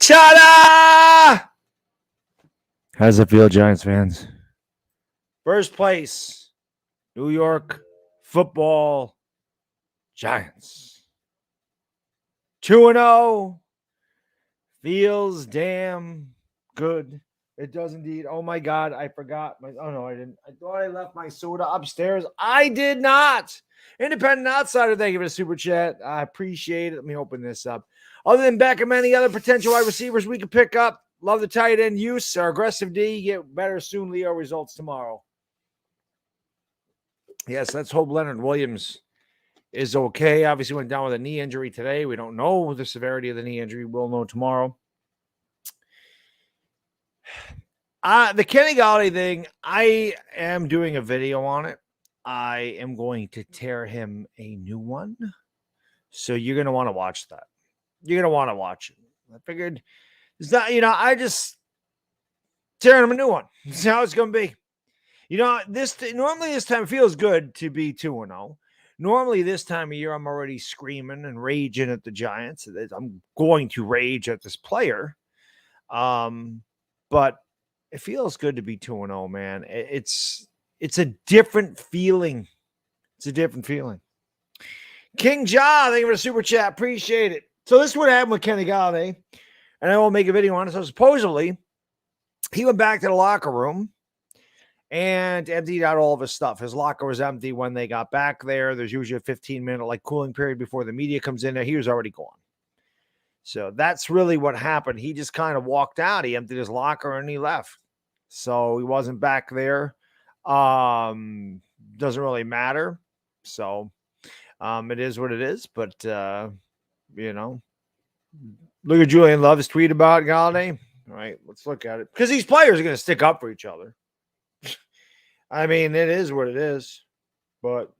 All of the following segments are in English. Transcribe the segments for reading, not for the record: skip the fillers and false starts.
Ta-da! How does it feel, Giants fans? First place, New York Football Giants. 2-0. Feels damn good. It does indeed. Oh my God, I forgot. Oh no, I didn't. I thought I left my soda upstairs. I did not. Independent Outsider, thank you for the super chat. I appreciate it. Let me open this up. Other than Beckham, any other potential wide receivers we could pick up? Love the tight end use. Our aggressive D, get better soon. Leo results tomorrow. Yes, let's hope Leonard Williams is okay. Obviously went down with a knee injury today. We don't know the severity of the knee injury. We'll know tomorrow. The Kenny Golladay thing, I am doing a video on it. I am going to tear him a new one. So you're going to want to watch that. You're going to want to watch it. I figured it's not, I just tearing him a new one. See how it's going to be. Normally this time it feels good to be 2-0. Normally this time of year, I'm already screaming and raging at the Giants. I'm going to rage at this player. But it feels good to be 2-0, man. It's a different feeling. It's a different feeling. King Ja, thank you for the super chat. Appreciate it. So this is what happened with Kenny Golladay, and I won't make a video on it. So supposedly, he went back to the locker room and emptied out all of his stuff. His locker was empty when they got back there. There's usually a 15-minute cooling period before the media comes in there. He was already gone. So that's really what happened. He just kind of walked out. He emptied his locker and he left. So he wasn't back there. Doesn't really matter. So it is what it is. But, look at Julian Love's tweet about Golladay. All right, let's look at it. Because these players are going to stick up for each other. I mean, it is what it is. But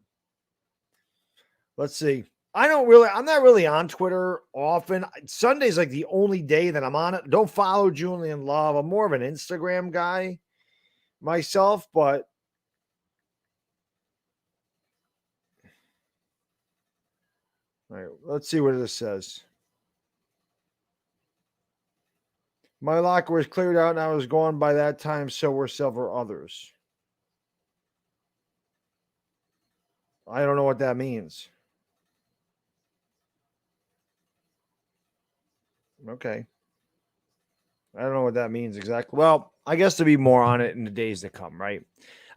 let's see. I'm not really on Twitter often. Sunday's like the only day that I'm on it. Don't follow Julian Love. I'm more of an Instagram guy myself, but all right, let's see what this says. My locker was cleared out and I was gone by that time, so were several others. I don't know what that means. Okay. I don't know what that means exactly. Well, I guess to be more on it in the days to come, right?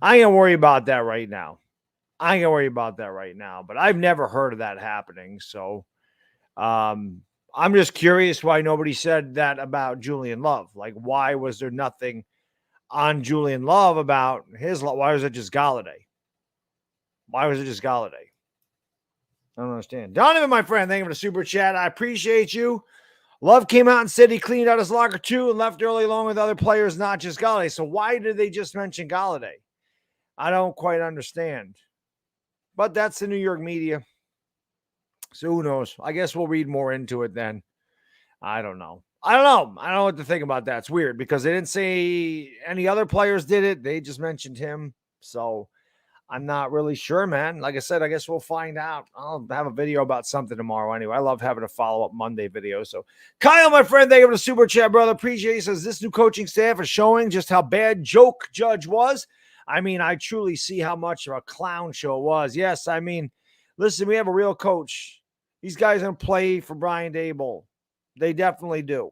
I ain't going to worry about that right now. But I've never heard of that happening. So I'm just curious why nobody said that about Julian Love. Like, why was there nothing on Julian Love about his love? Why was it just Golladay? I don't understand. Donovan, my friend, thank you for the super chat. I appreciate you. Love came out and said he cleaned out his locker too and left early along with other players, not just Golladay. So why did they just mention Golladay? I don't quite understand. But that's the New York media. So who knows? I guess we'll read more into it then. I don't know. I don't know what to think about that. It's weird because they didn't say any other players did it. They just mentioned him. So I'm not really sure, man. Like I said, I guess we'll find out. I'll have a video about something tomorrow anyway. I love having a follow-up Monday video. So Kyle, my friend, thank you for the super chat, brother. Appreciate it. Says this new coaching staff is showing just how bad Joke Judge was. I mean, I truly see how much of a clown show it was. Yes, I mean, listen, we have a real coach. These guys are going to play for Brian Daboll. They definitely do.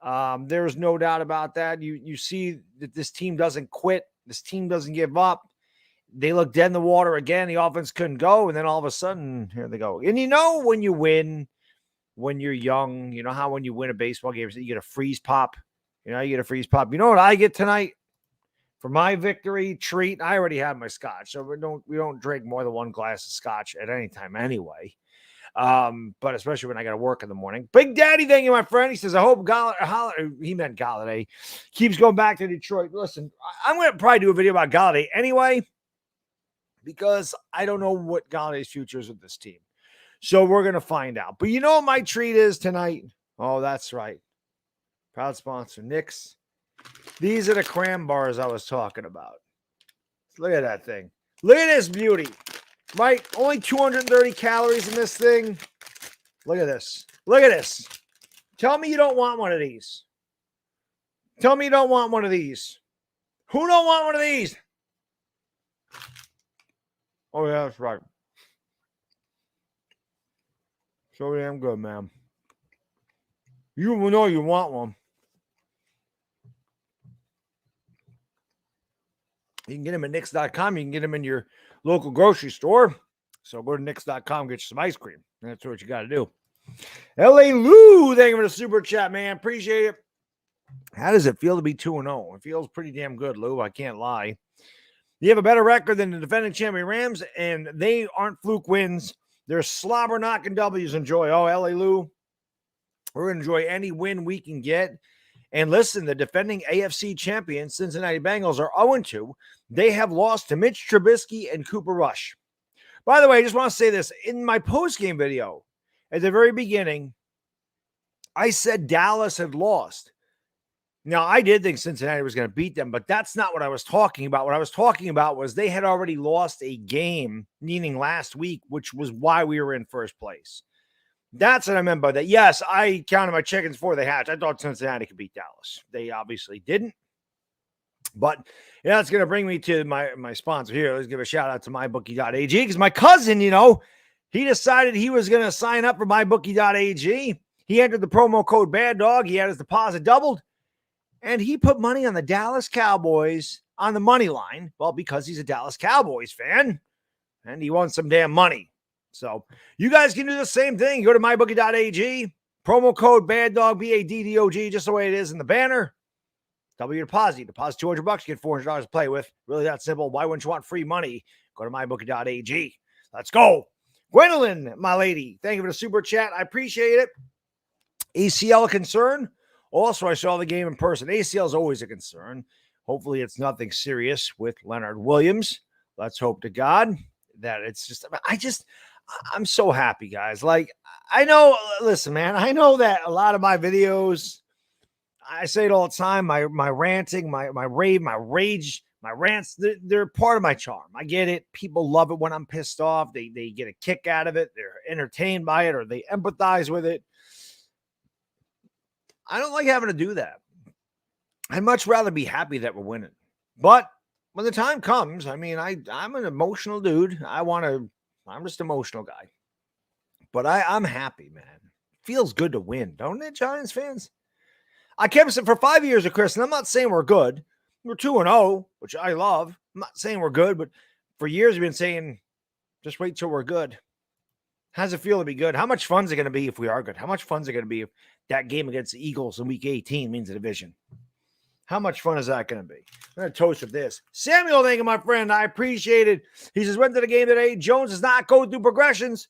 There's no doubt about that. You see that this team doesn't quit. This team doesn't give up. They look dead in the water again. The offense couldn't go. And then all of a sudden, here they go. And when you win, when you're young, you know how when you win a baseball game, you get a freeze pop. You get a freeze pop. You know what I get tonight? For my victory treat, I already had my scotch. So we don't drink more than one glass of scotch at any time anyway. But especially when I got to work in the morning. Big Daddy, thank you, my friend. He says, I hope he meant Golladay keeps going back to Detroit. Listen, I'm going to probably do a video about Golladay anyway, because I don't know what Galladay's future is with this team. So we're going to find out. But you know what my treat is tonight? Oh, that's right. Proud sponsor, Knicks. These are the cram bars I was talking about. Look at that thing. Look at this beauty. Right? Only 230 calories in this thing. Look at this. Look at this. Tell me you don't want one of these. Tell me you don't want one of these. Who don't want one of these? Oh, yeah, that's right. So damn good, man. You know you want one. You can get them at Knicks.com. You can get them in your local grocery store. So go to Knicks.com, get you some ice cream. That's what you got to do. L.A. Lou, thank you for the super chat, man. Appreciate it. How does it feel to be 2-0? It feels pretty damn good, Lou. I can't lie. You have a better record than the defending champion Rams, and they aren't fluke wins. They're slobber knocking W's. Enjoy. Oh, L.A. Lou, we're going to enjoy any win we can get. And listen, the defending AFC champions, Cincinnati Bengals, are 0-2. They have lost to Mitch Trubisky and Cooper Rush. By the way, I just want to say this. In my postgame video, at the very beginning, I said Dallas had lost. Now, I did think Cincinnati was going to beat them, but that's not what I was talking about. What I was talking about was they had already lost a game, meaning last week, which was why we were in first place. That's what I meant by that. Yes, I counted my chickens before they hatched. I thought Cincinnati could beat Dallas. They obviously didn't. But yeah, that's going to bring me to my sponsor here. Let's give a shout out to mybookie.ag because my cousin, he decided he was going to sign up for mybookie.ag. He entered the promo code Baddog. He had his deposit doubled. And he put money on the Dallas Cowboys on the money line. Well, because he's a Dallas Cowboys fan. And he won some damn money. So you guys can do the same thing. Go to mybookie.ag. Promo code Baddog, Baddog, just the way it is in the banner. Double your deposit. Deposit $200, get $400 to play with. Really that simple. Why wouldn't you want free money? Go to mybookie.ag. Let's go. Gwendolyn, my lady, thank you for the super chat. I appreciate it. ACL concern. Also, I saw the game in person. ACL is always a concern. Hopefully, it's nothing serious with Leonard Williams. Let's hope to God that it's just, I'm so happy, guys. Like, I know, listen, man, I know that a lot of my videos, I say it all the time, my ranting, my rave, my rage, my rants, they're part of my charm. I get it. People love it when I'm pissed off. They get a kick out of it. They're entertained by it or they empathize with it. I don't like having to do that. I'd much rather be happy that we're winning. But when the time comes, I mean, I'm an emotional dude. I'm just an emotional guy. But I'm happy, man. Feels good to win, don't it, Giants fans? I kept saying for 5 years, Chris, and I'm not saying we're good. We're 2-0, which I love. I'm not saying we're good, but for years we've been saying, just wait till we're good. How does it feel to be good? How much fun is it going to be if we are good? How much fun is it going to be if that game against the Eagles in week 18 means a division? How much fun is that going to be? I'm going to toast with this. Samuel, thank you, my friend. I appreciate it. He says, went to the game today. Jones does not go through progressions.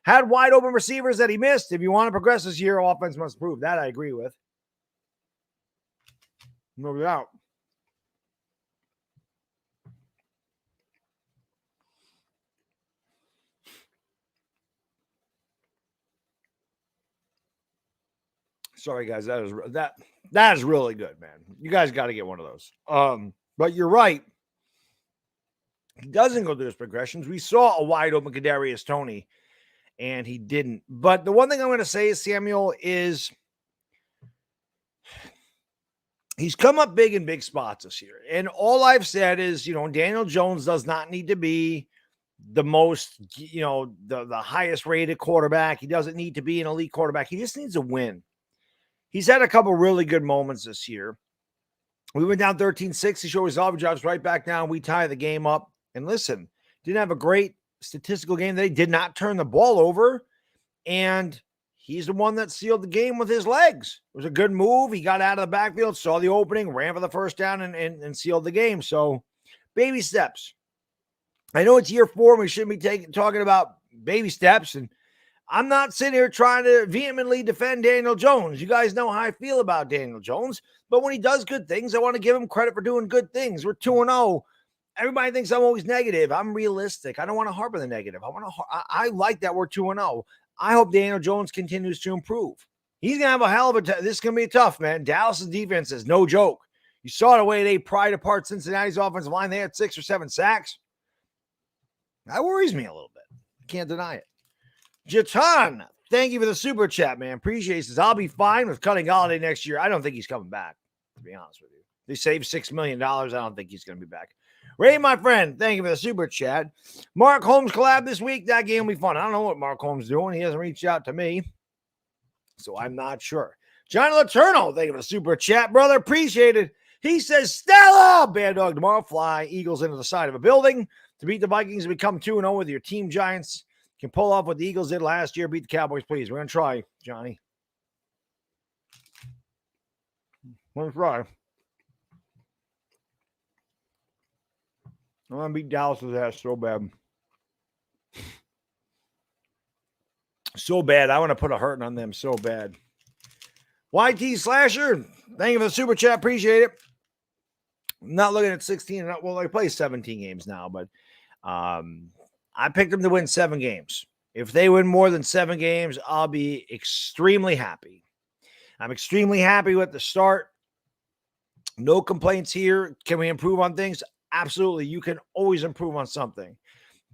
Had wide open receivers that he missed. If you want to progress this year, offense must improve. That I agree with. No doubt. Sorry, guys. That is really good, man. You guys got to get one of those. But you're right. He doesn't go through his progressions. We saw a wide open Kadarius Toney, and he didn't. But the one thing I'm going to say, Samuel, is he's come up big in big spots this year. And all I've said is, Daniel Jones does not need to be the most, the highest rated quarterback. He doesn't need to be an elite quarterback. He just needs a win. He's had a couple really good moments this year. We went down 13-6. He showed his all jobs right back down. We tie the game up. And listen, didn't have a great statistical game. They did not turn the ball over. And he's the one that sealed the game with his legs. It was a good move. He got out of the backfield, saw the opening, ran for the first down, and sealed the game. So, baby steps. I know it's year 4, and we shouldn't be talking about baby steps. And I'm not sitting here trying to vehemently defend Daniel Jones. You guys know how I feel about Daniel Jones. But when he does good things, I want to give him credit for doing good things. We're 2-0. Everybody thinks I'm always negative. I'm realistic. I don't want to harp on the negative. I like that we're 2-0. I hope Daniel Jones continues to improve. He's going to have a hell of a this is going to be tough, man. Dallas's defense is no joke. You saw the way they pried apart Cincinnati's offensive line. They had 6 or 7 sacks. That worries me a little bit. I can't deny it. Jatan, thank you for the super chat, man. Appreciate this. I'll be fine with cutting Golladay next year. I don't think he's coming back, to be honest with you. They saved $6 million. I don't think he's going to be back. Ray, my friend, thank you for the super chat. Mark Holmes collab this week. That game will be fun. I don't know what Mark Holmes is doing. He hasn't reached out to me, so I'm not sure. John Letourneau, thank you for the super chat, brother. Appreciate it. He says, Stella, Baddog tomorrow. Fly Eagles into the side of a building to beat the Vikings and become 2-0 with your team Giants. Can pull off what the Eagles did last year. Beat the Cowboys, please. We're going to try, Johnny. We're going to try. I want to beat Dallas' ass so bad. So bad. I want to put a hurting on them so bad. YT Slasher, thank you for the super chat. Appreciate it. I'm not looking at 16. Well, they play 17 games now, but I picked them to win 7 games. If they win more than 7 games, I'll be extremely happy. I'm extremely happy with the start. No complaints here. Can we improve on things? Absolutely. You can always improve on something.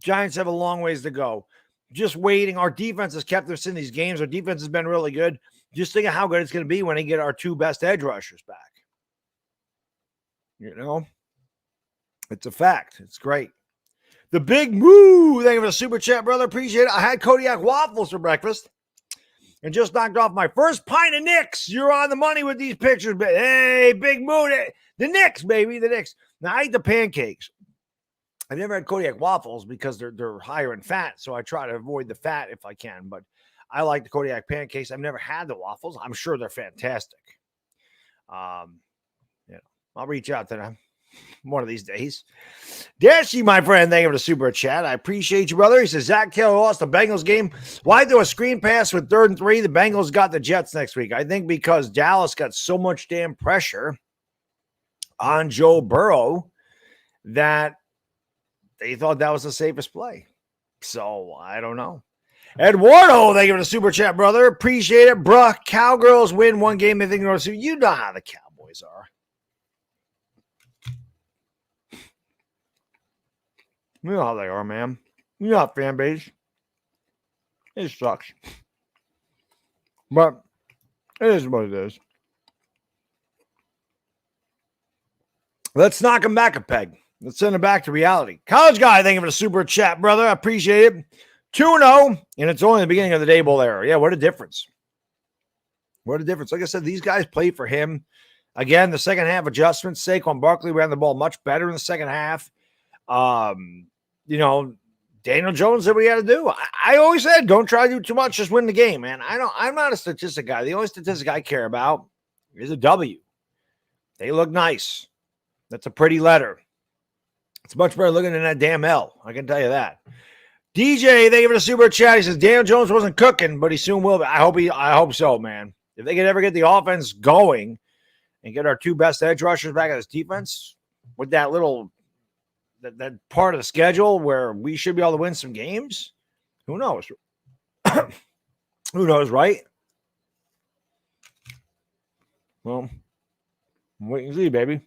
Giants have a long ways to go. Just waiting. Our defense has kept us in these games. Our defense has been really good. Just think of how good it's going to be when they get our 2 best edge rushers back. You know, it's a fact. It's great. The Big Moo, thank you for the super chat, brother. Appreciate it. I had Kodiak waffles for breakfast and just knocked off my first pint of Knicks. You're on the money with these pictures. Hey, Big Moo, the Knicks, baby, the Knicks. Now, I eat the pancakes. I've never had Kodiak waffles because they're higher in fat, so I try to avoid the fat if I can. But I like the Kodiak pancakes. I've never had the waffles. I'm sure they're fantastic. I'll reach out to them one of these days. Dashy, my friend, thank you for the super chat. I appreciate you, brother. He says, Zach Taylor lost the Bengals game. Why do a screen pass with 3rd and 3? The Bengals got the Jets next week. I think because Dallas got so much damn pressure on Joe Burrow that they thought that was the safest play. So, I don't know. Eduardo, thank you for the super chat, brother. Appreciate it, bruh. Cowgirls win 1 game. They think you know how the Cowboys are. You know how they are, man. You know how fan base. It sucks. But it is what it is. Let's knock him back a peg. Let's send him back to reality. College guy, thank you for the super chat, brother. I appreciate it. 2-0, and it's only the beginning of the day bowl era. Yeah, what a difference. What a difference. Like I said, these guys played for him. Again, the second half adjustments. Saquon Barkley ran the ball much better in the second half. Daniel Jones did what he had to do. I always said, don't try to do too much, just win the game, man. I'm not a statistic guy. The only statistic I care about is a W. They look nice. That's a pretty letter. It's much better looking than that damn L. I can tell you that. DJ, they give it a super chat. He says Daniel Jones wasn't cooking, but he soon will be. I hope so, man. If they could ever get the offense going and get our 2 best edge rushers back at this defense with that little that part of the schedule where we should be able to win some games, who knows? Who knows, right? Well, wait and see, baby.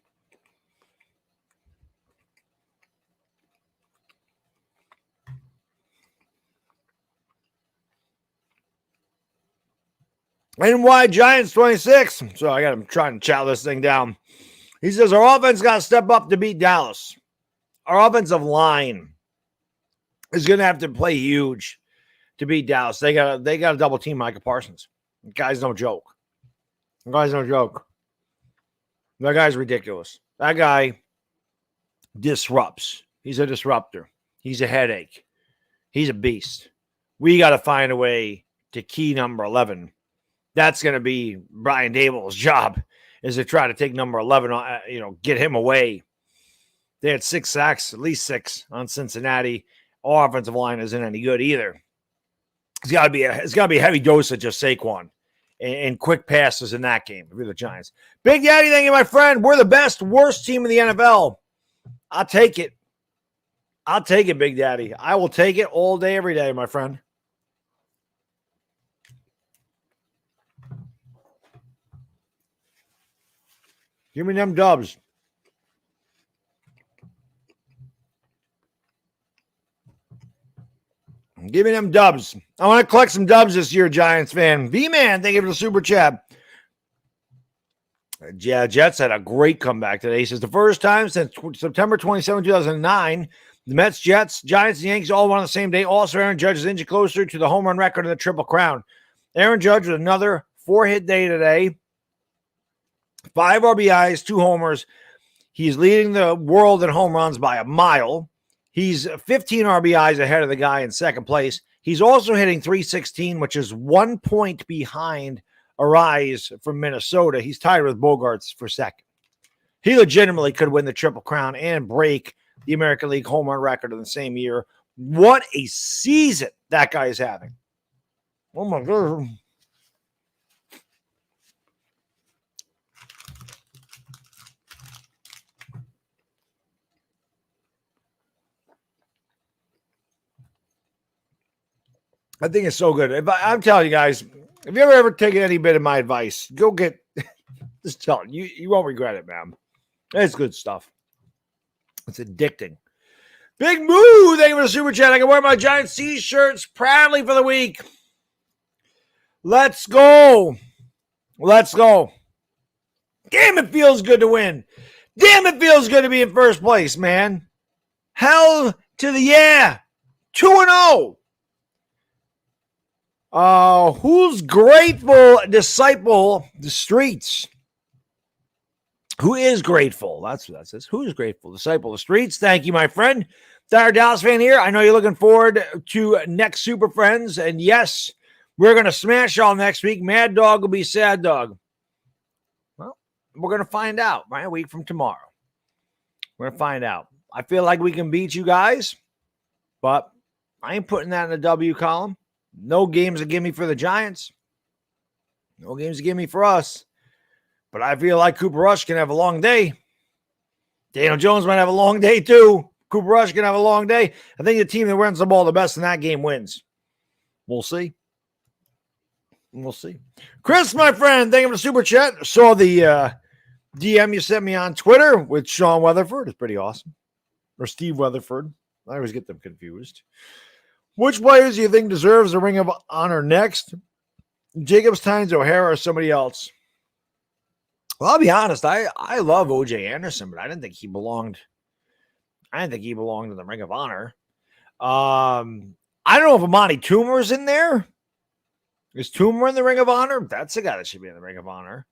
NY Giants 26. So I'm trying to chow this thing down. He says our offense got to step up to beat Dallas. Our offensive line is going to have to play huge to beat Dallas. They got to double team Micah Parsons. The guy's no joke. The guy's no joke. That guy's ridiculous. That guy disrupts. He's a disruptor. He's a headache. He's a beast. We got to find a way to key number 11. That's going to be Brian Dable's job, is to try to take number 11, get him away. They had 6 sacks, at least 6 on Cincinnati. Our offensive line isn't any good either. It's got to be a heavy dosage of Saquon and quick passes in that game for the Giants. Big Daddy, thank you, my friend. We're the best, worst team in the NFL. I'll take it. I'll take it, Big Daddy. I will take it all day, every day, my friend. Give me them dubs. Give me them dubs. I want to collect some dubs this year, Giants fan. V-Man, thank you for the super chat. Yeah, Jets had a great comeback today. He says the first time since September 27, 2009, the Mets, Jets, Giants, and Yankees all won on the same day. Also, Aaron Judge is inching closer to the home run record of the Triple Crown. Aaron Judge with another 4-hit day today. 5 RBIs, 2 homers. He's leading the world in home runs by a mile. He's 15 RBIs ahead of the guy in second place. He's also hitting .316, which is 1 point behind Arise from Minnesota. He's tied with Bogarts for second. He legitimately could win the Triple Crown and break the American League home run record in the same year. What a season that guy is having. Oh, my God. I think it's so good. I'm telling you guys, if you ever taken any bit of my advice, go get, just tell you, you won't regret it, man. It's good stuff. It's addicting. Big Moo, thank you for the super chat. I can wear my Giants t-shirts proudly for the week. Let's go. Let's go. Damn, it feels good to win. Damn, it feels good to be in first place, man. Hell to the yeah. 2-0. Who's grateful? Disciple the streets. Who is grateful? That's what that says. Who is grateful? Disciple the streets. Thank you, my friend. Dire Dallas fan here. I know you're looking forward to next Super Friends. And yes, we're going to smash y'all next week. Mad Dog will be Sad Dog. Well, we're going to find out, right? A week from tomorrow. We're going to find out. I feel like we can beat you guys, but I ain't putting that in the W column. No games to give me for the Giants. No games to give me for us. But I feel like Cooper Rush can have a long day. Daniel Jones might have a long day too. Cooper Rush can have a long day. I think the team that runs the ball the best in that game wins. We'll see. We'll see. Chris, my friend, thank you for the super chat. Saw the DM you sent me on Twitter with Sean Weatherford. It's pretty awesome. Or Steve Weatherford. I always get them confused. Which players do you think deserves a Ring of Honor next? Jacobs, Tynes, O'Hara, or somebody else? Well, I'll be honest. I love O.J. Anderson, but I didn't think he belonged. I didn't think he belonged in the Ring of Honor. I don't know if Amani Toomer's in there. Is Toomer in the Ring of Honor? That's the guy that should be in the Ring of Honor,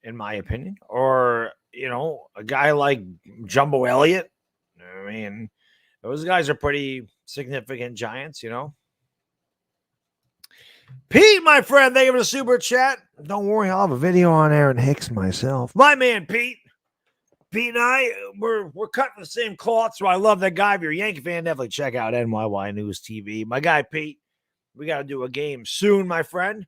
in my opinion. Or, you know, a guy like Jumbo Elliott. I mean, those guys are pretty significant Giants, you know. Pete, my friend, thank you for the super chat. Don't worry, I'll have a video on Aaron Hicks myself. My man, Pete. Pete and I, we're cut from the same cloth, so I love that guy. If you're a Yankee fan, definitely check out NYY News TV. My guy, Pete, we got to do a game soon, my friend.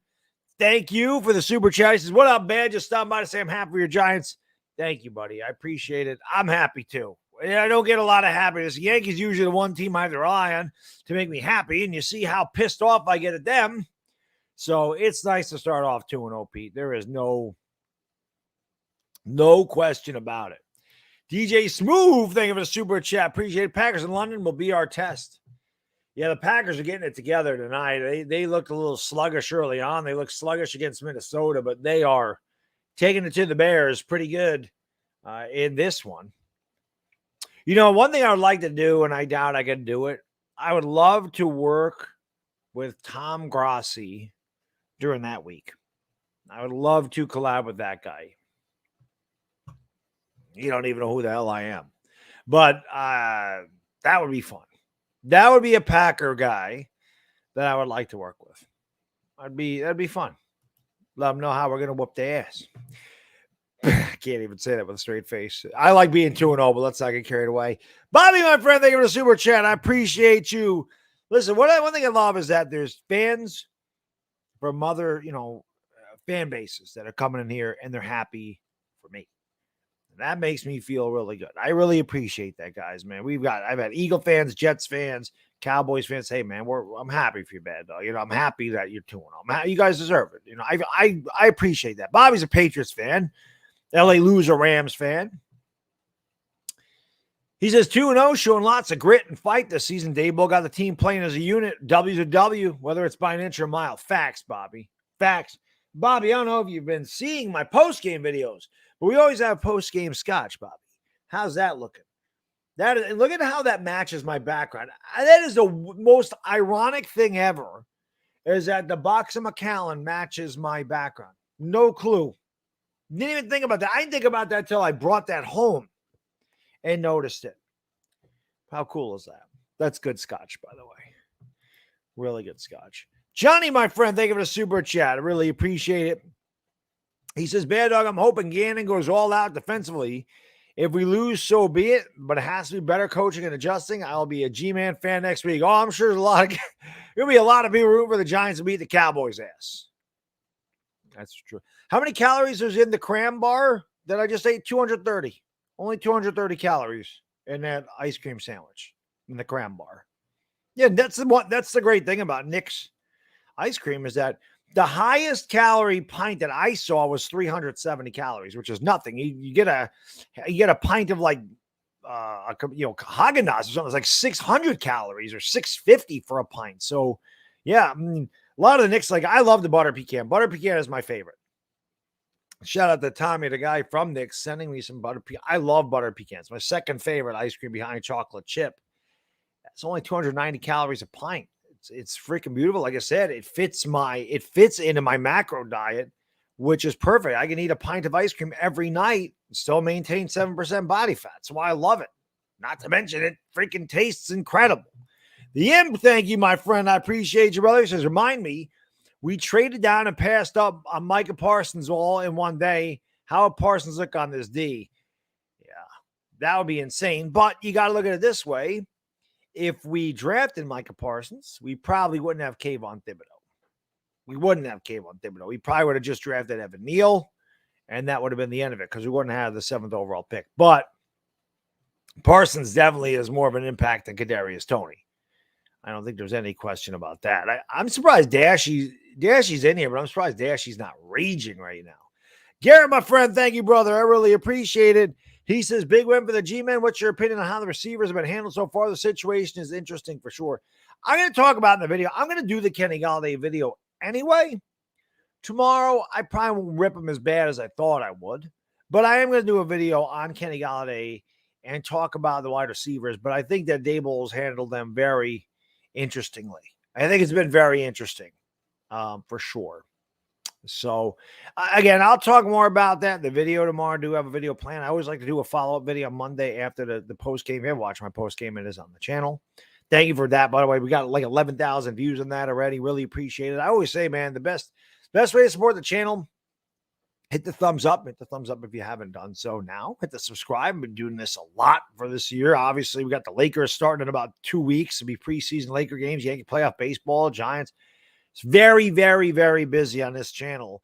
Thank you for the super chat. He says, what up, man? Just stopping by to say I'm happy for your Giants. Thank you, buddy. I appreciate it. I'm happy, too. I don't get a lot of happiness. The Yankees usually the one team I rely on to make me happy, and you see how pissed off I get at them. So it's nice to start off 2-0, Pete. There is no question about it. DJ Smooth, thank you for the super chat. Appreciate it. Packers in London will be our test. Yeah, the Packers are getting it together tonight. They looked a little sluggish early on. They looked sluggish against Minnesota, but they are taking it to the Bears pretty good in this one. You know, one thing I would like to do, and I doubt I can do it, I would love to work with Tom Grassi during that week. I would love to collab with that guy. You don't even know who the hell I am. But that would be fun. That would be a Packer guy that I would like to work with. That'd be fun. Let them know how we're going to whoop their ass. I can't even say that with a straight face. I like being 2-0, but let's not get carried away. Bobby, my friend, thank you for the super chat. I appreciate you. Listen, one thing I love is that there's fans from other, fan bases that are coming in here, and they're happy for me. And that makes me feel really good. I really appreciate that, guys, man. I've had Eagle fans, Jets fans, Cowboys fans. Hey, man, I'm happy for you, Baddog. I'm happy that you're 2-0. You guys deserve it. I appreciate that. Bobby's a Patriots fan. LA loser Rams fan. He says 2-0, showing lots of grit and fight this season. Dayball got the team playing as a unit, W to W, whether it's by an inch or a mile. Facts, Bobby. Facts. Bobby, I don't know if you've been seeing my post-game videos, but we always have post-game scotch, Bobby. How's that looking? Look at how that matches my background. That is the most ironic thing ever, is that the box of Macallan matches my background. No clue. Didn't even think about that. I didn't think about that till I brought that home and noticed it. How cool is that? That's good scotch, by the way. Really good scotch. Johnny, my friend, thank you for the super chat. I really appreciate it. He says, Baddog, I'm hoping Gannon goes all out defensively. If we lose, so be it, but it has to be better coaching and adjusting. I'll be a G-Man fan next week. Oh, I'm sure there'll be a lot of people rooting for the Giants to beat the Cowboys' ass. That's true. How many calories is in the cram bar that I just ate? 230. Only 230 calories in that ice cream sandwich in the cram bar. Yeah, that's the great thing about Knicks ice cream, is that the highest calorie pint that I saw was 370 calories, which is nothing. You get a pint of like Haagen-Dazs or something. It's like 600 calories or 650 for a pint. So yeah, I mean, a lot of the Knicks, like, I love the butter pecan. Butter pecan is my favorite. Shout out to Tommy, the guy from Knicks, sending me some butter pecan. I love butter pecans. My second favorite ice cream behind chocolate chip. It's only 290 calories a pint. It's freaking beautiful. Like I said, it fits into my macro diet, which is perfect. I can eat a pint of ice cream every night and still maintain 7% body fat. That's why I love it. Not to mention, it freaking tastes incredible. The Imp, thank you, my friend. I appreciate you, brother. He says, remind me, we traded down and passed up on Micah Parsons all in one day. How would Parsons look on this D? Yeah, that would be insane. But you got to look at it this way. If we drafted Micah Parsons, we probably wouldn't have Kayvon Thibodeau. We probably would have just drafted Evan Neal, and that would have been the end of it, because we wouldn't have the 7th overall pick. But Parsons definitely is more of an impact than Kadarius Toney. I don't think there's any question about that. I'm surprised Dashy's in here, but I'm surprised Dashy's not raging right now. Garrett, my friend, thank you, brother. I really appreciate it. He says, big win for the G-Men. What's your opinion on how the receivers have been handled so far? The situation is interesting for sure. I'm going to talk about in the video. I'm going to do the Kenny Golladay video anyway. Tomorrow, I probably won't rip him as bad as I thought I would. But I am going to do a video on Kenny Golladay and talk about the wide receivers. But I think that Daboll's handled them very interestingly. I think it's been very interesting for sure. So, again, I'll talk more about that in the video tomorrow. I do have a video plan. I always like to do a follow-up video on Monday after the post-game. If watch my post-game, it is on the channel. Thank you for that. By the way, we got like 11,000 views on that already. Really appreciate it. I always say, man, the best way to support the channel, hit the thumbs up. Hit the thumbs up if you haven't done so now. Hit the subscribe. I've been doing this a lot for this year. Obviously, we got the Lakers starting in about 2 weeks. It'll be preseason Laker games, Yankee playoff baseball, Giants. It's very, very, very busy on this channel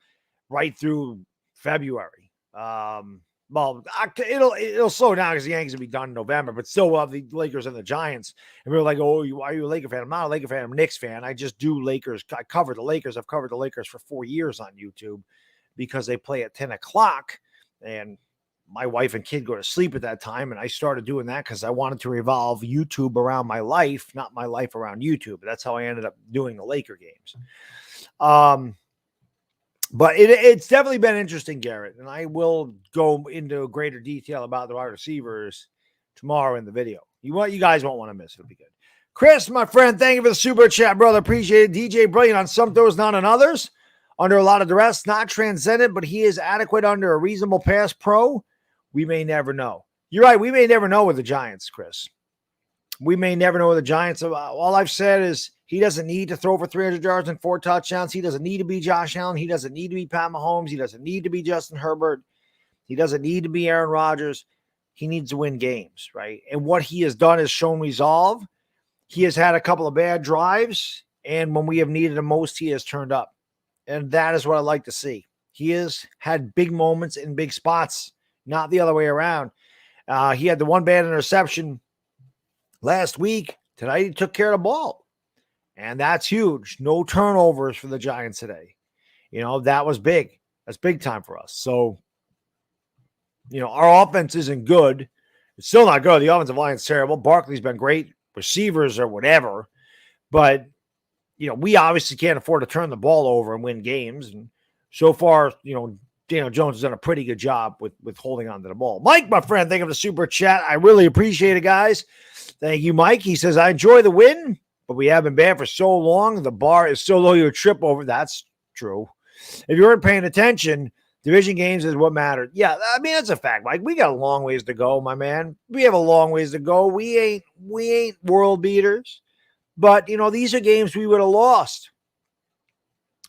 right through February. Well, it'll slow down because the Yankees will be done in November, but still we'll have the Lakers and the Giants. And we're like, oh, why are you a Laker fan? I'm not a Laker fan. I'm a Knicks fan. I just do Lakers. I cover the Lakers. I've covered the Lakers for 4 years on YouTube because they play at 10 o'clock. And my wife and kid go to sleep at that time. And I started doing that because I wanted to revolve YouTube around my life, not my life around YouTube. That's how I ended up doing the Laker games. But it's definitely been interesting, Garrett. And I will go into greater detail about the wide receivers tomorrow in the video. You guys won't want to miss it. It'll be good. Chris, my friend, thank you for the super chat, brother. Appreciate it. DJ Brilliant on some throws, not on others. Under a lot of duress, not transcendent, but he is adequate under a reasonable pass pro. We may never know. You're right. We may never know with the Giants, Chris. We may never know with the Giants. All I've said is he doesn't need to throw for 300 yards and 4 touchdowns. He doesn't need to be Josh Allen. He doesn't need to be Pat Mahomes. He doesn't need to be Justin Herbert. He doesn't need to be Aaron Rodgers. He needs to win games, right? And what he has done is shown resolve. He has had a couple of bad drives, and when we have needed him most, he has turned up. And that is what I like to see. He has had big moments in big spots, not the other way around. He had the one bad interception last week. Tonight, he took care of the ball. And that's huge. No turnovers for the Giants today. That was big. That's big time for us. So, our offense isn't good. It's still not good. The offensive line's terrible. Barkley's been great. Receivers or whatever. But, we obviously can't afford to turn the ball over and win games. And so far, Daniel Jones has done a pretty good job with holding on to the ball. Mike, my friend, thank you for the super chat. I really appreciate it, guys. Thank you, Mike. He says, I enjoy the win, but we have been bad for so long. The bar is so low you would trip over. That's true. If you weren't paying attention, division games is what mattered. Yeah, I mean, that's a fact, Mike. We got a long ways to go, my man. We have a long ways to go. We ain't world beaters. But, these are games we would have lost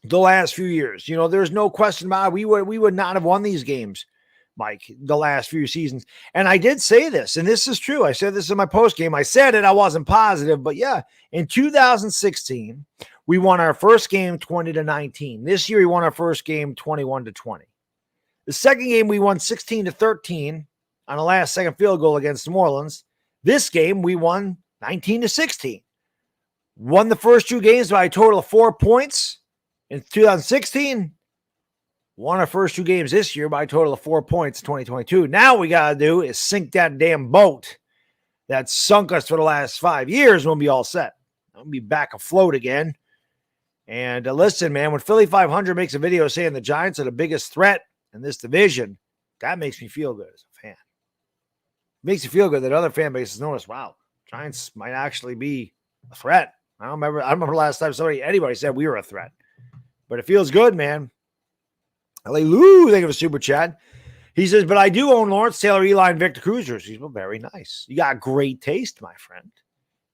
the last few years. There's no question about it. We would not have won these games, Mike, the last few seasons. And I did say this, and this is true. I said this in my post game. I said it. I wasn't positive, but yeah, in 2016, we won our first game 20-19. This year, we won our first game 21-20. The second game, we won 16-13 on a last-second field goal against New Orleans. This game, we won 19-16. Won the first two games by a total of 4 points in 2016. Won our first two games this year by a total of 4 points in 2022. Now we got to do is sink that damn boat that sunk us for the last 5 years. We'll be all set. I'll be back afloat again. And listen, man, when Philly 500 makes a video saying the Giants are the biggest threat in this division, that makes me feel good as a fan. It makes you feel good that other fan bases notice, wow, Giants might actually be a threat. I remember last time anybody said we were a threat. But it feels good, man. Lou, thank you for super chat. He says, but I do own Lawrence Taylor, Eli, and Victor Cruz jerseys. Well, very nice. You got great taste, my friend.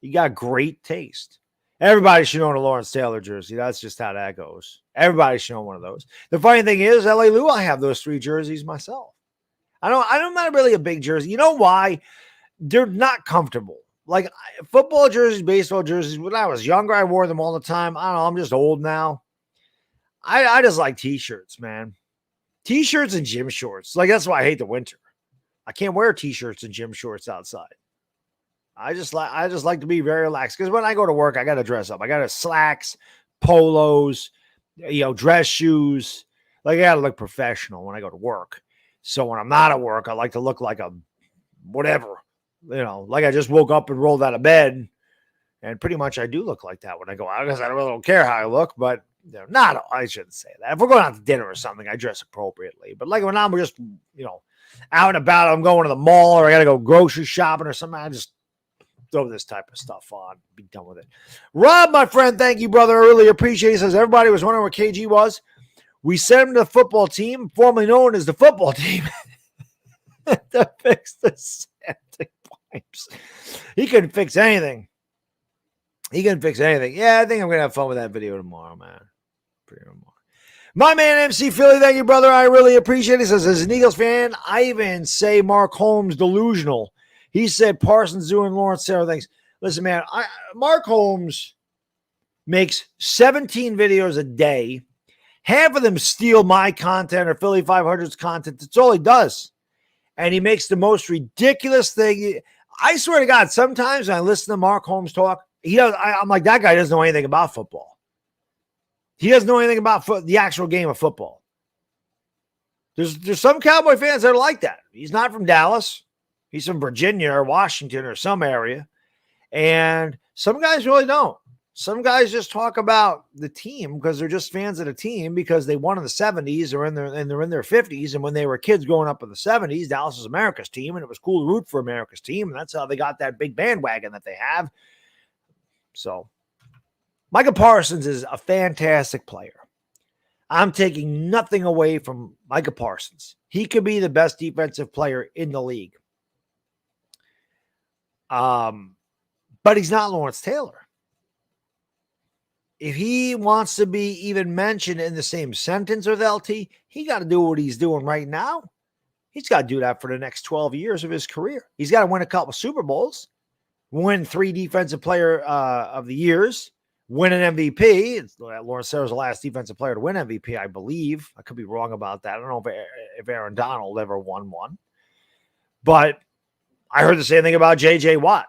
You got great taste. Everybody should own a Lawrence Taylor jersey. That's just how that goes. Everybody should own one of those. The funny thing is, LA Lou, I have those 3 jerseys myself. I'm not really a big jersey. You know why? They're not comfortable. Like football jerseys, baseball jerseys. When I was younger, I wore them all the time. I don't know. I'm just old now. I just like t-shirts, man. T-shirts and gym shorts. Like, that's why I hate the winter. I can't wear t-shirts and gym shorts outside. I just like to be very relaxed. Because when I go to work, I got to dress up. I got to slacks, polos, dress shoes. Like, I got to look professional when I go to work. So when I'm not at work, I like to look like a whatever. Like I just woke up and rolled out of bed. And pretty much I do look like that when I go out. Because I really don't care how I look. But I shouldn't say that. If we're going out to dinner or something, I dress appropriately. But like when I'm just, out and about, I'm going to the mall or I got to go grocery shopping or something, I just throw this type of stuff on. Be done with it. Rob, my friend, thank you, brother. I really appreciate it. He says, everybody was wondering where KG was. We sent him to the football team, formerly known as the football team, to fix the septic pipes. He couldn't fix anything. Yeah, I think I'm going to have fun with that video tomorrow, man. My man, MC Philly, thank you, brother. I really appreciate it. He says, as an Eagles fan, I even say Mark Holmes delusional. He said Parsons doing Lawrence Taylor things. Listen, man, Mark Holmes makes 17 videos a day. Half of them steal my content or Philly 500's content. That's all he does. And he makes the most ridiculous thing. I swear to God, sometimes when I listen to Mark Holmes talk, I'm like, that guy doesn't know anything about football. He doesn't know anything about the actual game of football. There's some Cowboy fans that are like that. He's not from Dallas. He's from Virginia or Washington or some area. And some guys really don't. Some guys just talk about the team because they're just fans of the team because they won in the 70s or they're in their 50s. And when they were kids growing up in the 70s, Dallas was America's team, and it was cool to root for America's team. And that's how they got that big bandwagon that they have. So Micah Parsons is a fantastic player. I'm taking nothing away from Micah Parsons. He could be the best defensive player in the league. But he's not Lawrence Taylor. If he wants to be even mentioned in the same sentence with LT, he got to do what he's doing right now. He's got to do that for the next 12 years of his career. He's got to win a couple Super Bowls, win 3 defensive player of the years, win an MVP. Lawrence Taylor's the last defensive player to win MVP, I believe. I could be wrong about that. I don't know if Aaron Donald ever won one. But I heard the same thing about J.J. Watt.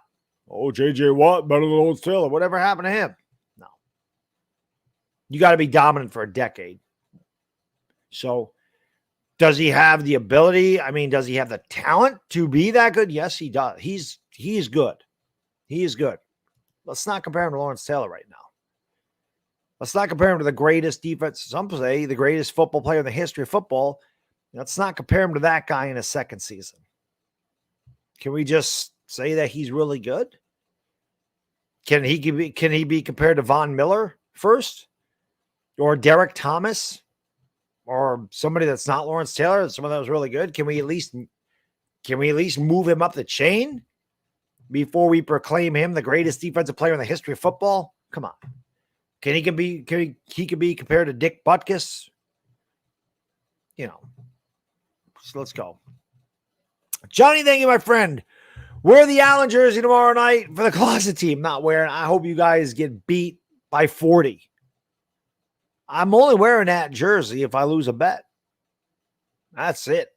Oh, J.J. Watt, better than Lawrence Taylor. Whatever happened to him? No. You got to be dominant for a decade. So Does he have the ability? I mean, does he have the talent to be that good? Yes, he does. He's good. He is good. Let's not compare him to Lawrence Taylor right now. Let's not compare him to the greatest defense. Some say the greatest football player in the history of football. Let's not compare him to that guy in his second season. Can we just say that he's really good? Can he be compared to Von Miller first? Or Derek Thomas? Or somebody that's not Lawrence Taylor, someone that was really good? Can we at least move him up the chain before we proclaim him the greatest defensive player in the history of football? Come on. He can be compared to Dick Butkus? So let's go. Johnny, thank you, my friend. Wear the Allen jersey tomorrow night for the closet team. Not wearing. I hope you guys get beat by 40. I'm only wearing that jersey if I lose a bet. That's it.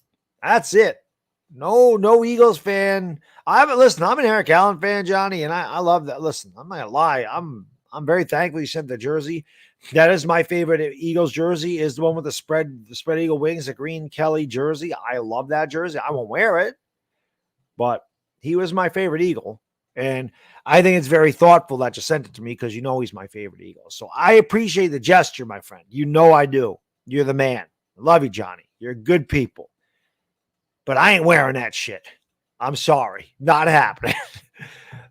No Eagles fan. I'm an Eric Allen fan, Johnny, and I love that. Listen, I'm not gonna lie. I'm very thankful you sent the jersey. That is my favorite Eagles jersey, is the one with the spread eagle wings, the green Kelly jersey. I love that jersey. I won't wear it, but he was my favorite Eagle. And I think it's very thoughtful that you sent it to me because he's my favorite Eagle. So I appreciate the gesture, my friend. I do. You're the man. I love you, Johnny. You're good people. But I ain't wearing that shit. I'm sorry. Not happening.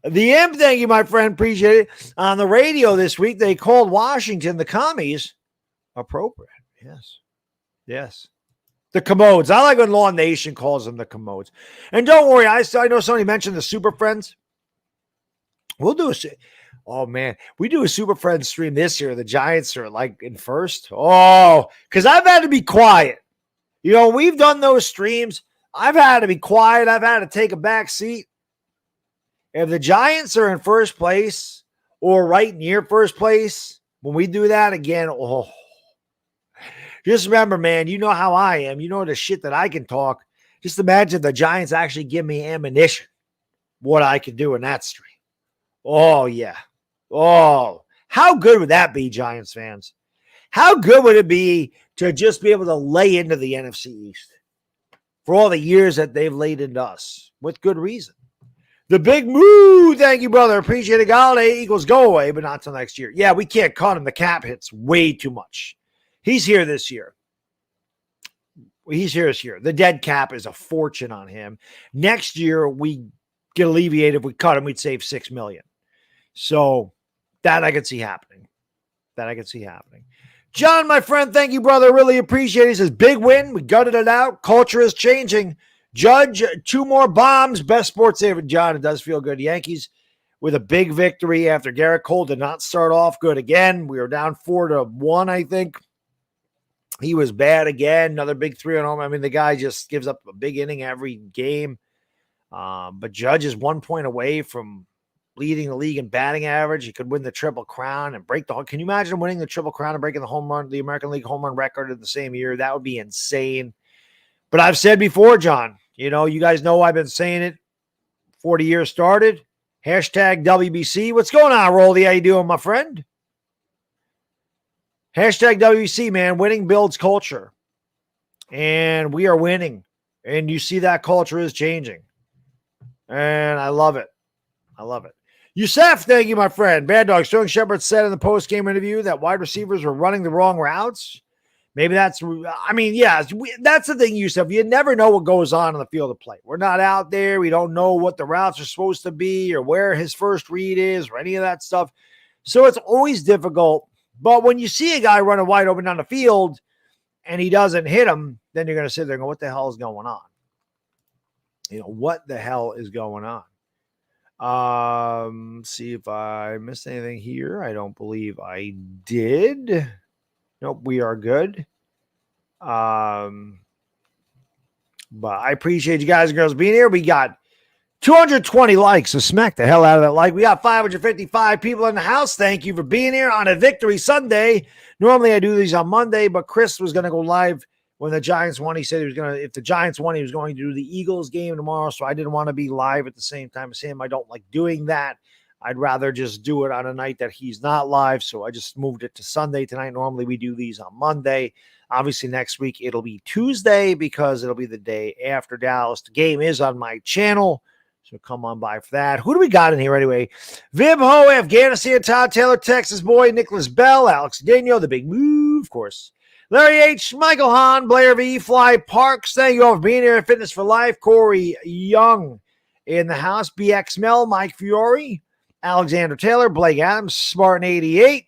The M, thank you, my friend. Appreciate it. On the radio this week, they called Washington the commies. Appropriate. Yes. The commodes. I like when Law Nation calls them the commodes. And don't worry, I know somebody mentioned the Super Friends. We'll do we do a Super Friends stream this year. The Giants are like in first. Because I've had to be quiet. We've done those streams. I've had to be quiet. I've had to take a back seat. If the Giants are in first place or right near first place, when we do that again, just remember, man, you know how I am. You know the shit that I can talk. Just imagine the Giants actually give me ammunition, what I could do in that stream. Oh, yeah. Oh, how good would that be, Giants fans? How good would it be to just be able to lay into the NFC East for all the years that they've laid into us with good reason? The big moo. Thank you, brother. Appreciate it. Golladay Eagles go away, but not till next year. Yeah, we can't cut him. The cap hits way too much. He's here this year. The dead cap is a fortune on him. Next year, we get alleviated. If we cut him, we'd save $6 million. So that I could see happening. John, my friend, thank you, brother. Really appreciate it. He says, big win. We gutted it out. Culture is changing. Judge, 2 more bombs. Best sports favorite, John. It does feel good. Yankees with a big victory after Garrett Cole did not start off good again. We were down 4-1, I think. He was bad again. Another big 3-0 home. I mean, the guy just gives up a big inning every game. But Judge is 1 point away from leading the league in batting average. He could win the Triple Crown and break the. Can you imagine winning the Triple Crown and breaking the American League home run record in the same year? That would be insane. But I've said before, John, you guys know I've been saying it. 40 years started. Hashtag WBC. What's going on, Roldy? How you doing, my friend? Hashtag WBC, man. Winning builds culture. And we are winning. And you see that culture is changing. And I love it. Yusef, thank you, my friend. Baddog, Sterling Shepard said in the post-game interview that wide receivers were running the wrong routes. Maybe that's the thing, Yusef. You never know what goes on the field of play. We're not out there. We don't know what the routes are supposed to be or where his first read is or any of that stuff. So it's always difficult. But when you see a guy running wide open down the field and he doesn't hit him, then you're going to sit there and go, what the hell is going on? What the hell is going on? See if I missed anything here. I don't believe I did. Nope, we are good. But I appreciate you guys and girls being here. We got 220 likes, so smack the hell out of that like. We got 555 people in the house. Thank you for being here on a Victory Sunday. Normally I do these on Monday, but Chris was going to go live when the Giants won. He said if the Giants won, he was going to do the Eagles game tomorrow, so I didn't want to be live at the same time as him. I don't like doing that. I'd rather just do it on a night that he's not live. So I just moved it to Sunday tonight. Normally we do these on Monday. Obviously next week it'll be Tuesday because it'll be the day after Dallas. The game is on my channel. So come on by for that. Who do we got in here anyway? Vib Ho, Afghanistan, Todd Taylor, Texas Boy, Nicholas Bell, Alex Dino, The Big Move, of course. Larry H, Michael Hahn, Blair V, Fly Parks. Thank you all for being here. Fitness for Life, Corey Young in the house. BX Mel, Mike Fiore, Alexander Taylor, Blake Adams, Spartan 88.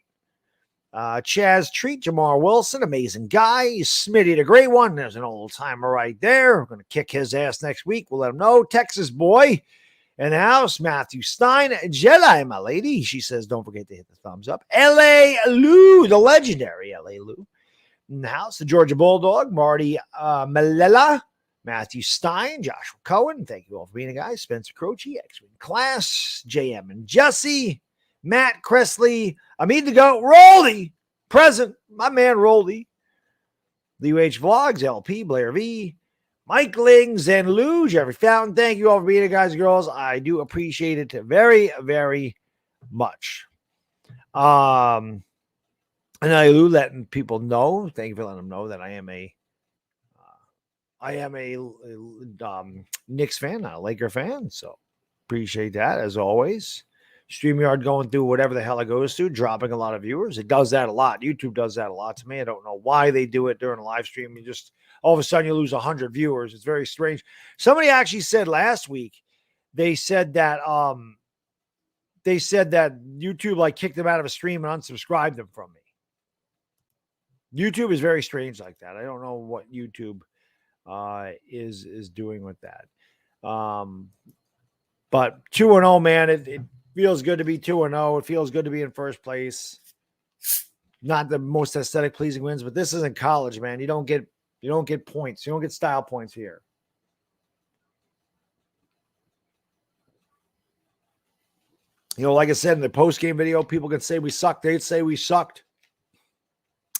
Chaz Treat, Jamar Wilson, amazing guy. Smitty, the great one. There's an old timer right there. We're going to kick his ass next week. We'll let him know. Texas Boy in the house. Matthew Stein, Jedi, my lady. She says, don't forget to hit the thumbs up. L.A. Lou, the legendary L.A. Lou in the house. The Georgia Bulldog, Marty Malela, Matthew Stein, Joshua Cohen. Thank you all for being a guy. Spencer Croce, X-Wing Class, JM and Jesse. Matt Cressley, Amid the Goat, Roldy, present, my man Roldy, Leo H Vlogs, LP, Blair V, Mike Lings, and Lou, Jeffrey Fountain. Thank you all for being here, guys and girls. I do appreciate it very, very much. And I Lou letting people know. Thank you for letting them know that I am a Knicks fan, not a Laker fan. So appreciate that as always. StreamYard going through whatever the hell it goes through, dropping a lot of viewers. It does that a lot. YouTube does that a lot to me. I don't know why they do it during a live stream. You just, all of a sudden you lose 100 viewers. It's very strange. Somebody actually said last week, they said that YouTube like kicked them out of a stream and unsubscribed them from me. YouTube is very strange like that. I don't know what YouTube is doing with that. But 2-0, man, it feels good to be 2-0. It feels good to be in first place. Not the most aesthetic pleasing wins, but this isn't college, man. You don't get points. You don't get style points here. You know, like I said in the post-game video, people could say we sucked. They'd say we sucked.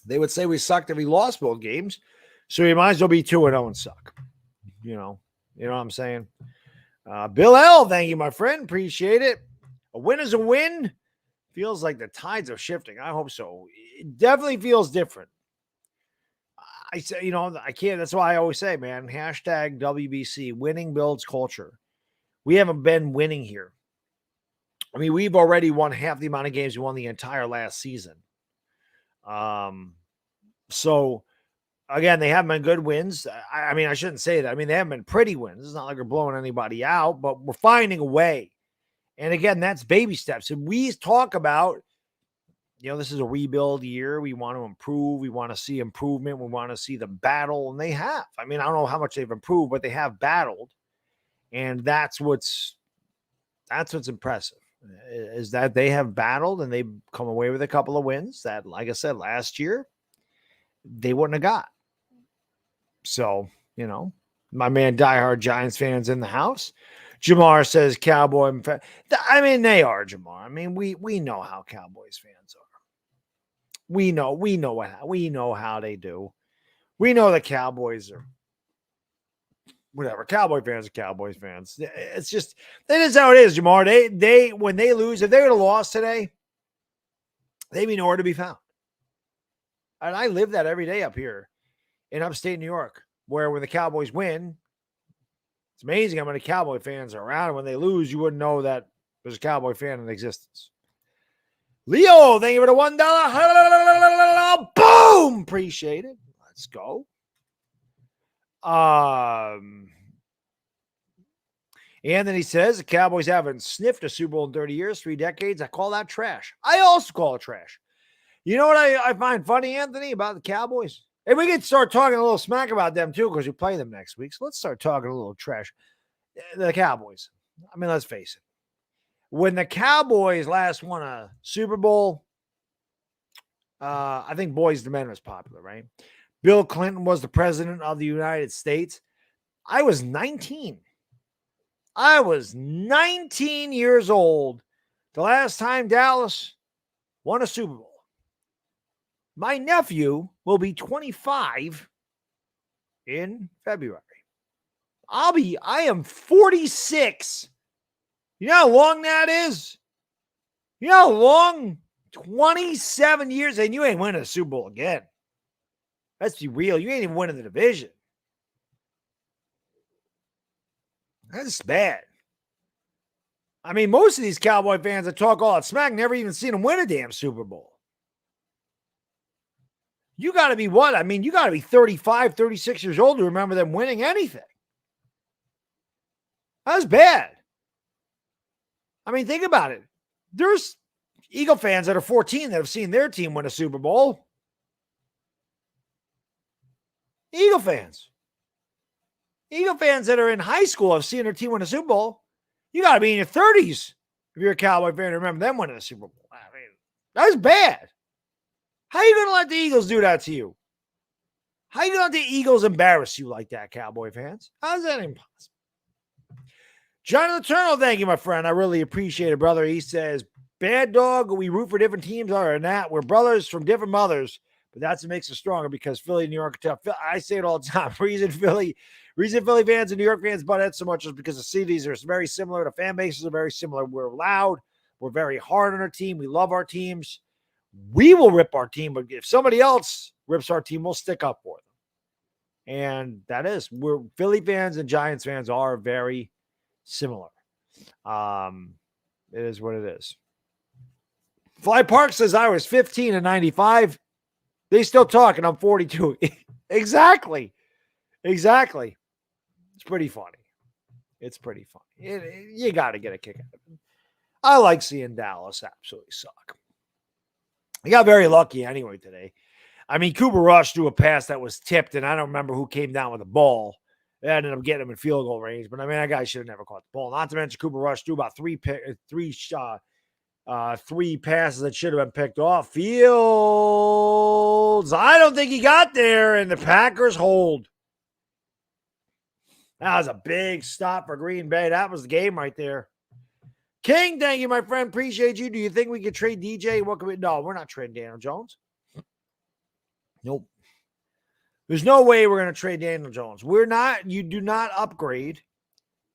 They would say we sucked if we lost both games. So you might as well be 2-0 and suck. You know what I'm saying? Bill L, thank you, my friend. Appreciate it. A win is a win. Feels like the tides are shifting. I hope so. It definitely feels different. I say, I can't. That's why I always say, man, hashtag WBC, winning builds culture. We haven't been winning here. I mean, we've already won half the amount of games we won the entire last season. So again, they haven't been good wins. I mean, I shouldn't say that. I mean, they haven't been pretty wins. It's not like we're blowing anybody out, but we're finding a way. And again, that's baby steps. And we talk about, this is a rebuild year. We want to improve. We want to see improvement. We want to see them battle. And they have. I mean, I don't know how much they've improved, but they have battled. And that's what's impressive, is that they have battled and they've come away with a couple of wins that, like I said, last year, they wouldn't have got. So, my man, diehard Giants fans in the house. Jamar says Cowboy. I mean, they are, Jamar. I mean, we know how Cowboys fans are. We know how they do. We know the Cowboys are whatever. Cowboy fans are Cowboys fans. It's just, that is how it is, Jamar. They when they lose, if they would have lost today, they'd be nowhere to be found. And I live that every day up here in upstate New York, where when the Cowboys win, it's amazing how many Cowboy fans are around. When they lose, you wouldn't know that there's a Cowboy fan in existence. Leo, thank you for the $1. Boom! Appreciate it. Let's go. Anthony says the Cowboys haven't sniffed a Super Bowl in 30 years, 3 decades. I call that trash. I also call it trash. You know what I find funny, Anthony, about the Cowboys? And we can start talking a little smack about them, too, because we play them next week. So let's start talking a little trash. The Cowboys. I mean, let's face it. When the Cowboys last won a Super Bowl, I think Boys to Men was popular, right? Bill Clinton was the president of the United States. I was 19. I was 19 years old the last time Dallas won a Super Bowl. My nephew will be 25 in February. I am 46. You know how long that is? You know how long? 27 years, and you ain't winning a Super Bowl again. Let's be real. You ain't even winning the division. That's bad. I mean, most of these Cowboy fans that talk all that smack never even seen them win a damn Super Bowl. You got to be what? I mean, you got to be 35, 36 years old to remember them winning anything. That's bad. I mean, think about it. There's Eagle fans that are 14 that have seen their team win a Super Bowl. Eagle fans. Eagle fans that are in high school have seen their team win a Super Bowl. You got to be in your 30s if you're a Cowboy fan to remember them winning a Super Bowl. I mean, that's bad. How are you going to let the Eagles do that to you? How are you going to let the Eagles embarrass you like that, Cowboy fans? How's that impossible? Jonathan Turner, thank you, my friend. I really appreciate it, brother. He says, Baddog, we root for different teams. Other than that, we're brothers from different mothers, but that's what makes us stronger because Philly and New York are tough. I say it all the time. Reason Philly fans and New York fans butt heads so much is because the cities are very similar. The fan bases are very similar. We're loud. We're very hard on our team. We love our teams. We will rip our team, but if somebody else rips our team, we'll stick up for them. And that is, we're Philly fans and Giants fans are very similar. It is what it is. Fly Park says I was 15 in 95. They still talk and I'm 42. Exactly. It's pretty funny. You got to get a kick out of it. I like seeing Dallas absolutely suck. He got very lucky anyway today. I mean, Cooper Rush threw a pass that was tipped, and I don't remember who came down with the ball. They ended up getting him in field goal range, but I mean, that guy should have never caught the ball. Not to mention Cooper Rush threw about three passes that should have been picked off. Fields, I don't think he got there, and the Packers hold. That was a big stop for Green Bay. That was the game right there. King, thank you, my friend. Appreciate you. Do you think we could trade DJ? What can we? No, we're not trading Daniel Jones. Nope. There's no way we're going to trade Daniel Jones. We're not. You do not upgrade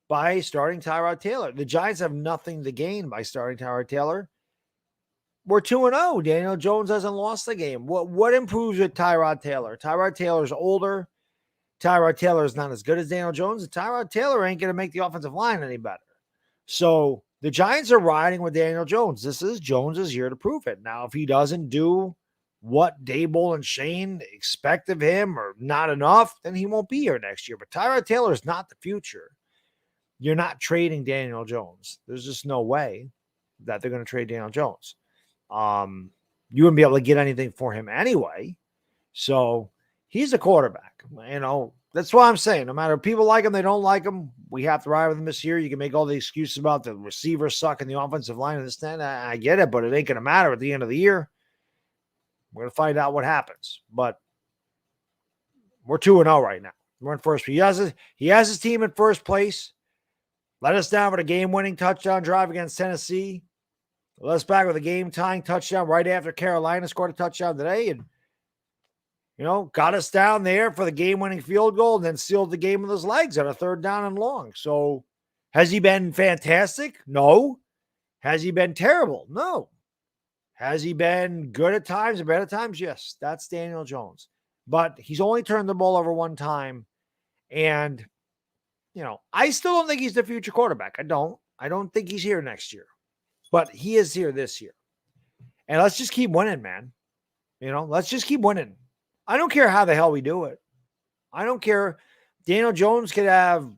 by starting Tyrod Taylor. The Giants have nothing to gain by starting Tyrod Taylor. We're 2-0. Daniel Jones hasn't lost the game. What improves with Tyrod Taylor? Tyrod Taylor's older. Tyrod Taylor is not as good as Daniel Jones. And Tyrod Taylor ain't going to make the offensive line any better. So the Giants are riding with Daniel Jones. This is Jones's year to prove it. Now, if he doesn't do what Dable and Shane expect of him or not enough, then he won't be here next year. But Tyrod Taylor is not the future. You're not trading Daniel Jones. There's just no way that they're going to trade Daniel Jones. You wouldn't be able to get anything for him anyway. So he's a quarterback. You know, that's why I'm saying no matter if people like him, they don't like him, we have to ride with him this year. You can make all the excuses about the receivers suck in the offensive line and this and that. I get it, but it ain't going to matter at the end of the year. We're going to find out what happens. But we're 2-0 right now. We're in first. He has his team in first place. Let us down with a game-winning touchdown drive against Tennessee. Let us back with a game-tying touchdown right after Carolina scored a touchdown today. And, you know, got us down there for the game-winning field goal and then sealed the game with his legs on a third down and long. So has he been fantastic? No. Has he been terrible? No. Has he been good at times and bad at times? Yes. That's Daniel Jones. But he's only turned the ball over one time. And, you know, I still don't think he's the future quarterback. I don't think he's here next year. But he is here this year. And let's just keep winning, man. You know, let's just keep winning. I don't care how the hell we do it. I don't care. Daniel Jones could have,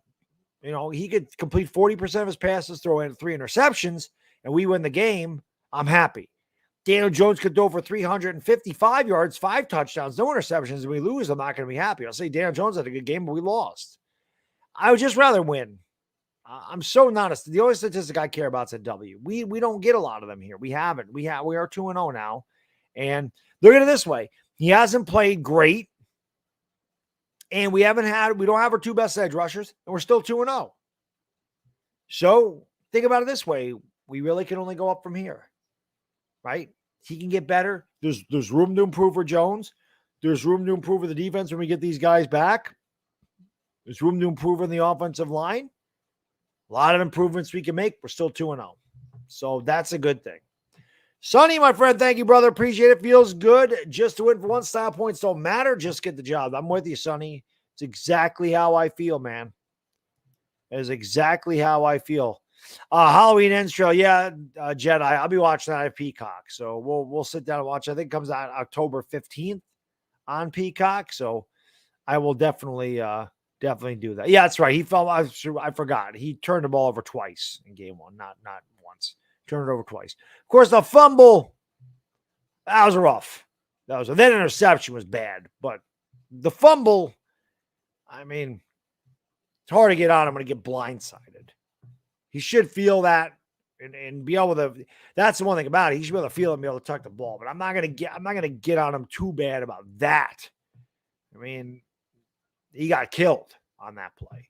you know, he could complete 40% of his passes, throw in 3 interceptions, and we win the game. I'm happy. Daniel Jones could throw for 355 yards, 5 touchdowns, no interceptions, and we lose. I'm not going to be happy. I'll say Daniel Jones had a good game, but we lost. I would just rather win. I'm so not the only statistic I care about is a W. We don't get a lot of them here. We haven't. We are 2-0 now. And look at it this way. He hasn't played great. And we don't have our 2 best edge rushers, and we're still 2-0. So think about it this way. We really can only go up from here. Right? He can get better. There's room to improve for Jones. There's room to improve for the defense when we get these guys back. There's room to improve in the offensive line. A lot of improvements we can make. We're still 2-0. So that's a good thing. Sonny, my friend, thank you, brother. Appreciate it. Feels good just to win for one. Style points don't matter. Just get the job. I'm with you, Sonny. It's exactly how I feel, man. It is exactly how I feel. Halloween Ends Trail, yeah, Jedi. I'll be watching that at Peacock, so we'll sit down and watch. I think it comes out October 15th on Peacock, so I will definitely do that. Yeah, that's right. He fell. I forgot. He turned the ball over twice in game one, not once. Turned it over twice. Of course, the fumble, that was rough. That interception was bad, but the fumble, I mean, it's hard to get on him when he get blindsided. He should feel that and be able to. That's the one thing about it. He should be able to feel it and be able to tuck the ball. But I'm not gonna get on him too bad about that. I mean, he got killed on that play.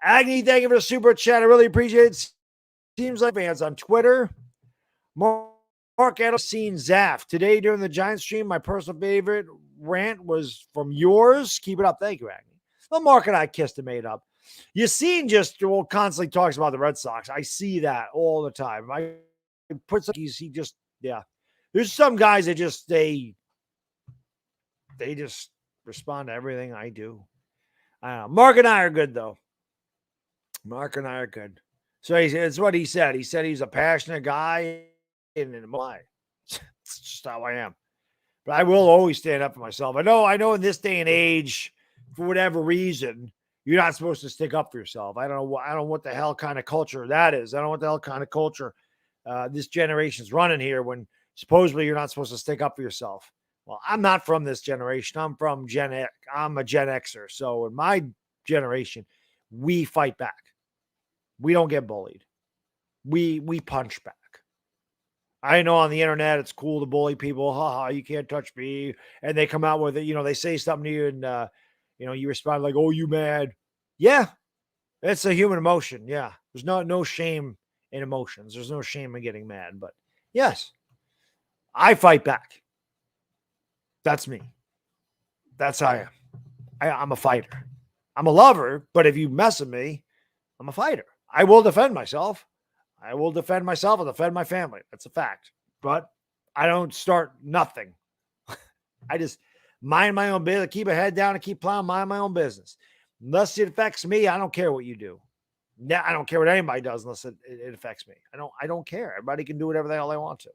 Agni, thank you for the super chat. I really appreciate it. Seems like fans on Twitter. Mark Adams seen Zaff today during the Giants stream. My personal favorite rant was from yours. Keep it up. Thank you, Agni. Well, Mark and I kissed and made up. You seen just constantly talks about the Red Sox. I see that all the time. I put some, he just, yeah. There's some guys that just they just respond to everything I do. I don't know. Mark and I are good though. Mark and I are good. So it's what he said. He said he's a passionate guy, and why? It's just how I am. But I will always stand up for myself. I know in this day and age, for whatever reason, you're not supposed to stick up for yourself. I don't know what the hell kind of culture that is. I don't know what the hell kind of culture this generation's running here when supposedly you're not supposed to stick up for yourself. Well, I'm not from this generation. I'm from Gen X. I'm a Gen Xer. So in my generation, we fight back. We don't get bullied. We punch back. I know on the internet it's cool to bully people. Ha, you can't touch me. And they come out with it. They say something to you and you respond like, "Oh, you mad?" Yeah, it's a human emotion. Yeah, there's no shame in emotions. There's no shame in getting mad. But yes, I fight back. That's me. That's how I am. I'm a fighter. I'm a lover, but if you mess with me, I'm a fighter. I will defend myself. I will defend myself and defend my family. That's a fact. But I don't start nothing. I just mind my own business, keep a head down and keep plowing, mind my own business. Unless it affects me, I don't care what you do. I don't care what anybody does unless it affects me. I don't care. Everybody can do whatever the hell they want to.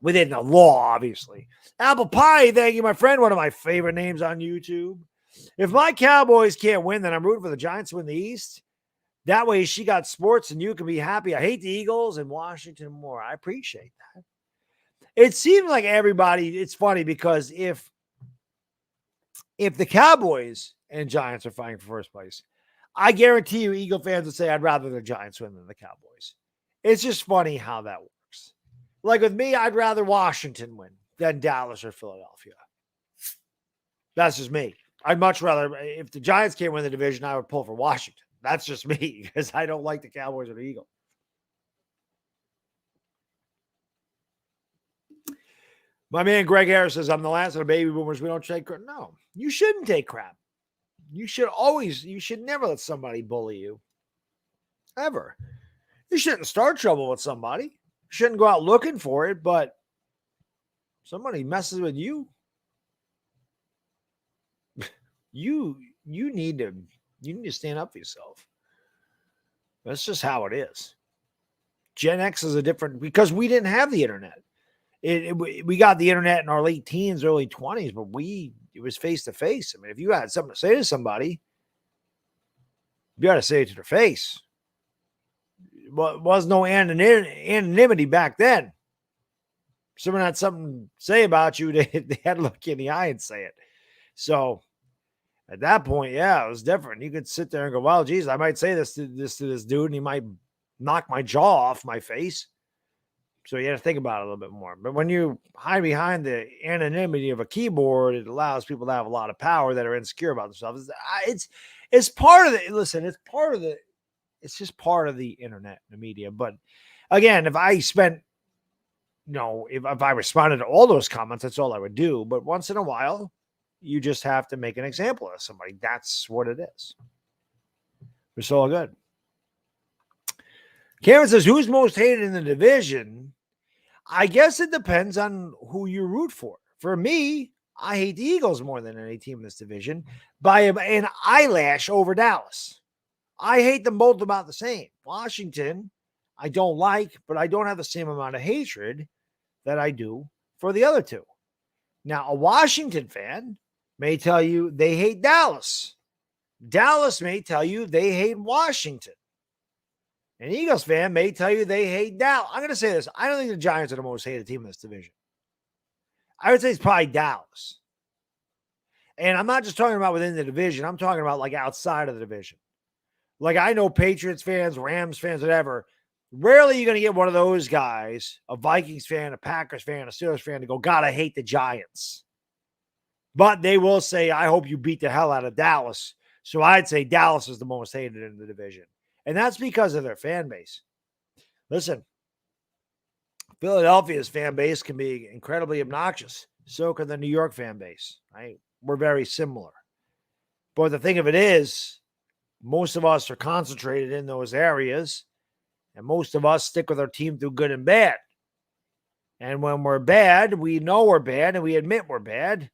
Within the law, obviously. Apple Pie, thank you, my friend. One of my favorite names on YouTube. If my Cowboys can't win, then I'm rooting for the Giants to win the East. That way she got sports and you can be happy. I hate the Eagles and Washington more. I appreciate that. It seems like everybody, it's funny because if the Cowboys and Giants are fighting for first place, I guarantee you Eagle fans would say I'd rather the Giants win than the Cowboys. It's just funny how that works. Like with me, I'd rather Washington win than Dallas or Philadelphia. That's just me. I'd much rather, if the Giants can't win the division, I would pull for Washington. That's just me because I don't like the Cowboys or the Eagles. My man Greg Harris says, I'm the last of the baby boomers. We don't take crap. No, you shouldn't take crap. You should never let somebody bully you. Ever. You shouldn't start trouble with somebody. You shouldn't go out looking for it, but somebody messes with you. You need to stand up for yourself. That's just how it is. Gen X is because we didn't have the internet. We got the internet in our late teens, early 20s, but it was face to face. I mean, if you had something to say to somebody, you got to say it to their face. Well, was no anonymity back then. If someone had something to say about you, they had to look you in the eye and say it. So at that point, yeah, it was different. You could sit there and go, well, geez, I might say this to this dude, and he might knock my jaw off my face. So you have to think about it a little bit more. But when you hide behind the anonymity of a keyboard, it allows people to have a lot of power that are insecure about themselves. It's part of the, listen, it's just part of the internet, the media. But again, if I spent, if I responded to all those comments, that's all I would do. But once in a while, you just have to make an example of somebody. That's what it is. It's all good. Cameron says, who's most hated in the division? I guess it depends on who you root for. For me, I hate the Eagles more than any team in this division by an eyelash over Dallas. I hate them both about the same. Washington, I don't like, but I don't have the same amount of hatred that I do for the other two. Now, a Washington fan may tell you they hate Dallas. Dallas may tell you they hate Washington. An Eagles fan may tell you they hate Dallas. I'm going to say this. I don't think the Giants are the most hated team in this division. I would say it's probably Dallas. And I'm not just talking about within the division. I'm talking about like outside of the division. Like I know Patriots fans, Rams fans, whatever. Rarely are you going to get one of those guys, a Vikings fan, a Packers fan, a Steelers fan, to go, God, I hate the Giants. But they will say, I hope you beat the hell out of Dallas. So I'd say Dallas is the most hated in the division. And that's because of their fan base. Listen, Philadelphia's fan base can be incredibly obnoxious. So can the New York fan base, right? We're very similar. But the thing of it is, most of us are concentrated in those areas, and most of us stick with our team through good and bad. And when we're bad, we know we're bad, and we admit we're bad.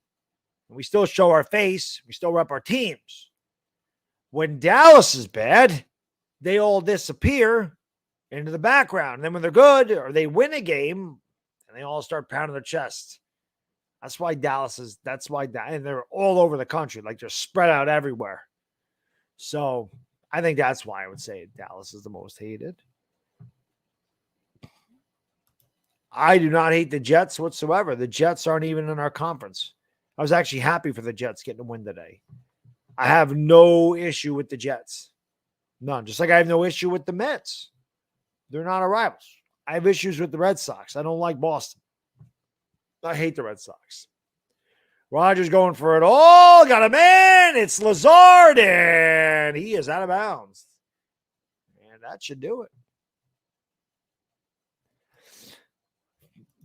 And we still show our face. We still rep our teams. When Dallas is bad, they all disappear into the background. And then when they're good or they win a game, and they all start pounding their chest. That's why and they're all over the country. Like they're spread out everywhere. So I think that's why I would say Dallas is the most hated. I do not hate the Jets whatsoever. The Jets aren't even in our conference. I was actually happy for the Jets getting a win today. I have no issue with the Jets. None. Just like I have no issue with the Mets. They're not our rivals. I have issues with the Red Sox. I don't like Boston. I hate the Red Sox. Rogers going for it all. Got a man. It's Lazard, and he is out of bounds. And that should do it.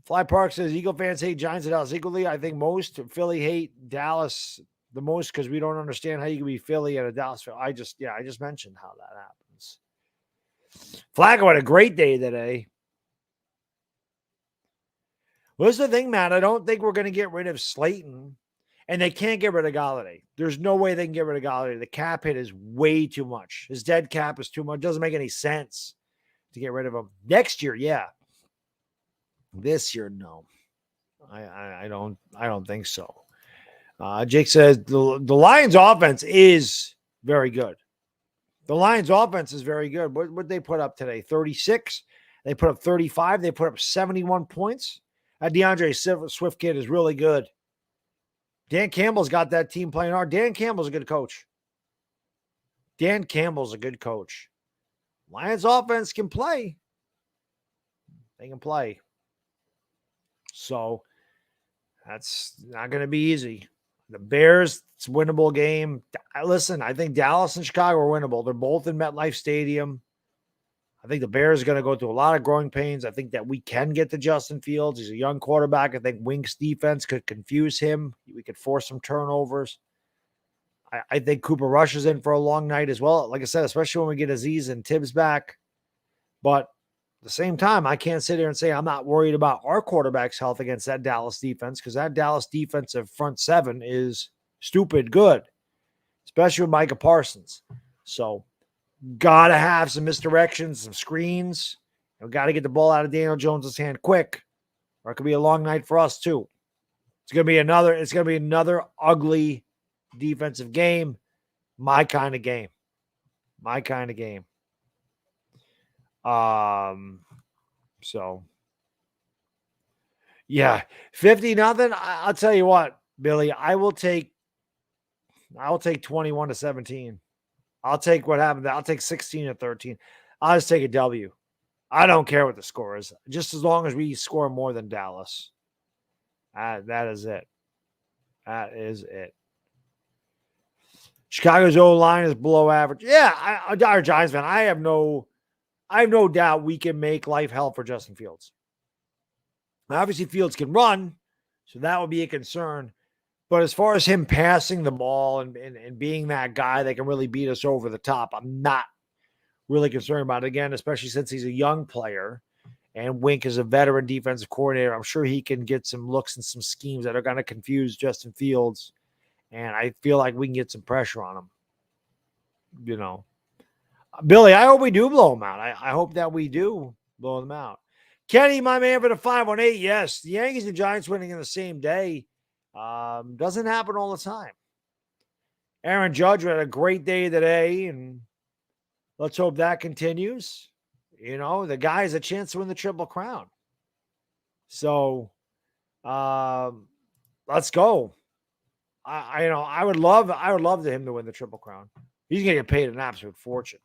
Fly Park says Eagle fans hate Giants and Dallas equally. I think most Philly hate Dallas the most because we don't understand how you can be Philly and a Dallas fan. I just mentioned how that happens. Flacco had a great day today. What's the thing, Matt? I don't think we're going to get rid of Slayton, and they can't get rid of Golladay. There's no way they can get rid of Golladay. The cap hit is way too much. His dead cap is too much. It doesn't make any sense to get rid of him. Next year, yeah. This year, no. I don't think so. Jake says the Lions offense is very good. The Lions offense is very good. What they put up today? 36. They put up 35. They put up 71 points. That DeAndre Swift kid is really good. Dan Campbell's got that team playing hard. Dan Campbell's a good coach. Lions offense can play. They can play. So that's not going to be easy. The Bears, it's a winnable game. Listen, I think Dallas and Chicago are winnable. They're both in MetLife Stadium. I think the Bears are going to go through a lot of growing pains. I think that we can get to Justin Fields. He's a young quarterback. I think Wink's defense could confuse him. We could force some turnovers. I think Cooper Rush is in for a long night as well. Like I said, especially when we get Aziz and Tibbs back. But at the same time, I can't sit here and say I'm not worried about our quarterback's health against that Dallas defense because that Dallas defensive front seven is stupid good, especially with Micah Parsons. So got to have some misdirections, some screens. We got to get the ball out of Daniel Jones' hand quick, or it could be a long night for us too. It's gonna be another ugly defensive game. My kind of game. So yeah, 50-0. I'll tell you what, Billy, I will take 21-17. I'll take what happened. I'll take 16-13. I'll just take a W. I don't care what the score is, just as long as we score more than Dallas. That is it. Chicago's O-line is below average. Yeah, I'm a Giants fan. I have no doubt we can make life hell for Justin Fields. Now, obviously, Fields can run, so that would be a concern. But as far as him passing the ball and being that guy that can really beat us over the top, I'm not really concerned about it, again, especially since he's a young player And Wink is a veteran defensive coordinator. I'm sure he can get some looks and some schemes that are going to confuse Justin Fields. And I feel like we can get some pressure on him. You know, Billy, I hope we do blow him out. I hope that we do blow them out. Kenny, my man, for the 518. Yes, the Yankees and Giants winning in the same day doesn't happen all the time. Aaron Judge had a great day today, and let's hope that continues. You know, the guy has a chance to win the Triple Crown. So, let's go. I would love him to win the Triple Crown. He's gonna get paid an absolute fortune.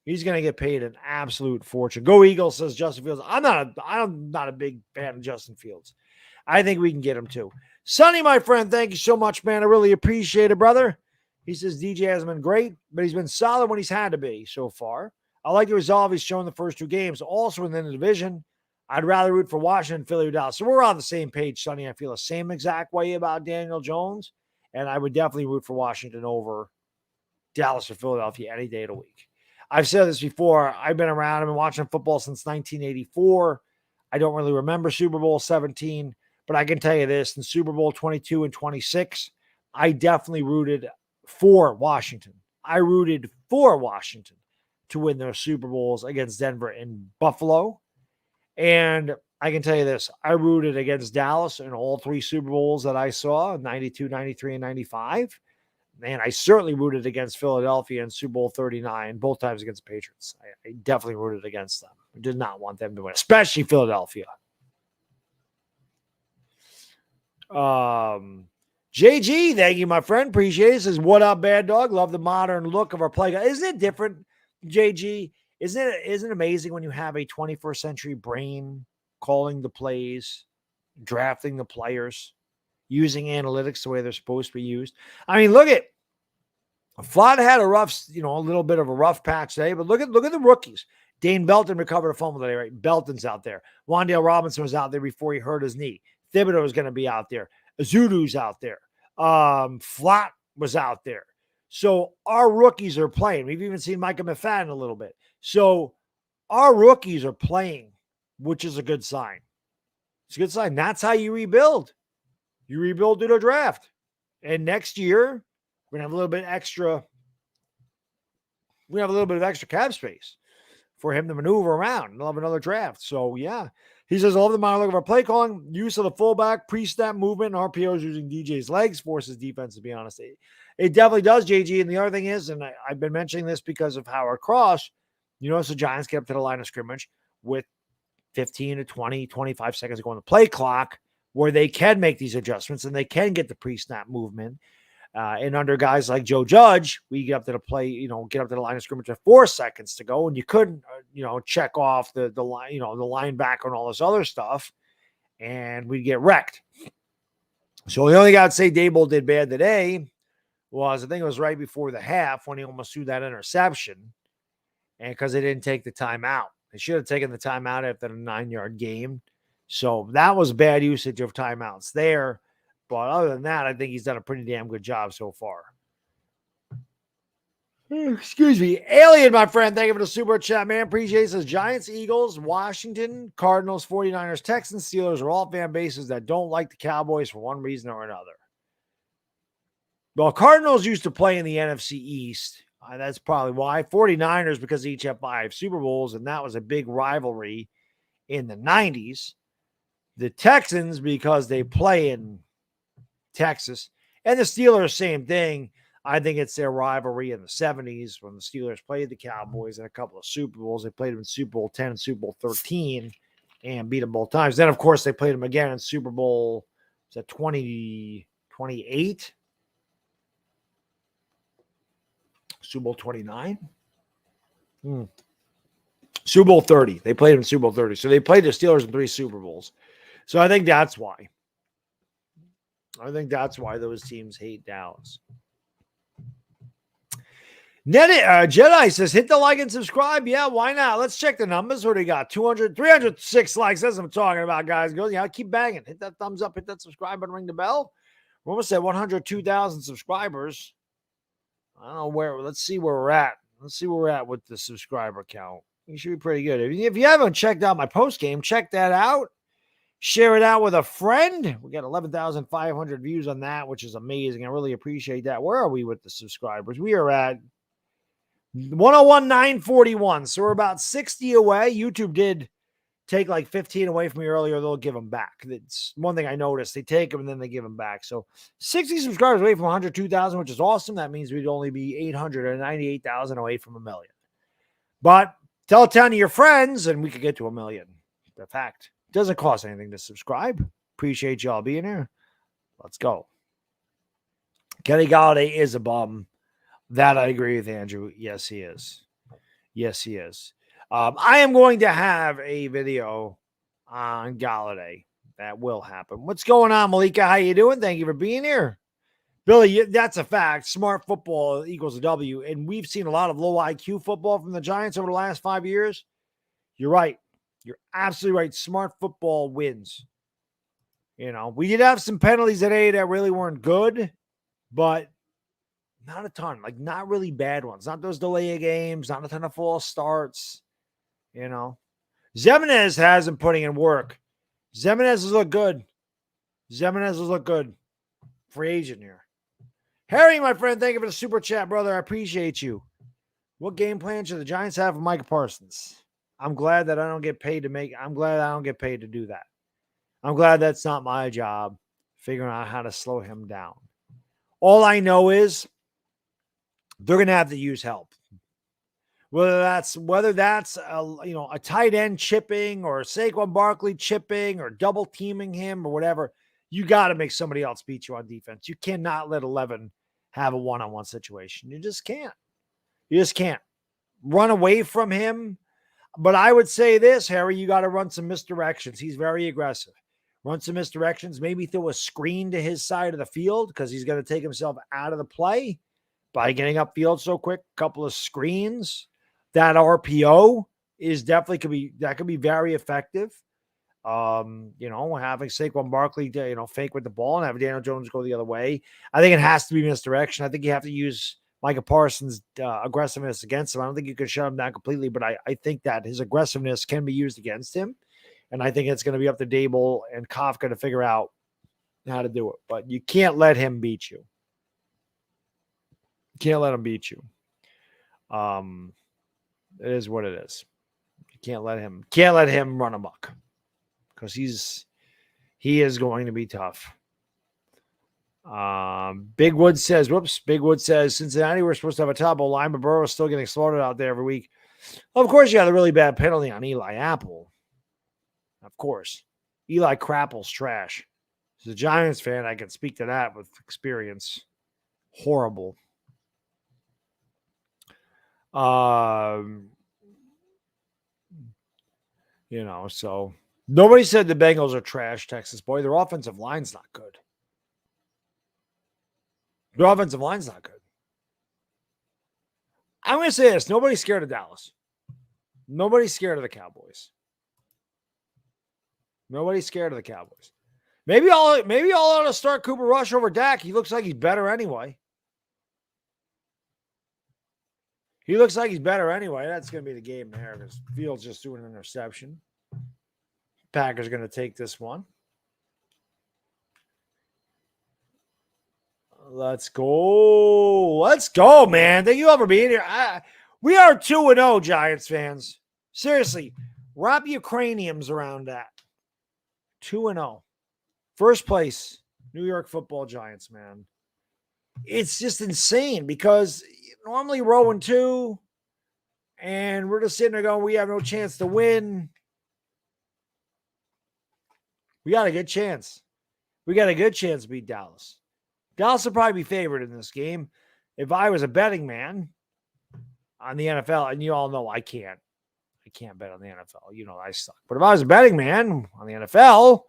He's gonna get paid an absolute fortune. Go Eagles, says Justin Fields. I'm not a big fan of Justin Fields. I think we can get him too. Sonny, my friend, thank you so much, man. I really appreciate it, brother. He says DJ hasn't been great, but he's been solid when he's had to be so far. I like the resolve he's shown the first two games. Also within the division, I'd rather root for Washington, Philly, or Dallas. So we're on the same page, Sonny. I feel the same exact way about Daniel Jones, and I would definitely root for Washington over Dallas or Philadelphia any day of the week. I've said this before. I've been around. I've been watching football since 1984. I don't really remember Super Bowl 17, but I can tell you this. In Super Bowl 22 and 26, I definitely rooted for Washington. I rooted for Washington to win their Super Bowls against Denver and Buffalo. And I can tell you this. I rooted against Dallas in all three Super Bowls that I saw, 92, 93, and 95. Man, I certainly rooted against Philadelphia in Super Bowl 39, both times against the Patriots. I definitely rooted against them. I did not want them to win, especially Philadelphia. JG, thank you, my friend. Appreciate it. Says, what up, Baddog? Love the modern look of our play. Isn't it different, JG? Isn't it amazing when you have a 21st century brain calling the plays, drafting the players, using analytics the way they're supposed to be used? I mean, look at Flood had a little bit of a rough patch today, but look at the rookies. Dane Belton recovered a fumble today, right? Belton's out there. Wan'Dale Robinson was out there before he hurt his knee. Thibodeau is going to be out there. Azudu's out there. Flat was out there. So our rookies are playing. We've even seen Micah McFadden a little bit. So our rookies are playing, which is a good sign. It's a good sign. That's how you rebuild. You rebuild through the draft. And next year, we're going to have a little bit extra. We have a little bit of extra cap space for him to maneuver around. And we'll have another draft. So, yeah. He says, I love the modern look of our play calling. Use of the fullback, pre-snap movement, and RPOs using DJ's legs forces defense, to be honest. It definitely does, JG. And the other thing is, and I've been mentioning this because of Howard Cross, you notice the Giants get up to the line of scrimmage with 15 to 20, 25 seconds to go on the play clock where they can make these adjustments and they can get the pre-snap movement. And under guys like Joe Judge, we get up to the play, get up to the line of scrimmage with 4 seconds to go, and you couldn't, check off the line, the linebacker and all this other stuff, and we'd get wrecked. So the only guy I'd say Daboll did bad today was, I think it was right before the half when he almost threw that interception, and because they didn't take the timeout. They should have taken the timeout after the 9-yard game. So that was bad usage of timeouts there. But other than that, I think he's done a pretty damn good job so far. Excuse me. Alien, my friend. Thank you for the super chat, man. Appreciate it. Says Giants, Eagles, Washington, Cardinals, 49ers, Texans, Steelers are all fan bases that don't like the Cowboys for one reason or another. Well, Cardinals used to play in the NFC East. That's probably why. 49ers, because they each have 5 Super Bowls, and that was a big rivalry in the 90s. The Texans, because they play in Texas, and the Steelers, same thing. I think it's their rivalry in the 70s when the Steelers played the Cowboys in a couple of Super Bowls. They played them in Super Bowl 10 and Super Bowl 13 and beat them both times. Then, of course, they played them again in Super Bowl 28? Super Bowl 29? Super Bowl 30. They played them in Super Bowl 30. So they played the Steelers in 3 Super Bowls. So I think that's why. Those teams hate Dallas. Jedi says, hit the like and subscribe. Yeah, why not? Let's check the numbers. What do we got? 306 likes. That's what I'm talking about, guys. Go, keep banging. Hit that thumbs up. Hit that subscribe button. Ring the bell. We're almost at 102,000 subscribers. I don't know where. Let's see where we're at. Let's see where we're at with the subscriber count. You should be pretty good. If you haven't checked out my post game, check that out. Share it out with a friend. We got 11,500 views on that, which is amazing. I really appreciate that. Where are we with the subscribers? We are at 101,941. So we're about 60 away. YouTube did take like 15 away from me earlier. They'll give them back. That's one thing I noticed. They take them and then they give them back. So 60 subscribers away from 102,000, which is awesome. That means we'd only be 898,000 away from a million. But tell 10 of your friends and we could get to a million. The fact. Doesn't cost anything to subscribe. Appreciate y'all being here. Let's go. Kenny Golladay is a bum. That I agree with Andrew. Yes, he is. Yes, he is. I am going to have a video on Golladay. That will happen. What's going on, Malika? How you doing? Thank you for being here. Billy, that's a fact. Smart football equals a W. And we've seen a lot of low IQ football from the Giants over the last 5 years. You're right. You're absolutely right. Smart football wins. You know, we did have some penalties today that really weren't good, but not a ton. Like, not really bad ones. Not those delay of games. Not a ton of false starts. You know, Zimenez has been putting in work. Zimenez has looked good. Zimenez has looked good. Free agent here. Harry, my friend, thank you for the super chat, brother. I appreciate you. What game plan should the Giants have for Micah Parsons? I'm glad that I don't get paid to I'm glad I don't get paid to do that. I'm glad that's not my job, figuring out how to slow him down. All I know is they're going to have to use help. Whether that's a tight end chipping or Saquon Barkley chipping or double teaming him or whatever, you got to make somebody else beat you on defense. You cannot let 11 have a one-on-one situation. You just can't. You just can't. Run away from him. But I would say this, Harry, you got to run some misdirections. He's very aggressive. Run some misdirections. Maybe throw a screen to his side of the field because he's going to take himself out of the play by getting upfield so quick. A couple of screens. That RPO is definitely could be very effective. Having Saquon Barkley, fake with the ball and have Daniel Jones go the other way. I think it has to be misdirection. I think you have to use Micah Parsons' aggressiveness against him. I don't think you can shut him down completely, but I think that his aggressiveness can be used against him. And I think it's going to be up to Dable and Kafka to figure out how to do it. But you can't let him beat you. You can't let him beat you. It is what it is. You can't let him run amok because he is going to be tough. Big Wood says, Cincinnati, we're supposed to have a top O line, but Burrow's still getting slaughtered out there every week. Well, of course, you had a really bad penalty on Eli Apple. Of course. Eli Crapple's trash. As a Giants fan, I can speak to that with experience. Horrible. So nobody said the Bengals are trash, Texas boy. Their offensive line's not good. Their offensive line's not good. I'm going to say this. Nobody's scared of Dallas. Nobody's scared of the Cowboys. Nobody's scared of the Cowboys. Maybe I'll ought to start Cooper Rush over Dak. He looks like he's better anyway. That's going to be the game there because Fields just doing an interception. Packers going to take this one. Let's go. Let's go, man. Thank you all for being here. We are 2-0, Giants fans. Seriously, wrap your craniums around that. 2-0. First place, New York Football Giants, man. It's just insane because normally we're 0-2, and we're just sitting there going, we have no chance to win. We got a good chance. We got a good chance to beat Dallas. Dallas will probably be favored in this game. If I was a betting man on the NFL, and you all know I can't bet on the NFL. You know I suck. But if I was a betting man on the NFL,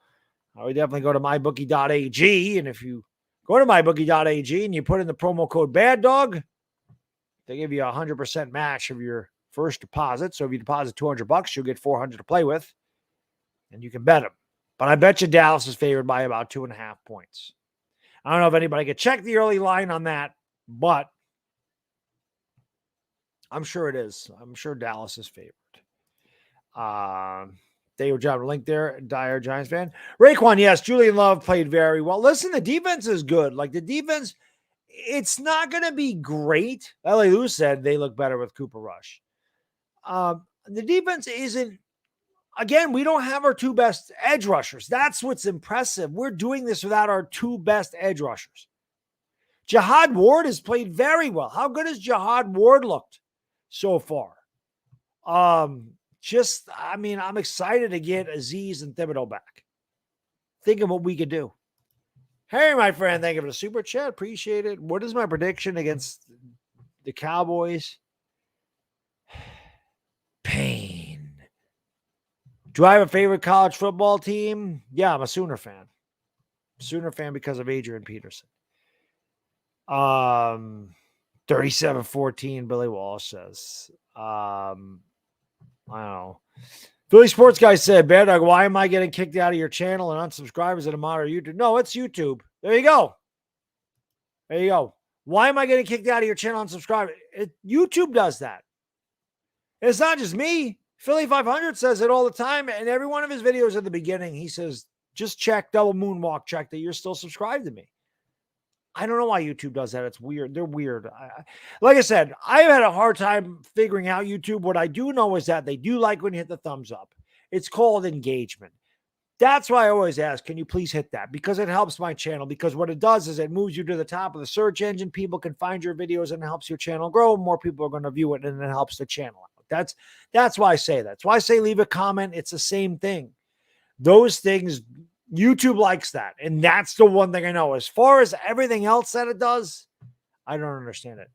I would definitely go to mybookie.ag. And if you go to mybookie.ag and you put in the promo code Baddog, they give you a 100% match of your first deposit. So if you deposit $200, you'll get $400 to play with, and you can bet them. But I bet you Dallas is favored by about 2.5 points. I don't know if anybody could check the early line on that, but I'm sure it is. I'm sure Dallas is favored. They were dropping a link there. Dire Giants fan. Raekwon, yes. Julian Love played very well. Listen, the defense is good. Like the defense, it's not going to be great. L.A. Lou said they look better with Cooper Rush. The defense isn't, again, we don't have our two best edge rushers. That's what's impressive. We're doing this without our two best edge rushers. Jihad Ward has played very well. How good has Jihad Ward looked so far? I'm excited to get Aziz and Thibodeau back. Think of what we could do. Hey, my friend, thank you for the super chat. Appreciate it. What is my prediction against the Cowboys? Pain. Do I have a favorite college football team? Yeah, I'm a Sooner fan. Sooner fan because of Adrian Peterson. 37-14, Billy Walsh says. I don't know. Philly Sports Guy said, Baddog, why am I getting kicked out of your channel and unsubscribers at a moderate YouTube? No, it's YouTube. There you go. There you go. Why am I getting kicked out of your channel and unsubscribed? YouTube does that. It's not just me. Philly 500 says it all the time. And every one of his videos at the beginning, he says, just check, double moonwalk, check that you're still subscribed to me. I don't know why YouTube does that. It's weird. They're weird. Like I said, I've had a hard time figuring out YouTube. What I do know is that they do like when you hit the thumbs up. It's called engagement. That's why I always ask, can you please hit that? Because it helps my channel. Because what it does is it moves you to the top of the search engine. People can find your videos and it helps your channel grow. More people are going to view it and it helps the channel out. That's why I say that. That's why I say leave a comment. It's the same thing. Those things, YouTube likes that. And that's the one thing I know. As far as everything else that it does, I don't understand it.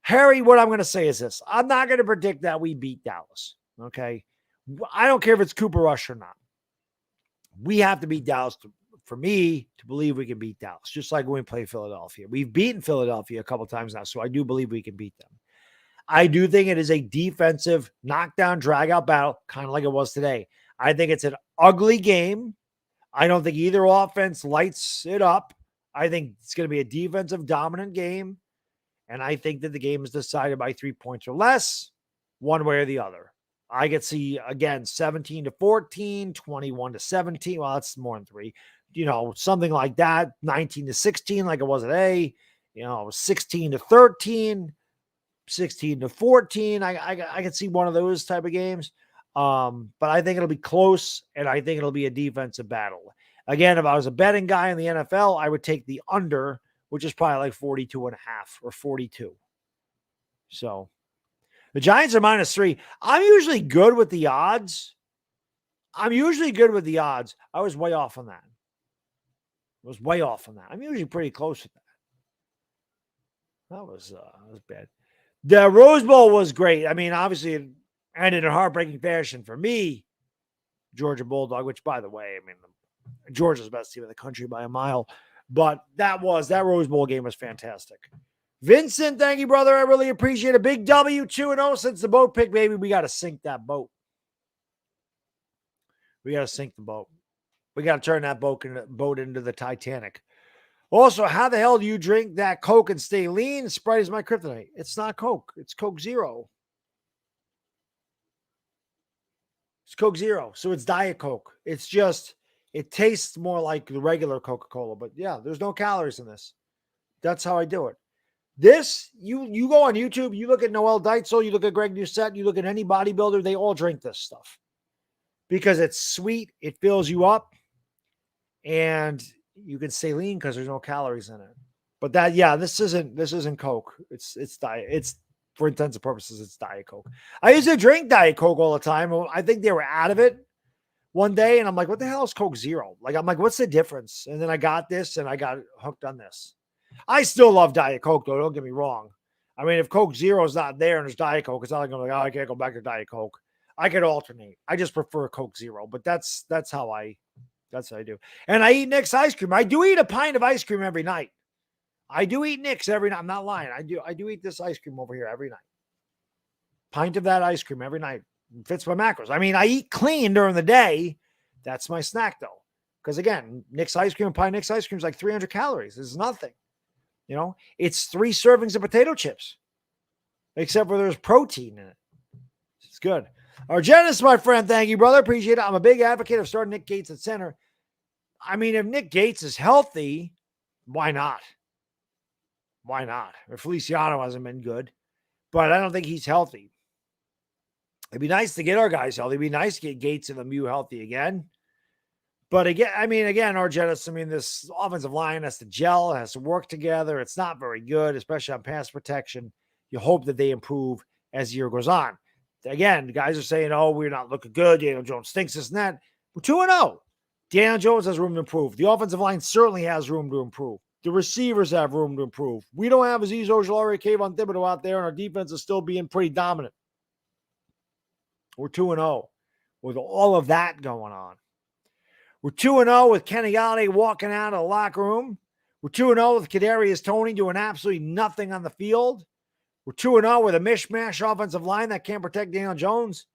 Harry, what I'm going to say is this. I'm not going to predict that we beat Dallas. Okay. I don't care if it's Cooper Rush or not. We have to beat Dallas for me to believe we can beat Dallas, just like when we play Philadelphia. We've beaten Philadelphia a couple times now, so I do believe we can beat them. I do think it is a defensive knockdown, drag-out battle, kind of like it was today. I think it's an ugly game. I don't think either offense lights it up. I think it's going to be a defensive dominant game. And I think that the game is decided by 3 points or less, one way or the other. I could see, again, 17-14, 21-17. Well, that's more than 3. Something like that. 19-16 like it was today. 16-13, 16-14. I could see one of those type of games. But I think it'll be close, and I think it'll be a defensive battle. Again, if I was a betting guy in the NFL, I would take the under, which is probably like 42.5 or 42. So the Giants are -3. I'm usually good with the odds. I was way off on that. I'm usually pretty close with that. That was bad. The Rose Bowl was great. I mean, obviously it ended in heartbreaking fashion for me, Georgia Bulldog, which, by the way, I mean, Georgia's the best team in the country by a mile. But that Rose Bowl game was fantastic. Vincent, thank you, brother. I really appreciate a big W, 2-0 since the boat pick, baby. We got to sink that boat. We got to sink the boat. We got to turn that boat into the Titanic. Also, how the hell do you drink that Coke and stay lean? Sprite is my kryptonite. It's not Coke. It's Coke Zero. It's Coke Zero. So it's Diet Coke. It's just, it tastes more like the regular Coca-Cola. But yeah, there's no calories in this. That's how I do it. This, you go on YouTube, you look at Noel Deitzel, you look at Greg Doucette, you look at any bodybuilder, they all drink this stuff. Because it's sweet, it fills you up, and you can stay lean because there's no calories in it. But this isn't Coke. It's diet. It's, for intents and purposes, it's Diet Coke. I used to drink Diet Coke all the time. I think they were out of it one day, and I'm like, what the hell is Coke Zero? I'm like, what's the difference? And then I got this, and I got hooked on this. I still love Diet Coke, though. Don't get me wrong. I mean, if Coke Zero is not there and there's Diet Coke, it's not like I'm like, I can't go back to Diet Coke. I could alternate. I just prefer Coke Zero, but that's how I do. And I eat Nick's ice cream. I do eat a pint of ice cream every night. I do eat Nick's every night. I'm not lying. I do eat this ice cream over here every night. Pint of that ice cream every night. It fits my macros. I mean, I eat clean during the day. That's my snack, though. Because, again, Nick's ice cream, pint Nick's ice cream is like 300 calories. It's nothing. It's 3 servings of potato chips, except for there's protein in it. It's good. Argenis, my friend, thank you, brother. Appreciate it. I'm a big advocate of starting Nick Gates at center. I mean, if Nick Gates is healthy, why not? Why not? Or Feliciano hasn't been good, but I don't think he's healthy. It'd be nice to get our guys healthy. It'd be nice to get Gates and Lemieux healthy again. But again, Argenis, this offensive line has to gel, has to work together. It's not very good, especially on pass protection. You hope that they improve as the year goes on. Again, the guys are saying, oh, we're not looking good. Daniel Jones stinks, this and that. We're 2-0. Daniel Jones has room to improve. The offensive line certainly has room to improve. The receivers have room to improve. We don't have Azeez Ojulari, Kayvon Thibodeau out there, and our defense is still being pretty dominant. We're 2-0 with all of that going on. We're 2-0 with Kenny Golladay walking out of the locker room. We're 2-0 with Kadarius Toney doing absolutely nothing on the field. We're 2-0 with a mishmash offensive line that can't protect Daniel Jones.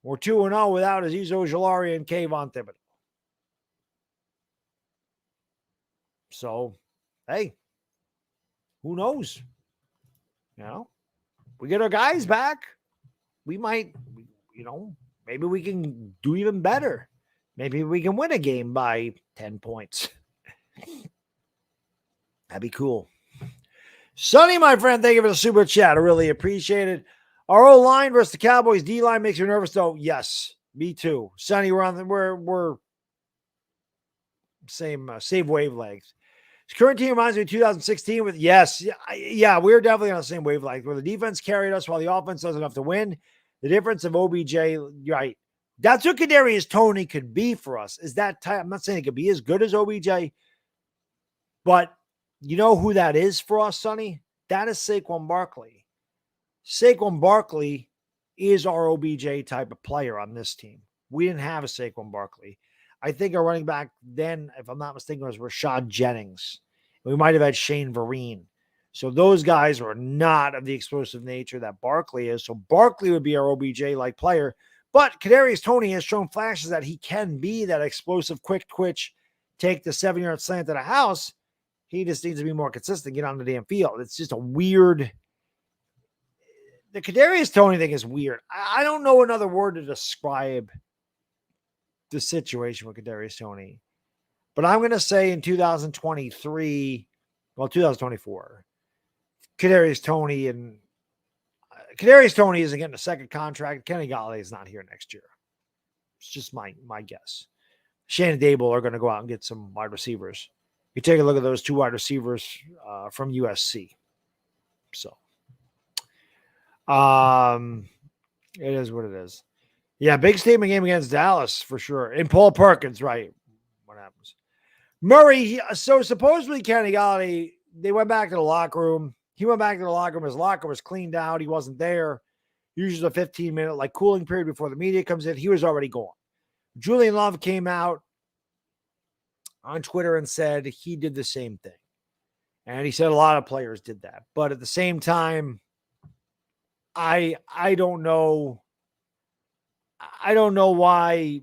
We're 2-0 without Azeez Ojulari and Kayvon Thibodeau. So, hey, who knows? We get our guys back. We might, maybe we can do even better. Maybe we can win a game by 10 points. That'd be cool. Sonny, my friend, thank you for the super chat. I really appreciate it. Our O-line versus the Cowboys D-line makes you nervous, though. Yes, me too. Sonny, we're same wavelength. His current team reminds me of 2016 with, we're definitely on the same wavelength where the defense carried us while the offense doesn't have to win. The difference of OBJ, right? That's what Kadarius Toney could be for us. Is that type? I'm not saying it could be as good as OBJ, but you know who that is for us, Sonny? That is Saquon Barkley. Saquon Barkley is our OBJ type of player on this team. We didn't have a Saquon Barkley. I think our running back then, if I'm not mistaken, was Rashad Jennings. We might have had Shane Vereen. So those guys are not of the explosive nature that Barkley is. So Barkley would be our OBJ-like player. But Kadarius Toney has shown flashes that he can be that explosive, quick twitch, take the 7-yard slant to the house. He just needs to be more consistent, get on the damn field. It's just a weird. The Kadarius Toney thing is weird. I don't know another word to describe the situation with Kadarius Toney. But I'm going to say in 2024, Kadarius Toney isn't getting a second contract. Kenny Golladay is not here next year. It's just my guess. Shane and Dable are going to go out and get some wide receivers. You take a look at those two wide receivers from USC. So, it is what it is. Yeah, big statement game against Dallas for sure. And Paul Perkins, right? What happens? Murray, so supposedly Kenny Golladay, they went back to the locker room. He went back to the locker room. His locker was cleaned out. He wasn't there. Usually a 15-minute cooling period before the media comes in. He was already gone. Julian Love came out on Twitter and said he did the same thing. And he said a lot of players did that. But at the same time, I don't know. I don't know why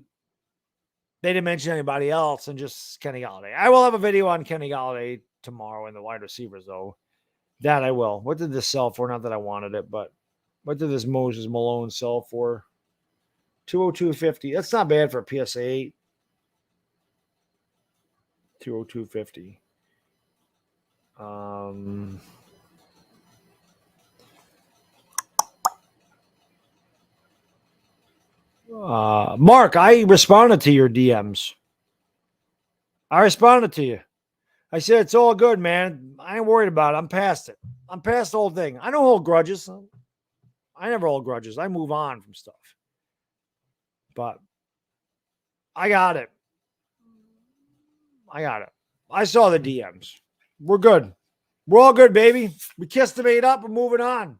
they didn't mention anybody else and just Kenny Golladay. I will have a video on Kenny Golladay tomorrow and the wide receivers, though. That I will. What did this sell for? Not that I wanted it, but what did this Moses Malone sell for? $202.50. That's not bad for a PSA 8. $202.50. Mark, I responded to your DMs. I responded to you. I said, it's all good, man. I ain't worried about it. I'm past it. I'm past the whole thing. I don't hold grudges. I never hold grudges. I move on from stuff. But I got it. I saw the DMs. We're good. We're all good, baby. We kissed the mate up and moving on.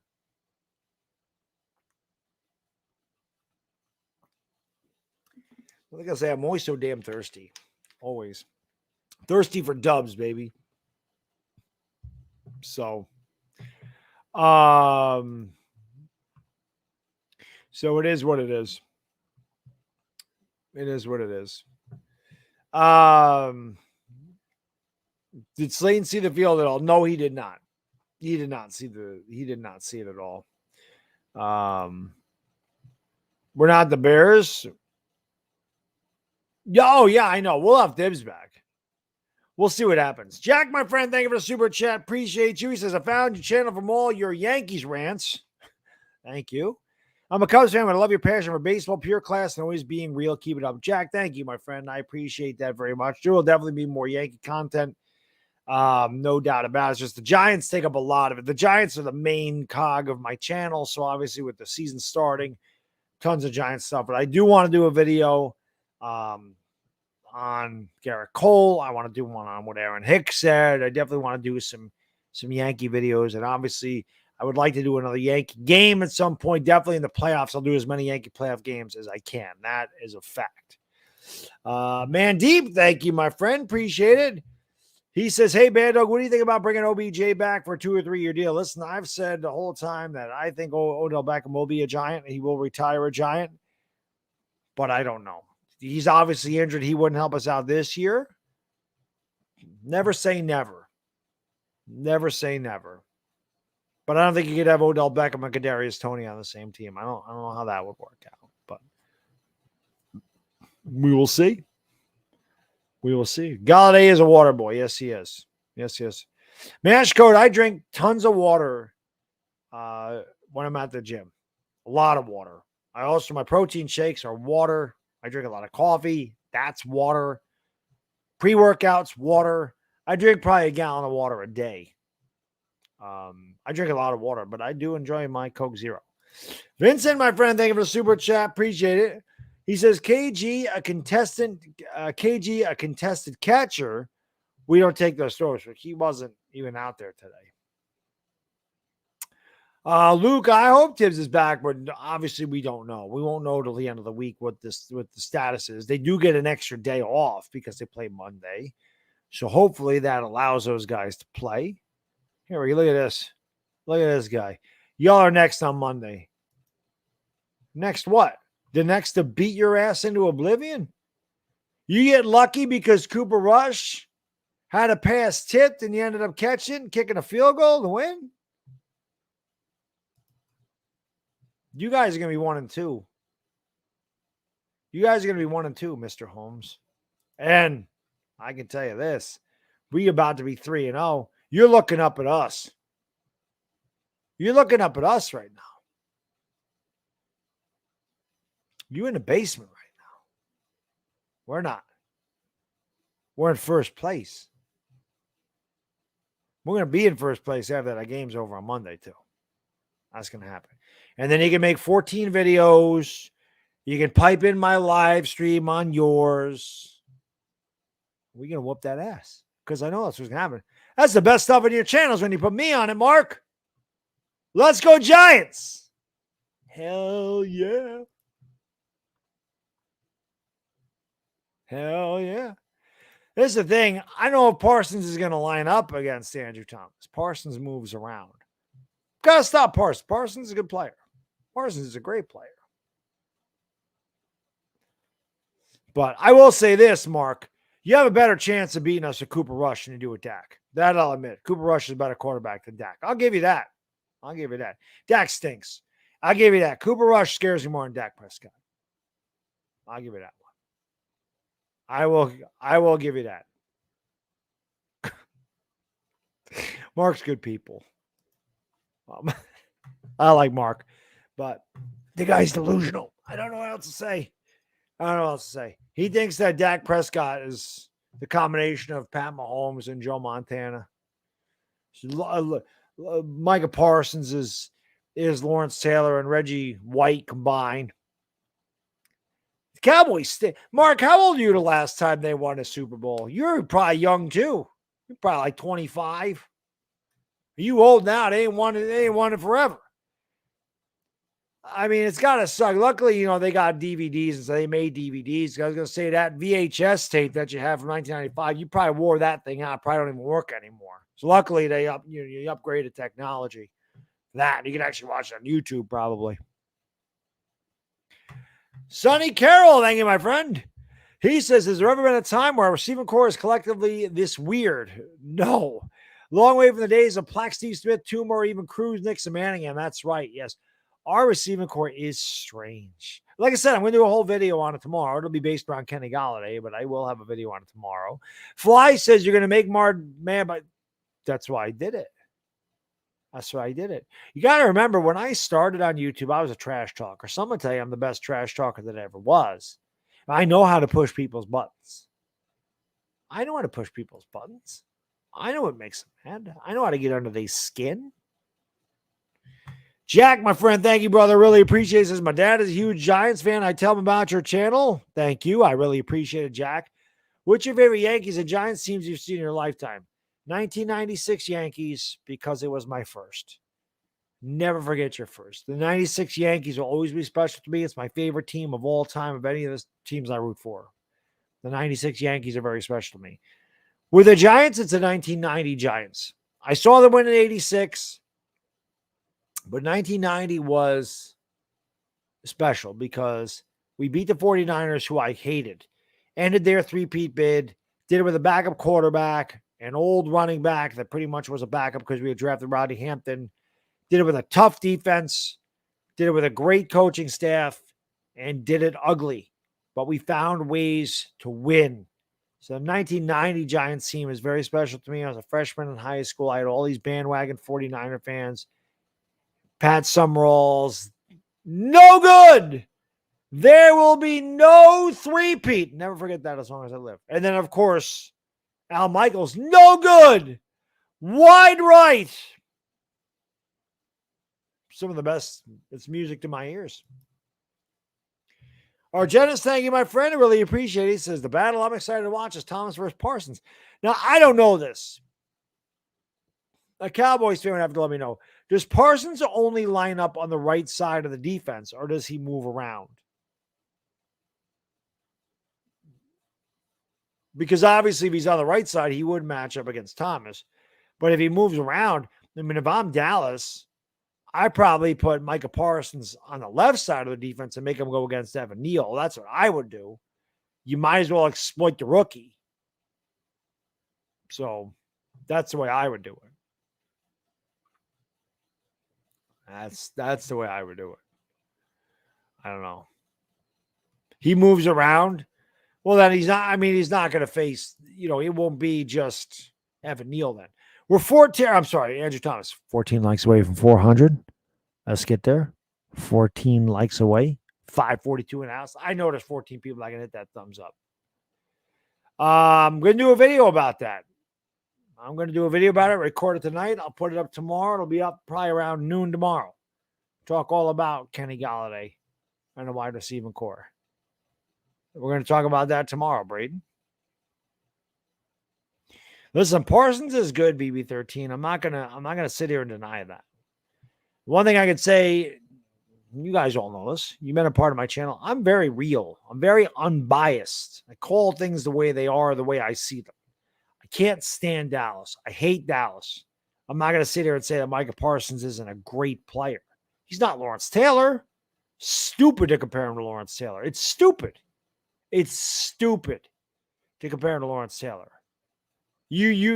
Like I say, I'm always so damn thirsty. Always. Thirsty for dubs, baby. So it is what it is. It is what it is. Did Slayton see the field at all? No, he did not. He did not see it at all. We're not the Bears. Oh, yeah, I know. We'll have Dibs back. We'll see what happens. Jack, my friend, thank you for the super chat. Appreciate you. He says, I found your channel from all your Yankees rants. Thank you. I'm a Cubs fan, but I love your passion for baseball, pure class, and always being real. Keep it up. Jack, thank you, my friend. I appreciate that very much. There will definitely be more Yankee content. No doubt about it. It's just the Giants take up a lot of it. The Giants are the main cog of my channel. So obviously with the season starting, tons of Giants stuff. But I do want to do a video on Garrett Cole. I want to do one on what Aaron Hicks said. I definitely want to do some Yankee videos. And obviously I would like to do another Yankee game at some point. Definitely in the playoffs. I'll do as many Yankee playoff games as I can. That is a fact. Mandeep, thank you, my friend. Appreciate it. He says, hey, Baddog, what do you think about bringing OBJ back for a 2 or 3 year deal? Listen, I've said the whole time that I think Odell Beckham will be a Giant. He will retire a Giant, but I don't know. He's obviously injured. He wouldn't help us out this year. Never say never. Never say never. But I don't think you could have Odell Beckham and Kadarius Toney on the same team. I don't know how that would work out, but we will see. We will see. Golladay is a water boy. Yes, he is. Yes, he is. Mash Code, I drink tons of water when I'm at the gym. A lot of water. I also, my protein shakes are water. I drink a lot of coffee. That's water. Pre-workouts, water. I drink probably a gallon of water a day. I drink a lot of water, but I do enjoy my Coke Zero. Vincent, my friend, thank you for the super chat. Appreciate it. He says, KG, a contested catcher. We don't take those throws, but he wasn't even out there today. Luke, I hope Tibbs is back, but obviously we don't know. We won't know till the end of the week what the status is. They do get an extra day off because they play Monday. So hopefully that allows those guys to play. Here we go. Look at this. Look at this guy. Y'all are next on Monday. Next what? The next to beat your ass into oblivion? You get lucky because Cooper Rush had a pass tipped and you ended up kicking a field goal to win? You guys are going to be 1-2. You guys are going to be 1-2, Mr. Holmes. And I can tell you this. We about to be 3-0. You're looking up at us. You're looking up at us right now. You in the basement right now. We're not. We're in first place. We're going to be in first place after that game's over on Monday, too. That's going to happen. And then you can make 14 videos. You can pipe in my live stream on yours. We're going to whoop that ass because I know that's what's going to happen. That's the best stuff on your channels when you put me on it, Mark. Let's go, Giants. Hell yeah. Hell yeah. This is the thing. I know if Parsons is going to line up against Andrew Thomas. Parsons moves around. Got to stop Parsons. Parsons is a good player. Parsons is a great player. But I will say this, Mark. You have a better chance of beating us with Cooper Rush than you do with Dak. That I'll admit. Cooper Rush is a better quarterback than Dak. I'll give you that. I'll give you that. Dak stinks. I'll give you that. Cooper Rush scares me more than Dak Prescott. I'll give you that one. I will give you that. Mark's good people. I like Mark, but the guy's delusional. I don't know what else to say. He thinks that Dak Prescott is the combination of Pat Mahomes and Joe Montana. Micah Parsons is Lawrence Taylor and Reggie White combined. The Cowboys Mark, how old were you the last time they won a Super Bowl? You're probably young too. You're probably like 25. You old now. They ain't won it forever. I mean, it's got to suck. Luckily, they got DVDs, and so they made DVDs. I was going to say that VHS tape that you have from 1995, you probably wore that thing out. Probably don't even work anymore. So luckily, you upgraded technology. That you can actually watch it on YouTube, probably. Sonny Carroll, thank you, my friend. He says, has there ever been a time where our receiving core is collectively this weird? No. Long way from the days of Plaque, Steve Smith, Toomer, or even Cruz, Nix, and Manningham. That's right, yes. Our receiving core is strange. Like I said, I'm going to do a whole video on it tomorrow. It'll be based around Kenny Golladay, but I will have a video on it tomorrow. Fly says you're going to make Mard mad, but that's why I did it. That's why I did it. You got to remember, when I started on YouTube, I was a trash talker. Someone tell you I'm the best trash talker that ever was. I know how to push people's buttons. I know how to push people's buttons. I know what makes them mad. I know how to get under their skin. Jack, my friend, thank you, brother. Really appreciate this. My dad is a huge Giants fan. I tell him about your channel. Thank you. I really appreciate it, Jack. What's your favorite Yankees and Giants teams you've seen in your lifetime? 1996 Yankees, because it was my first. Never forget your first. The 96 Yankees will always be special to me. It's my favorite team of all time, of any of the teams I root for. The 96 Yankees are very special to me. With the Giants, it's the 1990 Giants. I saw them win in 86, but 1990 was special because we beat the 49ers, who I hated. Ended their three-peat bid, did it with a backup quarterback, an old running back that pretty much was a backup because we had drafted Rodney Hampton. Did it with a tough defense, did it with a great coaching staff, and did it ugly. But we found ways to win. So the 1990 Giants team is very special to me. I was a freshman in high school. I had all these bandwagon 49er fans. Pat Summeralls, no good. There will be no three-peat. Never forget that as long as I live. And then, of course, Al Michaels, no good. Wide right. Some of the best. It's music to my ears. Argenis, thank you, my friend. I really appreciate it. He says, the battle I'm excited to watch is Thomas versus Parsons. Now, I don't know this. A Cowboys fan would have to let me know. Does Parsons only line up on the right side of the defense, or does he move around? Because obviously, if he's on the right side, he would match up against Thomas. But if he moves around, I mean, if I'm Dallas, I probably put Micah Parsons on the left side of the defense and make him go against Evan Neal. That's what I would do. You might as well exploit the rookie. So that's the way I would do it. That's the way I would do it. I don't know. He moves around. Well, then he's not going to face, it won't be just Evan Neal then. We're 14. I'm sorry, Andrew Thomas. 14 likes away from 400. Let's get there. 14 likes away. 542 in the house. I know there's 14 people that can hit that thumbs up. I'm going to do a video about that. I'm going to do a video about it, record it tonight. I'll put it up tomorrow. It'll be up probably around noon tomorrow. Talk all about Kenny Golladay and the wide receiving core. We're going to talk about that tomorrow, Braden. Listen, Parsons is good, BB13. I'm not gonna sit here and deny that. One thing I could say, you guys all know this. You've been a part of my channel. I'm very real. I'm very unbiased. I call things the way they are, the way I see them. I can't stand Dallas. I hate Dallas. I'm not gonna sit here and say that Micah Parsons isn't a great player. He's not Lawrence Taylor. Stupid to compare him to Lawrence Taylor. It's stupid. It's stupid to compare him to Lawrence Taylor.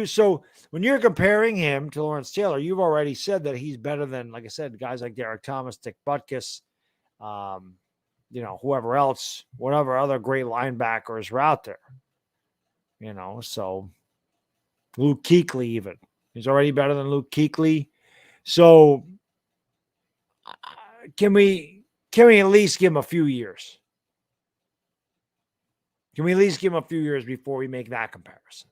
So when you're comparing him to Lawrence Taylor, you've already said that he's better than, like I said, guys like Derek Thomas, Dick Butkus, whoever else, whatever other great linebackers are out there. So Luke Kuechly even. He's already better than Luke Kuechly. So can we at least give him a few years? Can we at least give him a few years before we make that comparison?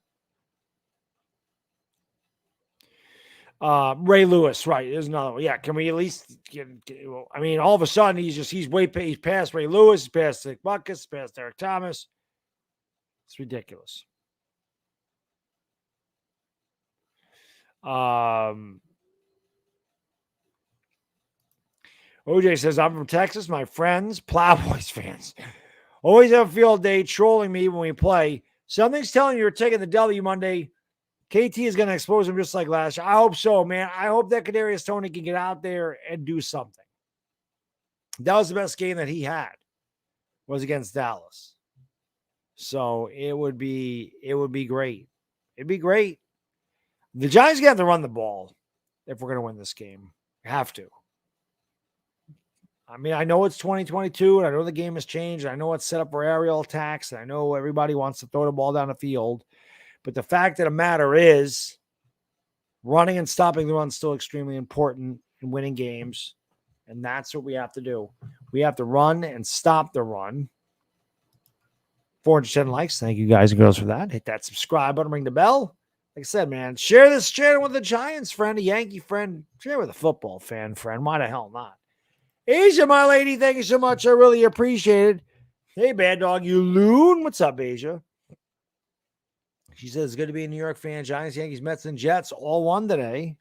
Ray Lewis, right? There's another one. Yeah, can we at least all of a sudden he's past Ray Lewis, he's past Dick Butkus, past Derek Thomas. It's ridiculous. OJ says, I'm from Texas. My friends, Plowboys fans, always have a field day trolling me when we play. Something's telling you you're taking the W Monday. KT is going to expose him just like last year. I hope so, man. I hope that Kadarius Toney can get out there and do something. That was the best game that he had, was against Dallas. So it would be great. It'd be great. The Giants have to run the ball if we're going to win this game. Have to. I mean, I know it's 2022, and I know the game has changed. And I know it's set up for aerial attacks, and I know everybody wants to throw the ball down the field. But the fact of the matter is, running and stopping the run is still extremely important in winning games, and that's what we have to do. We have to run and stop the run. 410 likes. Thank you guys and girls for that. Hit that subscribe button, ring the bell. Like I said, man, share this channel with a Giants friend, a Yankee friend, share with a football fan friend. Why the hell not? Asia, my lady, thank you so much. I really appreciate it. Hey, Baddog, you loon. What's up, Asia? She says it's good to be a New York fan. Giants, Yankees, Mets, and Jets all won today.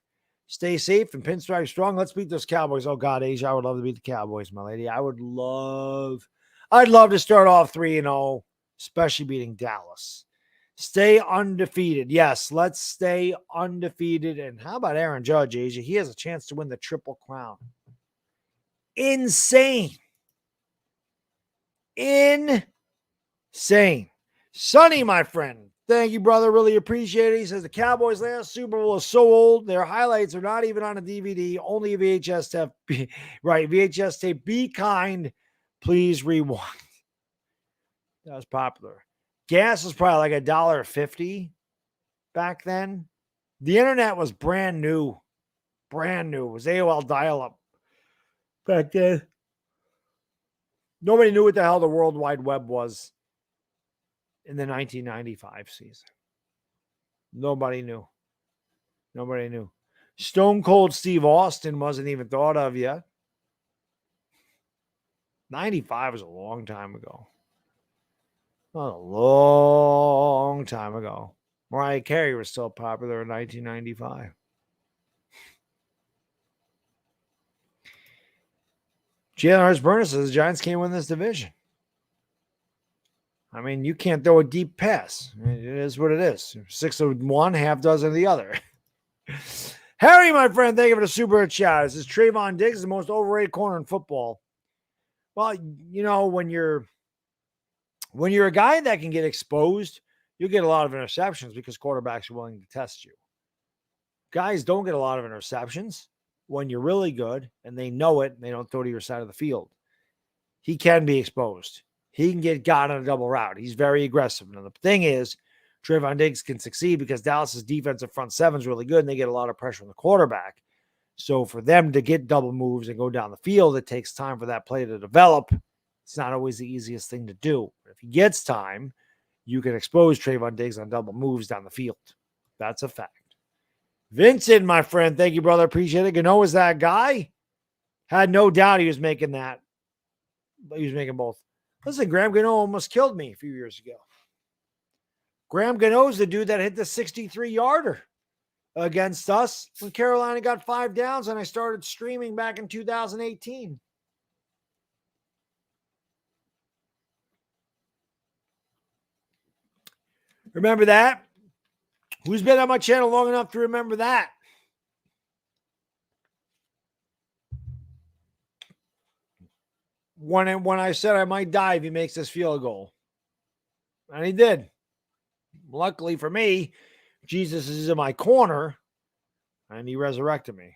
Stay safe and pinstripe strong. Let's beat those Cowboys. Oh, God, Asia, I would love to beat the Cowboys, my lady. I'd love to start off 3-0, especially beating Dallas. Stay undefeated. Yes, let's stay undefeated. And how about Aaron Judge, Asia? He has a chance to win the Triple Crown. Insane. Sonny, my friend. Thank you, brother. Really appreciate it. He says the Cowboys' last Super Bowl is so old. Their highlights are not even on a DVD, only a VHS tape. Right, VHS tape. Be kind. Please rewind. That was popular. Gas was probably like $1.50 back then. The internet was brand new. Brand new. It was AOL dial-up back then. Nobody knew what the hell the World Wide Web was in the 1995 season. Nobody knew. Stone Cold Steve Austin wasn't even thought of yet. 95 was a long time ago. Not a long time ago. Mariah Carey was still popular in 1995. Jalen Hurts-Burner says the Giants can't win this division. I mean, you can't throw a deep pass. It is what it is. 6 of one, half dozen of the other. Harry, my friend, thank you for the super chat. This is Trayvon Diggs, the most overrated corner in football. Well, you know, when you're a guy that can get exposed, you get a lot of interceptions because quarterbacks are willing to test you. Guys don't get a lot of interceptions when you're really good and they know it and they don't throw to your side of the field. He can be exposed. He can get got on a double route. He's very aggressive. And the thing is, Trayvon Diggs can succeed because Dallas's defensive front seven is really good and they get a lot of pressure on the quarterback. So for them to get double moves and go down the field, it takes time for that play to develop. It's not always the easiest thing to do. But if he gets time, you can expose Trayvon Diggs on double moves down the field. That's a fact. Vincent, my friend, thank you, brother. Appreciate it. Gano was that guy. Had no doubt he was making that. But he was making both. Listen, Graham Gano almost killed me a few years ago. Graham Gano's the dude that hit the 63-yarder against us when Carolina got 5 downs and I started streaming back in 2018. Remember that? Who's been on my channel long enough to remember that? When I said I might die if he makes this field goal. And he did. Luckily for me, Jesus is in my corner, and he resurrected me.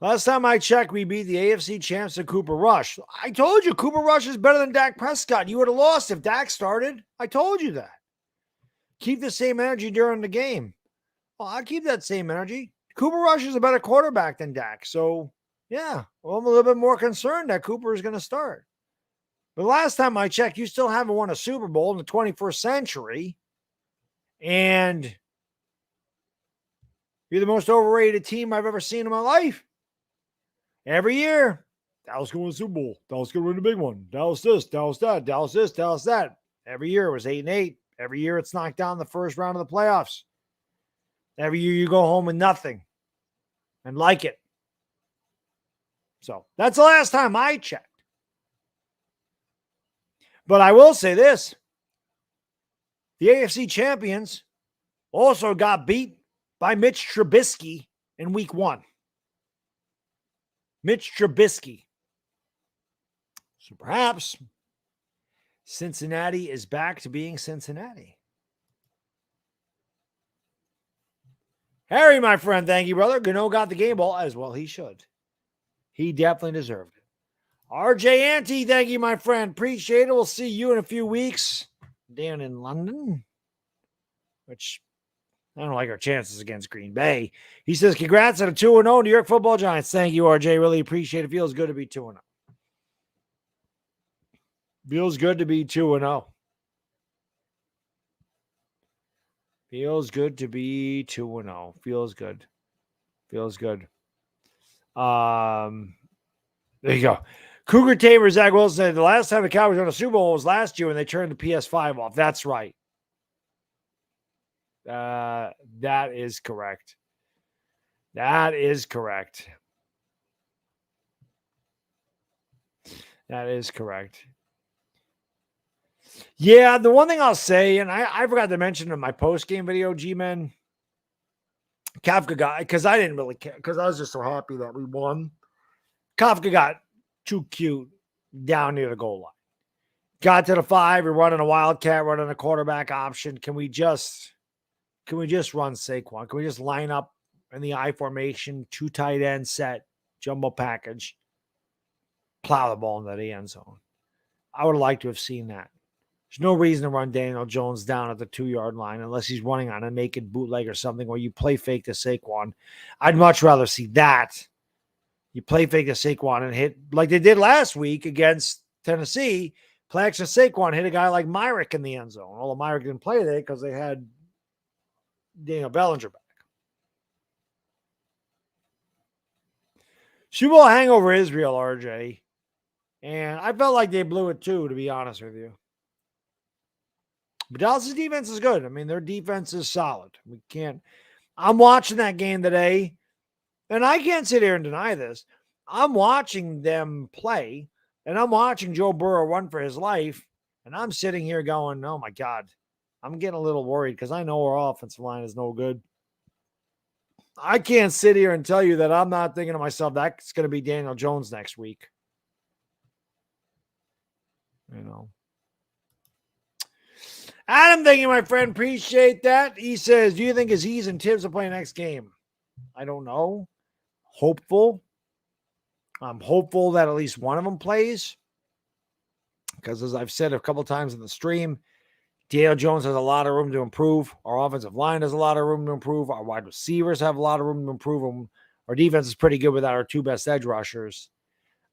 Last time I checked, we beat the AFC champs and Cooper Rush. I told you Cooper Rush is better than Dak Prescott. You would have lost if Dak started. I told you that. Keep the same energy during the game. Well, I'll keep that same energy. Cooper Rush is a better quarterback than Dak. So, yeah, well, I'm a little bit more concerned that Cooper is going to start. But last time I checked, you still haven't won a Super Bowl in the 21st century. And you're the most overrated team I've ever seen in my life. Every year, Dallas going to the Super Bowl. Dallas going to win the big one. Dallas this, Dallas that, Dallas this, Dallas that. Every year it was 8-8. Every year it's knocked down the first round of the playoffs. Every year you go home with nothing and like it. So that's the last time I checked. But I will say this. The AFC champions also got beat by Mitch Trubisky in week 1. Mitch Trubisky. So perhaps Cincinnati is back to being Cincinnati. Harry, my friend, thank you, brother. Gano got the game ball as well. He should. He definitely deserved it. RJ Ante, thank you, my friend. Appreciate it. We'll see you in a few weeks down in London, which I don't like our chances against Green Bay. He says, congrats on a 2-0 New York Football Giants. Thank you, RJ. Really appreciate it. Feels good to be 2-0. Feels good to be 2-0. Feels good to be 2-0. Feels good. Feels good. There you go. Cougar Tamer Zach Wilson said the last time the Cowboys won a Super Bowl was last year when they turned the PS5 off. That's right. That is correct. That is correct. That is correct. Yeah, the one thing I'll say, and I forgot to mention in my post-game video, G-Men, Kafka got, because I didn't really care, because I was just so happy that we won. Kafka got too cute down near the goal line. Got to the 5, we're running a wildcat, running a quarterback option. Can we just run Saquon? Can we just line up in the I formation, 2 tight end set, jumbo package, plow the ball into the end zone? I would like to have seen that. There's no reason to run Daniel Jones down at the 2-yard line unless he's running on a naked bootleg or something, or you play fake to Saquon. I'd much rather see that. You play fake to Saquon and hit like they did last week against Tennessee. Play action Saquon hit a guy like Myrick in the end zone. Although Myrick didn't play today because they had Daniel Bellinger back. Super Bowl hangover is real, RJ. And I felt like they blew it too, to be honest with you. But Dallas' defense is good. I mean, their defense is solid. I'm watching that game today, and I can't sit here and deny this. I'm watching them play, and I'm watching Joe Burrow run for his life, and I'm sitting here going, oh my God, I'm getting a little worried because I know our offensive line is no good. I can't sit here and tell you that I'm not thinking to myself, that's going to be Daniel Jones next week. You know. Adam, thank you, my friend. Appreciate that. He says, do you think Aziz and Tibbs will play next game? I don't know. Hopeful. I'm hopeful that at least one of them plays. Because as I've said a couple times in the stream, Daniel Jones has a lot of room to improve. Our offensive line has a lot of room to improve. Our wide receivers have a lot of room to improve. Our defense is pretty good without our 2 best edge rushers.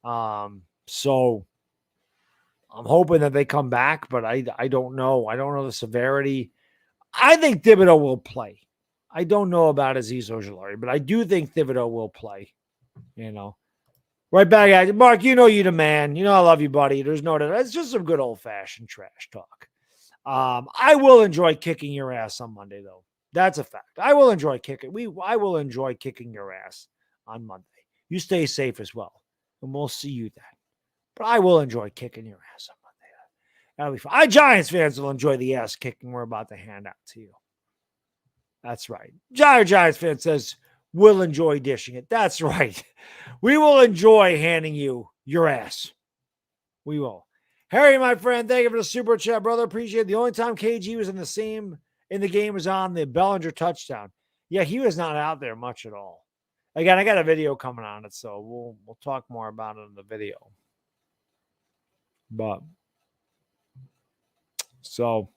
So I'm hoping that they come back, but I don't know. I don't know the severity. I think Thibodeau will play. I don't know about Azeez Ojulari, but I do think Thibodeau will play. You know, right back at you, Mark. You know, you the man. You know, I love you, buddy. There's no doubt. It's just some good old fashioned trash talk. I will enjoy kicking your ass on Monday, though. That's a fact. I will enjoy kicking. I will enjoy kicking your ass on Monday. You stay safe as well, and we'll see you then. But I will enjoy kicking your ass on Monday. That'll be fun. Giants fans will enjoy the ass kicking we're about to hand out to you. That's right. Giants fan says we'll enjoy dishing it. That's right. We will enjoy handing you your ass. We will. Harry, my friend, thank you for the super chat, brother. Appreciate it. The only time KG was in the game was on the Bellinger touchdown. Yeah, he was not out there much at all. Again, I got a video coming on it, so we'll talk more about it in the video. But so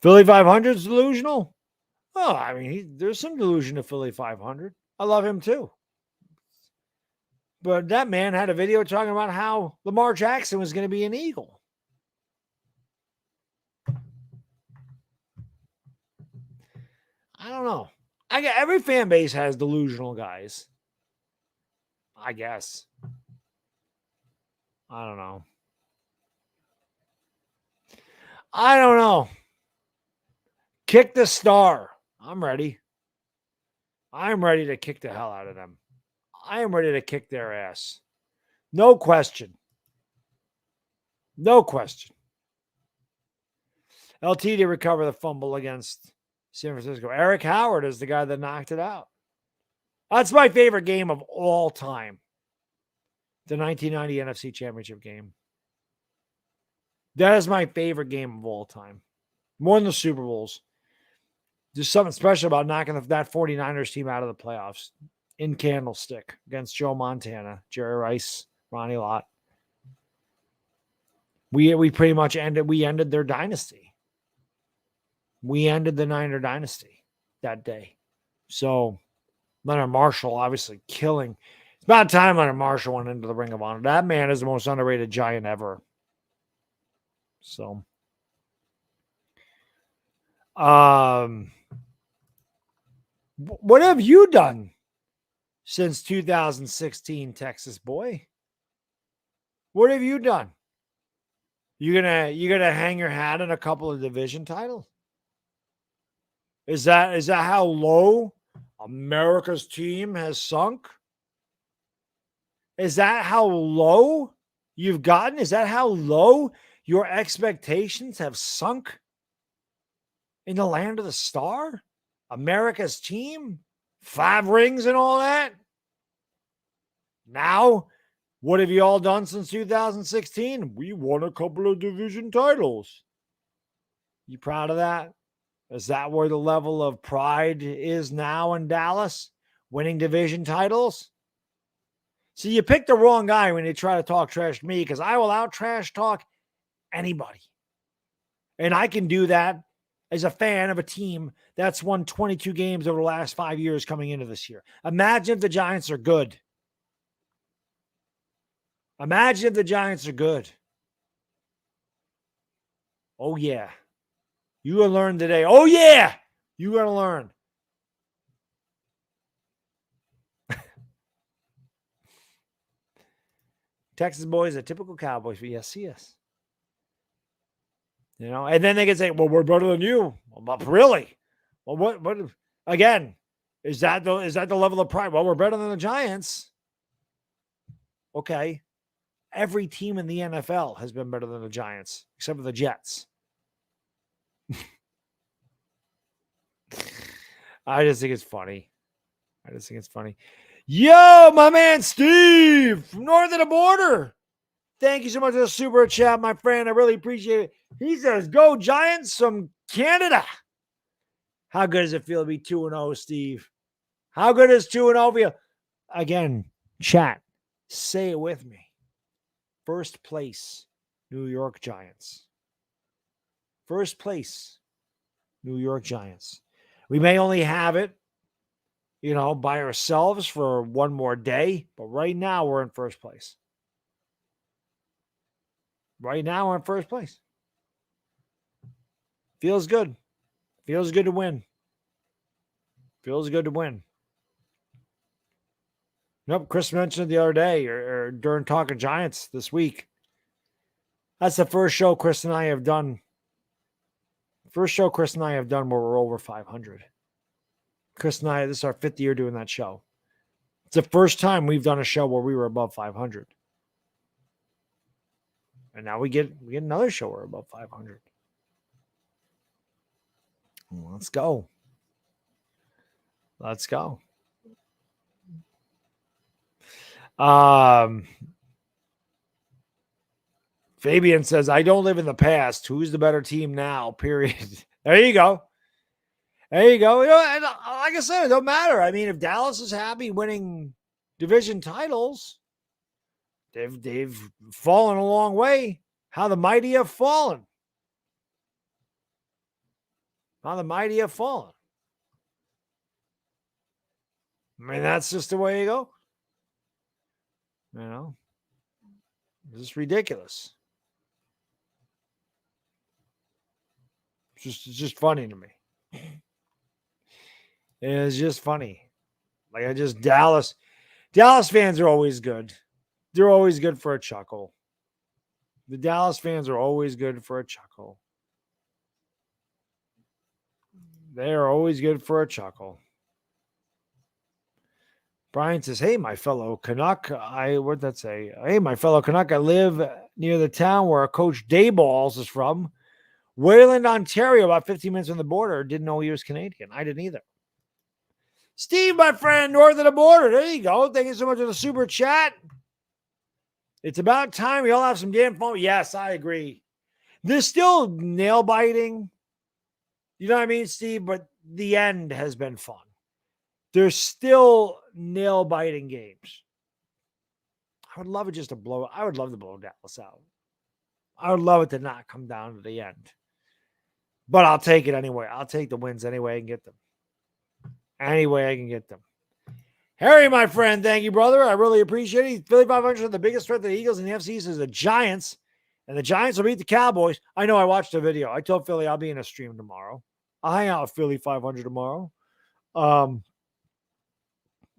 Philly 500 is delusional. Oh, I mean, there's some delusion to Philly 500. I love him too. But that man had a video talking about how Lamar Jackson was going to be an Eagle. I don't know. Every fan base has delusional guys. I guess. I don't know. Kick the star. I'm ready. I'm ready to kick the hell out of them. I am ready to kick their ass. No question. No question. LT to recover the fumble against San Francisco. Eric Howard is the guy that knocked it out. That's my favorite game of all time. The 1990 NFC Championship game. That is my favorite game of all time. More than the Super Bowls. There's something special about knocking that 49ers team out of the playoffs in Candlestick against Joe Montana, Jerry Rice, Ronnie Lott. We pretty much ended their dynasty. We ended the Niner dynasty that day. So Leonard Marshall obviously killing. It's about time Leonard Marshall went into the Ring of Honor. That man is the most underrated Giant ever. So, what have you done since 2016, Texas boy? What have you done? You gonna hang your hat on a couple of division titles? Is that how low America's team has sunk? Is that how low you've gotten? Is that how low your expectations have sunk in the land of the star? America's team? 5 rings and all that? Now, what have you all done since 2016? We won a couple of division titles. You proud of that? Is that where the level of pride is now in Dallas? Winning division titles? See, you picked the wrong guy when you try to talk trash to me, because I will out trash talk anybody. And I can do that as a fan of a team that's won 22 games over the last 5 years coming into this year. Imagine if the Giants are good. Imagine if the Giants are good. Oh, yeah. You going to learn today. Oh, yeah. You're going to learn. Texas boys are typical Cowboys, but yes, yes. You know, and then they can say, well, we're better than you. Well, but really? Well, what again, is that the level of pride? Well, we're better than the Giants. Okay. Every team in the NFL has been better than the Giants, except for the Jets. I just think it's funny. Yo, my man Steve from north of the border. Thank you so much for the super chat, my friend. I really appreciate it. He says, go Giants from Canada. How good does it feel to be 2-0, Steve? How good is 2-0 feel? Again, chat, say it with me. First place, New York Giants. First place, New York Giants. We may only have it, by ourselves for one more day, but right now we're in first place. Right now we're in first place. Feels good. Feels good to win. Nope, Chris mentioned it the other day or during Talking Giants this week. That's the first show Chris and I have done. Where we're over 500. Chris and I, this is our 5th year doing that show. It's the first time we've done a show where we were above 500. And now we get another show where we're above 500. Let's go. Fabian says, I don't live in the past. Who's the better team now? Period. There you go. And like I said, it don't matter. I mean, if Dallas is happy winning division titles, they've fallen a long way. How the mighty have fallen. I mean, that's just the way you go. It's just ridiculous. It's just funny to me. It's just funny. Dallas fans are always good. They're always good for a chuckle. The Dallas fans are always good for a chuckle. They are always good for a chuckle. Brian says, hey, my fellow Canuck. What'd that say? Hey, my fellow Canuck, I live near the town where Coach Dayballs is from. Wayland, Ontario, about 15 minutes from the border. Didn't know he was Canadian. I didn't either. Steve, my friend, north of the border. There you go. Thank you so much for the super chat. It's about time we all have some damn fun. Yes, I agree. There's still nail biting. You know what I mean, Steve? But the end has been fun. There's still nail-biting games. I would love it just to blow. I would love to blow Dallas out. I would love it to not come down to the end. But I'll take it anyway. I'll take the wins anyway and get them. Any way I can get them. Harry, my friend, thank you, brother. I really appreciate it. Philly 500, the biggest threat to the Eagles in the NFC East is the Giants, and the Giants will beat the Cowboys. I know I watched the video. I told Philly I'll be in a stream tomorrow. I'll hang out with Philly 500 tomorrow.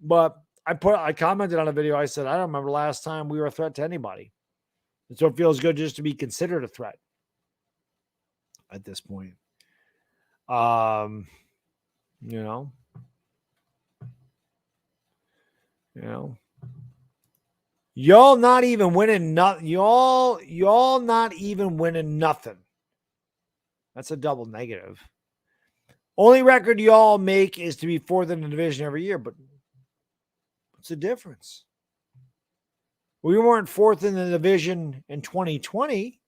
But I commented on a video. I said, I don't remember last time we were a threat to anybody. And so it feels good just to be considered a threat at this point. You know. Y'all not even winning nothing. Y'all not even winning nothing. That's a double negative. Only record y'all make is to be fourth in the division every year, but what's the difference? We weren't fourth in the division in 2020.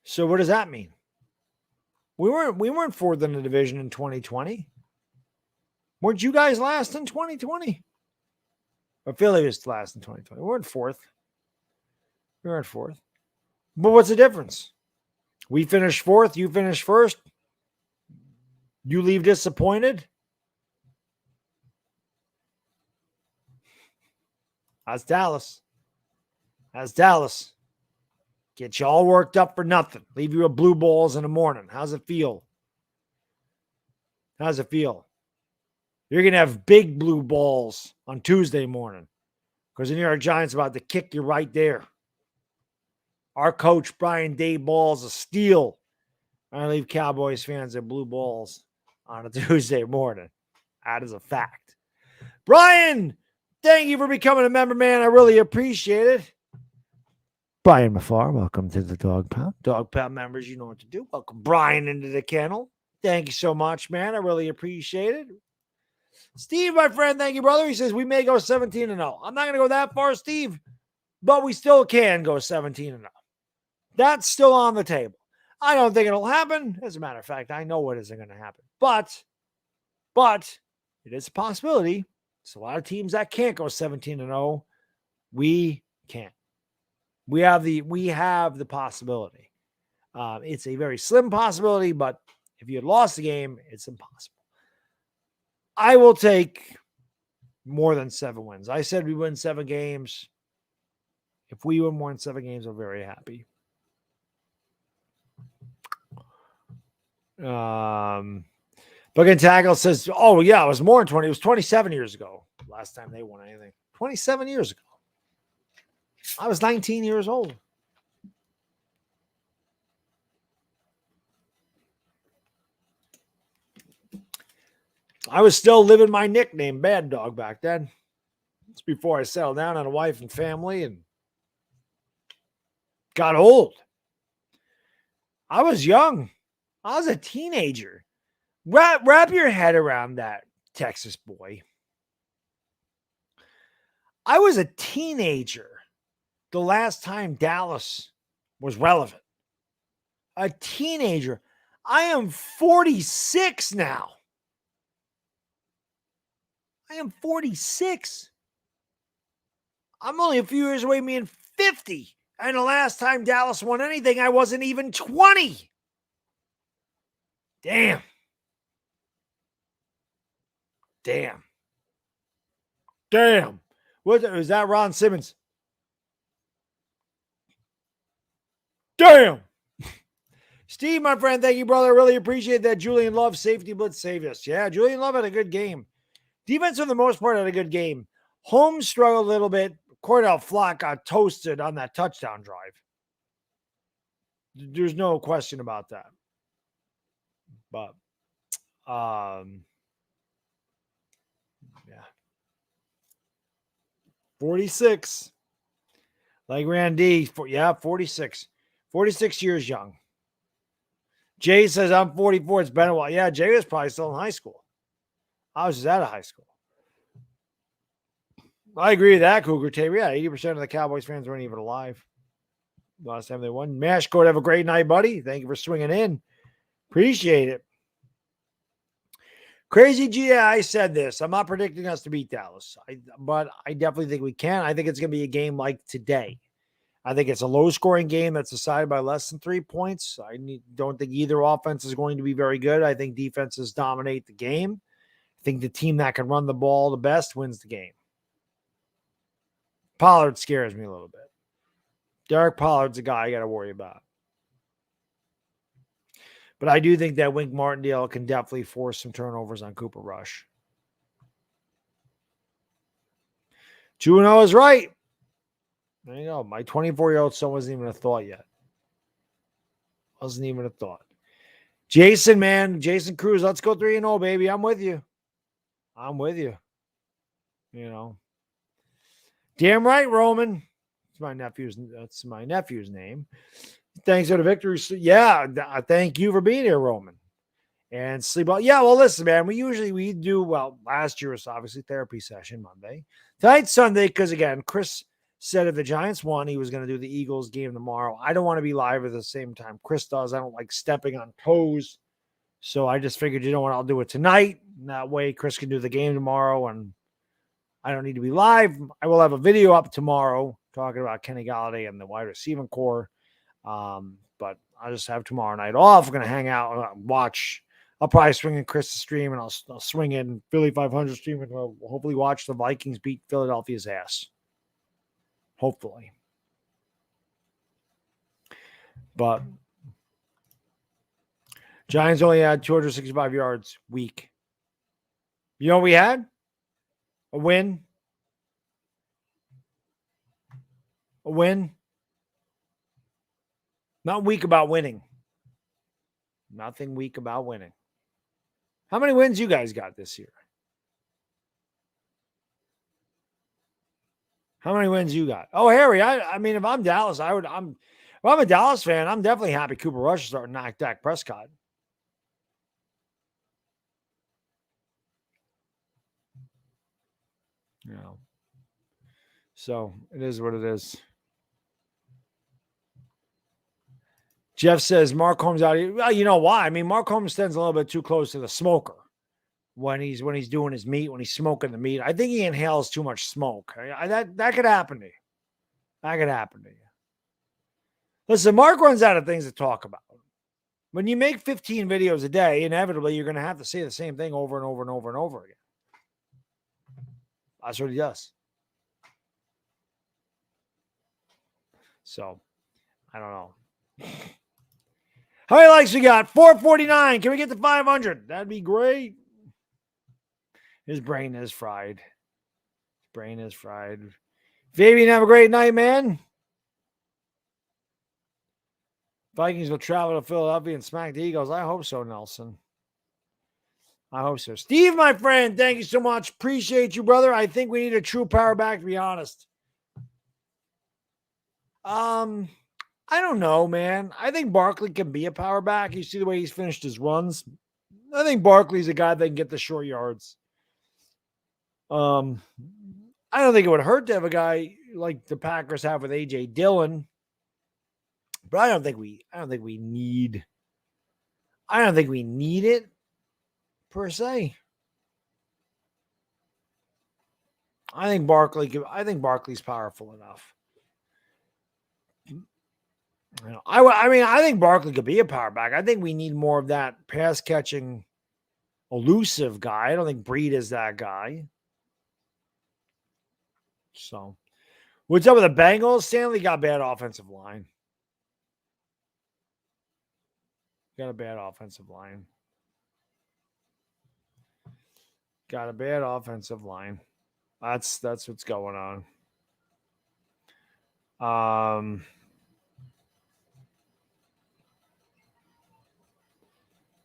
So what does that mean? We weren't fourth in the division in 2020. Weren't you guys last in 2020? Or Philly was last in 2020. We weren't fourth. But what's the difference? We finished fourth. You finished first. You leave disappointed. That's Dallas. Get you all worked up for nothing. Leave you with blue balls in the morning. How's it feel? You're going to have big blue balls on Tuesday morning because the New York Giants are about to kick you right there. Our coach, Brian Daboll, is a steal. I leave Cowboys fans at blue balls on a Tuesday morning. That is a fact. Brian, thank you for becoming a member, man. I really appreciate it. Brian Mafar, welcome to the Dog Pound. Dog Pound members, you know what to do. Welcome Brian into the kennel. Thank you so much, man. I really appreciate it. Steve, my friend, thank you, brother. He says we may go 17-0. I'm not going to go that far, Steve, but we still can go 17-0. That's still on the table. I don't think it'll happen. As a matter of fact, I know what isn't going to happen. But it is a possibility. There's a lot of teams that can't go 17-0. We can't. We have the possibility. It's a very slim possibility, but if you had lost the game, it's impossible. I will take more than 7 wins. I said we win 7 games. If we win more than 7 games, I'm very happy. Bucket Tackle says, oh, yeah, it was more than 20. It was 27 years ago last time they won anything. 27 years ago. I was 19 years old. I was still living my nickname, Baddog, back then. It's before I settled down on a wife and family and got old. I was young. I was a teenager. Wrap your head around that, Texas boy. I was a teenager the last time Dallas was relevant. A teenager. I am 46 now. I am 46. I'm only a few years away from being 50. And the last time Dallas won anything, I wasn't even 20. Damn. What is that, Ron Simmons? Damn. Steve, my friend, thank you, brother. I really appreciate that. Julian Love, safety blitz saved us. Yeah, Julian Love had a good game. Defense, for the most part, had a good game. Holmes struggled a little bit. Cordell Flock got toasted on that touchdown drive. There's no question about that. But, yeah. 46. Like Randy, 46. 46 years young. Jay says, I'm 44. It's been a while. Yeah, Jay was probably still in high school. I was just out of high school. I agree with that, Cougar Tape. Yeah, 80% of the Cowboys fans weren't even alive last time they won. Mash Code, have a great night, buddy. Thank you for swinging in. Appreciate it. Crazy G, yeah, I said this. I'm not predicting us to beat Dallas, but I definitely think we can. I think it's going to be a game like today. I think it's a low-scoring game that's decided by less than 3 points. Don't think either offense is going to be very good. I think defenses dominate the game. I think the team that can run the ball the best wins the game. Pollard scares me a little bit. Derek Pollard's a guy I got to worry about. But I do think that Wink Martindale can definitely force some turnovers on Cooper Rush. 2-0 is right. There you go. My 24-year-old son wasn't even a thought yet. Wasn't even a thought. Jason, man. Jason Cruz, let's go 3-0, baby. I'm with you. I'm with you. You know. Damn right, Roman. That's my nephew's name. Thanks for the victory. Yeah, thank you for being here, Roman. And sleep out. Yeah, well, listen, man. We do well. Last year was obviously therapy session Monday. Tonight's Sunday, because again, Chris said if the Giants won, he was going to do the Eagles game tomorrow. I don't want to be live at the same time Chris does. I don't like stepping on toes. So I just figured, you know what, I'll do it tonight. And that way Chris can do the game tomorrow and I don't need to be live. I will have a video up tomorrow talking about Kenny Golladay and the wide receiving core. But I'll just have tomorrow night off. We're going to hang out and watch. I'll probably swing in Chris' stream and I'll swing in Philly 500 stream and we'll hopefully watch the Vikings beat Philadelphia's ass. Hopefully. But Giants only had 265 yards week. You know what we had? A win. A win. Not weak about winning. Nothing weak about winning. How many wins you guys got this year? How many wins you got? Oh, Harry, I mean, if I'm Dallas, if I'm a Dallas fan, I'm definitely happy Cooper Rush is starting to knock Dak Prescott. You know. So it is what it is. Jeff says Mark Holmes out here. Well, you know why? I mean, Mark Holmes stands a little bit too close to the smoker when he's doing his meat, when he's smoking the meat. I think he inhales too much smoke. That could happen to you. That could happen to you. Listen, Mark runs out of things to talk about. When you make 15 videos a day, inevitably you're going to have to say the same thing over and over and over and over again. That's what he does. So, I don't know. How many likes we got? 449. Can we get to 500? That'd be great. His brain is fried. Fabian, have a great night, man. Vikings will travel to Philadelphia and smack the Eagles. I hope so, Nelson. I hope so. Steve, my friend, thank you so much. Appreciate you, brother. I think we need a true power back, to be honest. I don't know, man. I think Barkley can be a power back. You see the way he's finished his runs. I think Barkley's a guy that can get the short yards. I don't think it would hurt to have a guy like the Packers have with A.J. Dillon. But I don't think we need it per se. I think Barkley's powerful enough. I think Barkley could be a power back. I think we need more of that pass catching, elusive guy. I don't think Breed is that guy. So, what's up with the Bengals? Stanley got bad offensive line. Got a bad offensive line. That's what's going on.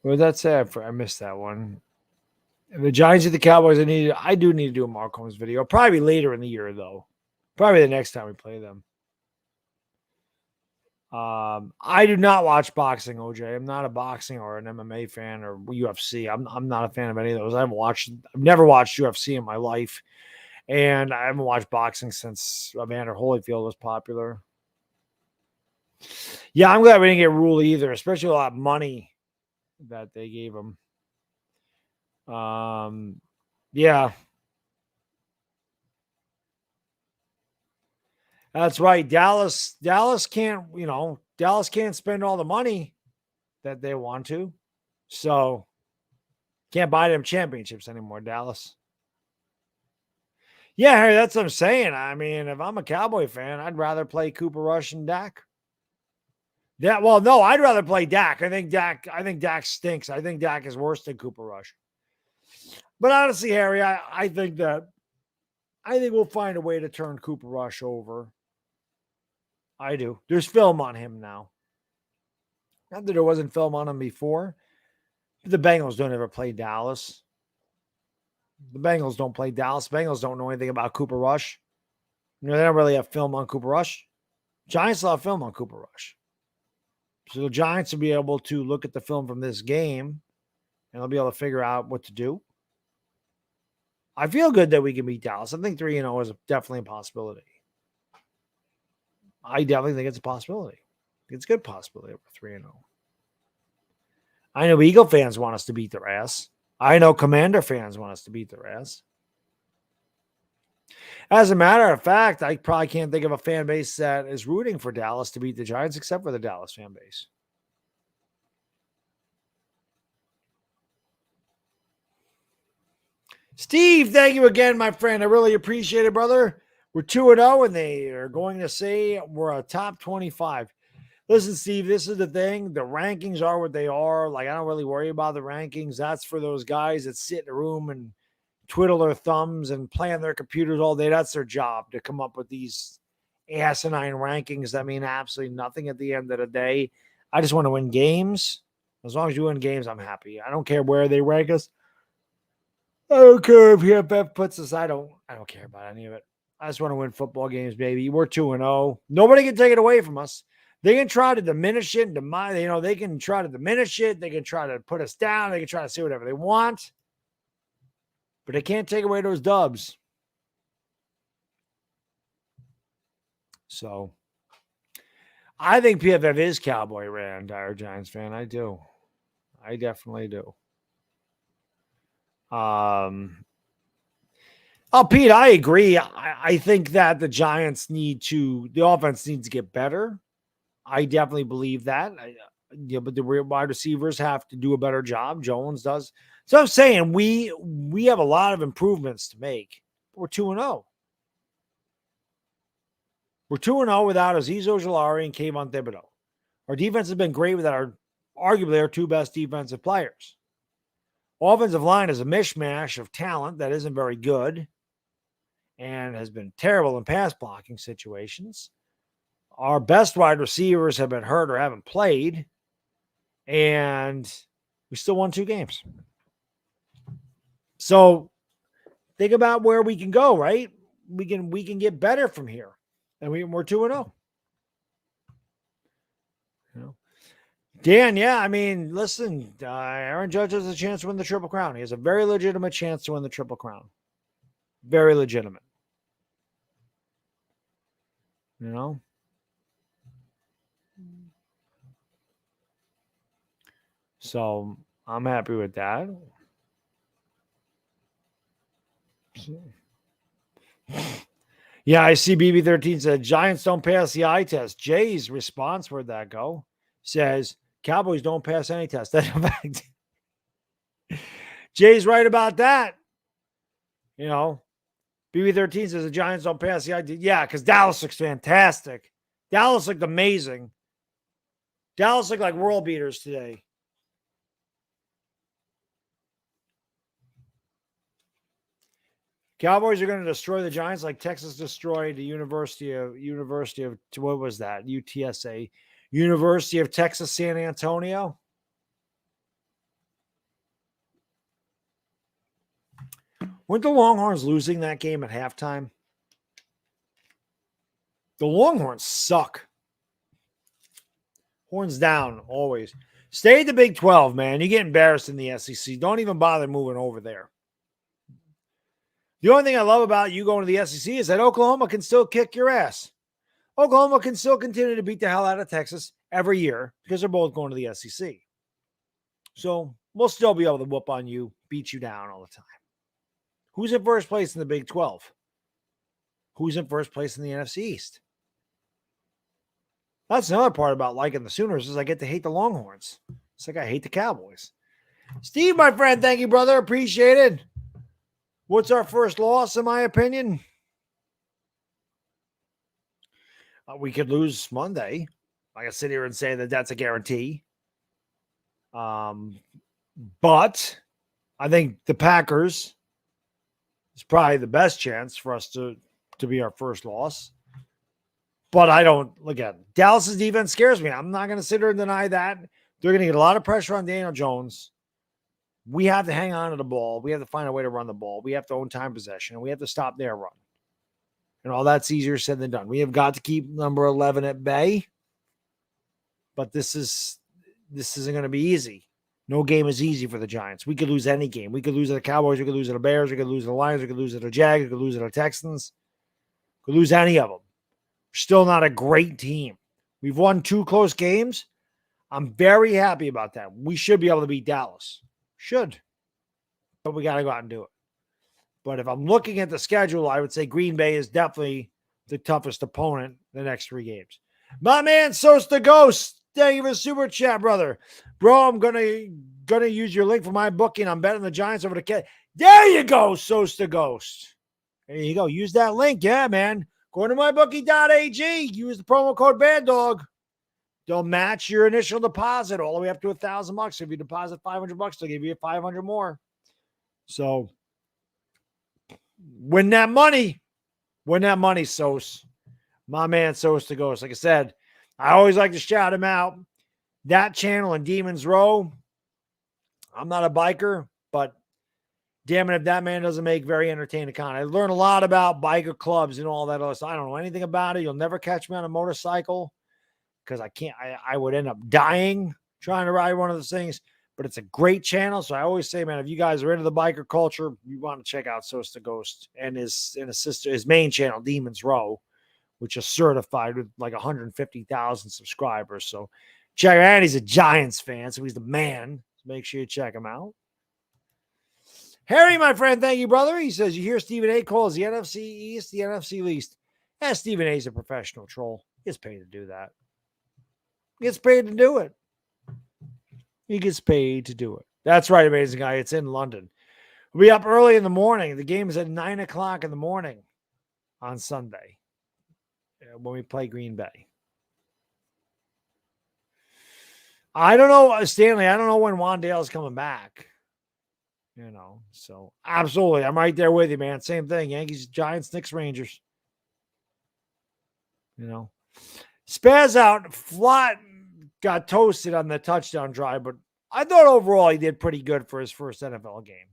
What did that say? I missed that one. The Giants and the Cowboys, I do need to do a Mark Holmes video. Probably later in the year, though. Probably the next time we play them. I do not watch boxing, OJ. I'm not a boxing or an MMA fan or UFC. I'm not a fan of any of those. I've never watched UFC in my life. And I haven't watched boxing since Evander Holyfield was popular. Yeah, I'm glad we didn't get ruled either, especially a lot of money that they gave him. Yeah, that's right. Dallas can't, Dallas can't spend all the money that they want to. So can't buy them championships anymore, Dallas. Yeah, Harry, that's what I'm saying. I mean, if I'm a Cowboy fan, I'd rather play Cooper Rush and Dak. Yeah, well, no, I'd rather play Dak. I think Dak stinks. I think Dak is worse than Cooper Rush. But honestly, Harry, I think we'll find a way to turn Cooper Rush over. I do. There's film on him now. Not that there wasn't film on him before. The Bengals don't ever play Dallas. The Bengals don't play Dallas. Bengals don't know anything about Cooper Rush. They don't really have film on Cooper Rush. Giants will have film on Cooper Rush. So the Giants will be able to look at the film from this game and they'll be able to figure out what to do. I feel good that we can beat Dallas. I think 3-0 is definitely a possibility. I definitely think it's a possibility. It's a good possibility over 3-0. I know Eagle fans want us to beat their ass. I know Commander fans want us to beat their ass. As a matter of fact, I probably can't think of a fan base that is rooting for Dallas to beat the Giants except for the Dallas fan base. Steve, thank you again, my friend. I really appreciate it, brother. We're 2-0, and they are going to say we're a top 25. Listen, Steve, this is the thing. The rankings are what they are. Like, I don't really worry about the rankings. That's for those guys that sit in a room and twiddle their thumbs and play on their computers all day. That's their job, to come up with these asinine rankings that mean absolutely nothing at the end of the day. I just want to win games. As long as you win games, I'm happy. I don't care where they rank us. I don't care if PFF puts us. I don't care about any of it. I just want to win football games, baby. We're 2-0. Nobody can take it away from us. They can try to diminish it. They can try to diminish it. They can try to put us down. They can try to say whatever they want. But they can't take away those dubs. So I think PFF is Cowboy Rand, dire Giants fan. I do. I definitely do. Pete, I agree. I think that the offense needs to get better. I definitely believe that. But the wide receivers have to do a better job. Jones does. So I'm saying we have a lot of improvements to make. We're 2-0. We're 2-0 without Azeez Ojulari and Kayvon Thibodeau. Our defense has been great without arguably our two best defensive players. Offensive line is a mishmash of talent that isn't very good and has been terrible in pass blocking situations. Our best wide receivers have been hurt or haven't played, and we still won 2 games. So think about where we can go, right? We can get better from here, and we're 2-0. Dan, yeah, I mean, listen, Aaron Judge has a chance to win the Triple Crown. He has a very legitimate chance to win the Triple Crown. Very legitimate. So I'm happy with that. Yeah, I see BB13 said Giants don't pass the eye test. Jay's response, where'd that go? Says Cowboys don't pass any test. Jay's right about that. BB13 says the Giants don't pass the eye test. Yeah, because Dallas looks fantastic. Dallas looked amazing. Dallas looked like world beaters today. Cowboys are going to destroy the Giants like Texas destroyed the University of what was that? UTSA, University of Texas San Antonio. Weren't the Longhorns losing that game at halftime? The Longhorns suck. Horns down always. Stay at the Big 12, man. You get embarrassed in the SEC. Don't even bother moving over there. The only thing I love about you going to the SEC is that Oklahoma can still kick your ass. Oklahoma can still continue to beat the hell out of Texas every year because they're both going to the SEC. So we'll still be able to whoop on you, beat you down all the time. Who's in first place in the Big 12? Who's in first place in the NFC East? That's another part about liking the Sooners is I get to hate the Longhorns. It's like I hate the Cowboys. Steve, my friend, thank you, brother. Appreciate it. What's our first loss, in my opinion? We could lose Monday. I can sit here and say that that's a guarantee. But I think the Packers is probably the best chance for us to be our first loss. But I don't, again, Dallas's defense scares me. I'm not going to sit here and deny that. They're going to get a lot of pressure on Daniel Jones. We have to hang on to the ball. We have to find a way to run the ball. We have to own time possession, and we have to stop their run. And all that's easier said than done. We have got to keep number 11 at bay. But this isn't going to be easy. No game is easy for the Giants. We could lose any game. We could lose to the Cowboys. We could lose to the Bears. We could lose to the Lions. We could lose to the Jags. We could lose to the Texans. We could lose any of them. We're still not a great team. We've won 2 close games. I'm very happy about that. We should be able to beat Dallas. Should. But we got to go out and do it. But if I'm looking at the schedule, I would say Green Bay is definitely the toughest opponent the next 3 games. My man, Sosta Ghost. Thank you for the super chat, brother. Bro, I'm gonna use your link for my booking. I'm betting the Giants over the Cat. There you go, Sosta Ghost. There you go. Use that link. Yeah, man. Go to mybookie.ag. Use the promo code Baddog. They'll match your initial deposit all the way up to $1,000. If you deposit $500, they'll give you 500 more. So win that money. Win that money, Sos. My man, Sosta Ghost. Like I said, I always like to shout him out. That channel in Demon's Row. I'm not a biker, but damn it, if that man doesn't make very entertaining content. I learn a lot about biker clubs and all that other stuff. I don't know anything about it. You'll never catch me on a motorcycle because I would end up dying trying to ride one of those things. But it's a great channel. So I always say, man, if you guys are into the biker culture, you want to check out Sosta Ghost and his main channel, Demon's Row, which is certified with like 150,000 subscribers. So check him out. He's a Giants fan, so he's the man. So make sure you check him out. Harry, my friend, thank you, brother. He says, you hear Stephen A. calls the NFC East, the NFC least. Yeah, Stephen A.'s a professional troll. He gets paid to do that. He gets paid to do it. He gets paid to do it. That's right, amazing guy. It's in London. We'll be up early in the morning. The game is at 9 o'clock in the morning on Sunday when we play Green Bay. I don't know, Stanley. I don't know when Wandale's coming back. So absolutely. I'm right there with you, man. Same thing. Yankees, Giants, Knicks, Rangers. Spaz out. Flat got toasted on the touchdown drive, but I thought overall he did pretty good for his first NFL game.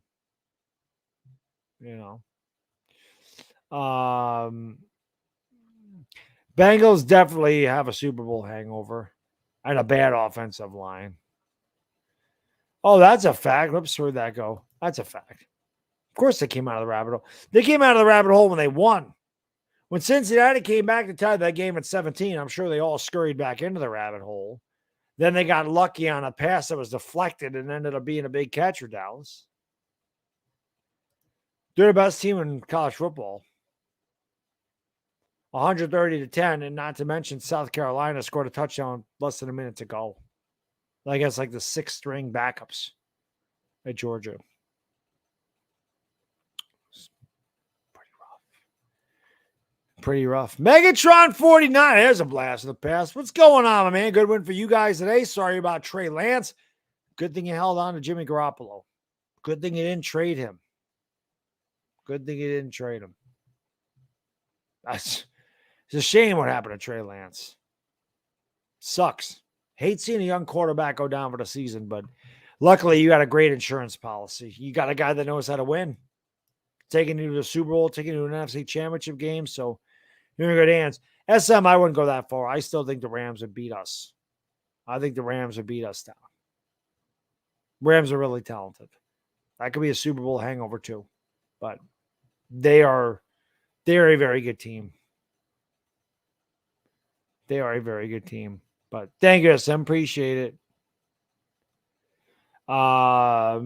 Bengals definitely have a Super Bowl hangover and a bad offensive line. Oh, that's a fact. Oops, where'd that go? That's a fact. Of course they came out of the rabbit hole. They came out of the rabbit hole when they won. When Cincinnati came back to tie that game at 17, I'm sure they all scurried back into the rabbit hole. Then they got lucky on a pass that was deflected and ended up being a big catch for Dallas. They're the best team in college football. 130-10, and not to mention South Carolina scored a touchdown less than a minute to go. I guess like the 6th-string backups at Georgia. Pretty rough. Megatron 49. There's a blast in the past. What's going on, my man? Good win for you guys today. Sorry about Trey Lance. Good thing you held on to Jimmy Garoppolo. Good thing you didn't trade him. It's a shame what happened to Trey Lance. Sucks. Hate seeing a young quarterback go down for the season, but luckily you got a great insurance policy. You got a guy that knows how to win. Taking you to the Super Bowl, taking you to an NFC championship game, so you're in good hands. SM, I wouldn't go that far. I still think the Rams would beat us. I think the Rams would beat us down. Rams are really talented. That could be a Super Bowl hangover too, but they're a very good team. They are a very good team. But thank you, SM. Appreciate it. Yeah,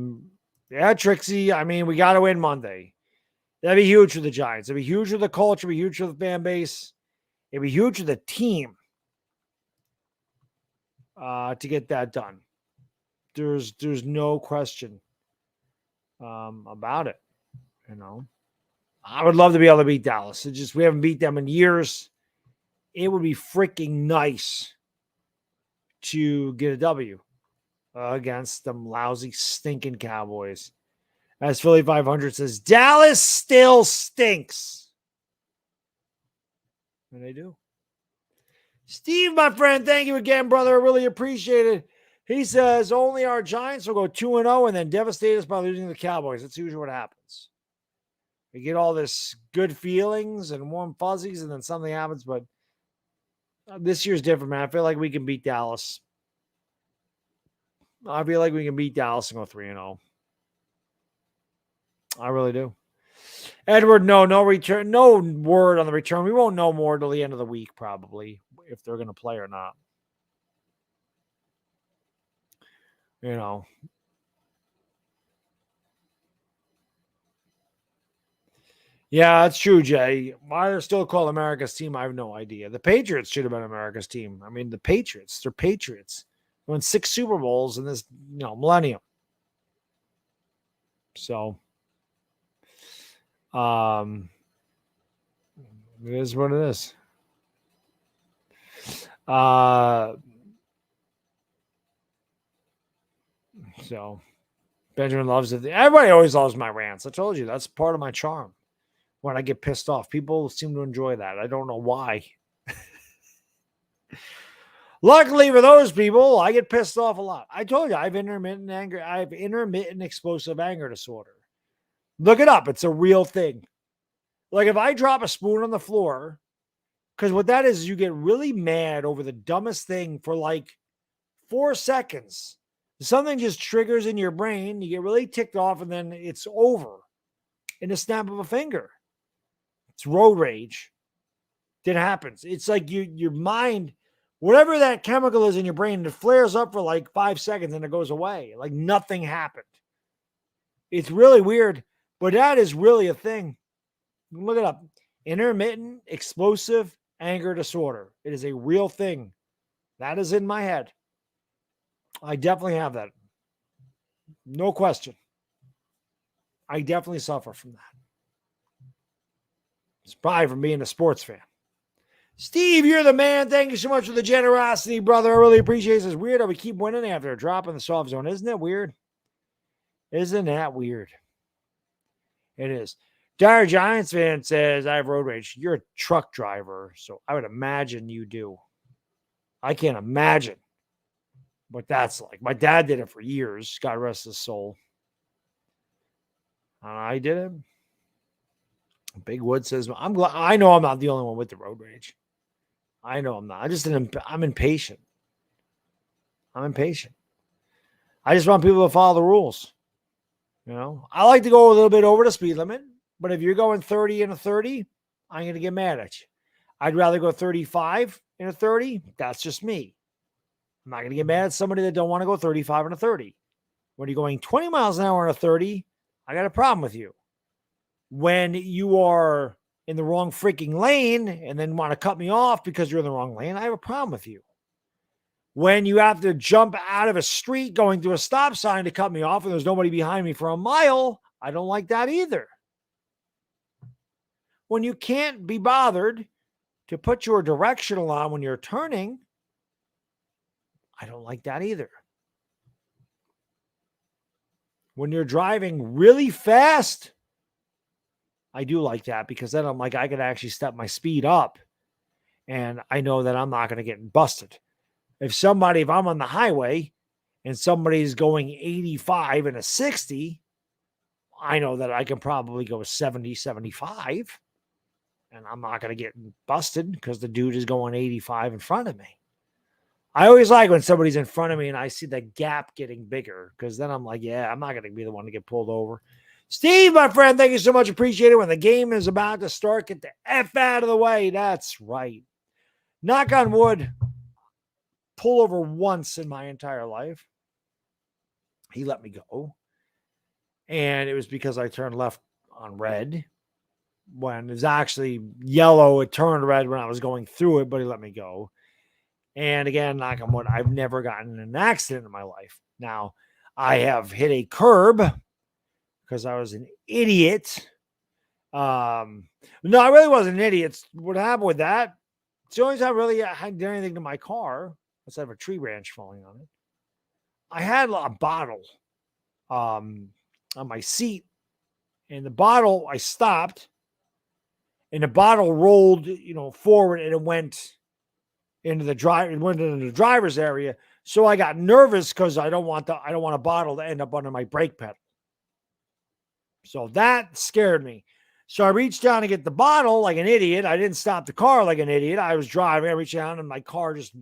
Trixie. I mean, we got to win Monday. That'd be huge for the Giants. It'd be huge for the culture. It'd be huge for the fan base. It'd be huge for the team to get that done. There's no question about it. You know, I would love to be able to beat Dallas. It's just we haven't beat them in years. It would be freaking nice to get a W against them lousy, stinking Cowboys. As Philly 500 says, Dallas still stinks. And they do. Steve, my friend, thank you again, brother. I really appreciate it. He says, only our Giants will go 2-0 and then devastate us by losing to the Cowboys. That's usually what happens. We get all this good feelings and warm fuzzies, and then something happens. But this year's different, man. I feel like we can beat Dallas. I feel like we can beat Dallas and go 3-0. I really do. Edward, no return. No word on the return. We won't know more till the end of the week, probably, if they're going to play or not. You know. Yeah, that's true, Jay. Why they're still called America's team, I have no idea. The Patriots should have been America's team. I mean, the Patriots, they're Patriots. They won 6 Super Bowls in this, millennium. So, it is what it is. So, Benjamin loves it. Everybody always loves my rants. I told you, that's part of my charm. When I get pissed off, people seem to enjoy that. I don't know why. Luckily for those people, I get pissed off a lot. I told you, I have intermittent anger. I have intermittent explosive anger disorder. Look it up. It's a real thing. Like if I drop a spoon on the floor, because what that is you get really mad over the dumbest thing for like 4 seconds. Something just triggers in your brain. You get really ticked off, and then it's over in a snap of a finger. It's road rage. It happens. It's like your mind, whatever that chemical is in your brain, it flares up for like 5 seconds and it goes away. Like nothing happened. It's really weird, but that is really a thing. Look it up. Intermittent explosive anger disorder. It is a real thing. That is in my head. I definitely have that. No question. I definitely suffer from that. It's probably from being a sports fan. Steve, you're the man. Thank you so much for the generosity, brother. I really appreciate it. It's weird how we keep winning after a drop in the soft zone. Isn't that weird? Isn't that weird? It is. Dire Giants fan says, I have road rage. You're a truck driver, so I would imagine you do. I can't imagine what that's like. My dad did it for years. God rest his soul. I did it. Big Wood says, I'm glad. I know I'm not the only one with the road rage. I know I'm not. I'm impatient. I'm impatient. I just want people to follow the rules. I like to go a little bit over the speed limit, but if you're going 30 in a 30, I'm going to get mad at you. I'd rather go 35 in a 30. That's just me. I'm not going to get mad at somebody that don't want to go 35 in a 30. When you're going 20 miles an hour in a 30, I got a problem with you. When you are in the wrong freaking lane and then want to cut me off because you're in the wrong lane, I have a problem with you. When you have to jump out of a street going through a stop sign to cut me off and there's nobody behind me for a mile, I don't like that either. When you can't be bothered to put your directional on when you're turning, I don't like that either. When you're driving really fast, I do like that because then I'm like, I can actually step my speed up and I know that I'm not going to get busted. If I'm on the highway and somebody's going 85 and a 60, I know that I can probably go 70, 75 and I'm not going to get busted because the dude is going 85 in front of me. I always like when somebody's in front of me and I see the gap getting bigger because then I'm like, yeah, I'm not going to be the one to get pulled over. Steve, my friend, thank you so much. Appreciate it. When the game is about to start, get the F out of the way. That's right. Knock on wood. Pull over once in my entire life. He let me go. And it was because I turned left on red when it was actually yellow. It turned red when I was going through it, but he let me go. And again, knock on wood, I've never gotten in an accident in my life. Now, I have hit a curb because I was an idiot. No, I really wasn't an idiot. What happened with that? It's the only time really I did anything to my car instead of a tree branch falling on it. I had a bottle on my seat, and the bottle, I stopped, and the bottle rolled, forward, and it went into the driver's area. So I got nervous because I don't want a bottle to end up under my brake pedal. So that scared me. So I reached down to get the bottle like an idiot. I didn't stop the car like an idiot. I was driving. I reached down and my car just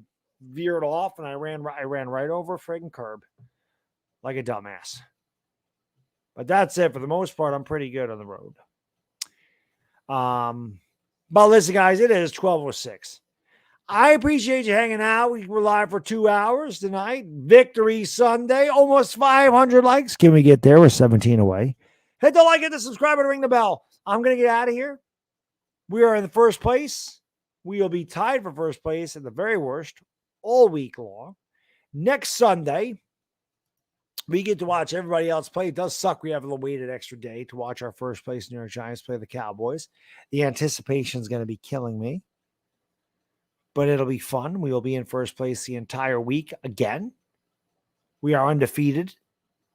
veered off, and I ran right over a friggin' curb like a dumbass. But that's it. For the most part, I'm pretty good on the road. But listen, guys, it is 12:06. I appreciate you hanging out. We were live for 2 hours tonight. Victory Sunday, almost 500 likes. Can we get there? We're 17 away. Hit the like, hit the subscribe, and ring the bell. I'm going to get out of here. We are in the first place. We will be tied for first place at the very worst all week long. Next Sunday, we get to watch everybody else play. It does suck we have a little waited extra day to watch our first place New York Giants play the Cowboys. The anticipation is going to be killing me, but it'll be fun. We will be in first place the entire week again. We are undefeated.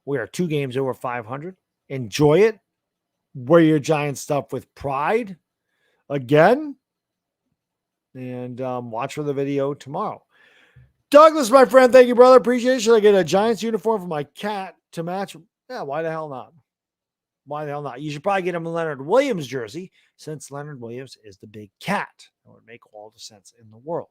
We are 2 games over 500. Enjoy it. Wear your Giant stuff with pride again. And watch for the video tomorrow. Douglas, my friend, thank you, brother. Appreciate it. Should I get a Giants uniform for my cat to match? Yeah, why the hell not? Why the hell not? You should probably get him a Leonard Williams jersey, since Leonard Williams is the big cat. That would make all the sense in the world.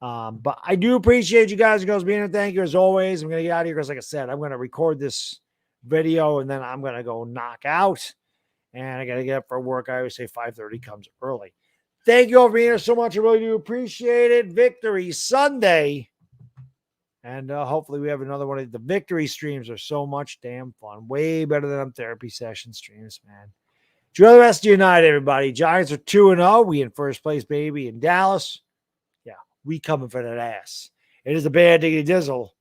But I do appreciate you guys and girls being here. Thank you as always. I'm going to get out of here because, like I said, I'm going to record this video and then I'm going to go knock out. And I got to get up for work. I always say 5:30 comes early. Thank you all for being here so much. I really do appreciate it. Victory Sunday. And hopefully we have another one. The victory streams are so much damn fun. Way better than therapy session streams, man. Enjoy the rest of your night, everybody. Giants are 2-0. We in first place, baby, in Dallas. Yeah, we coming for that ass. It is a bad diggity dizzle.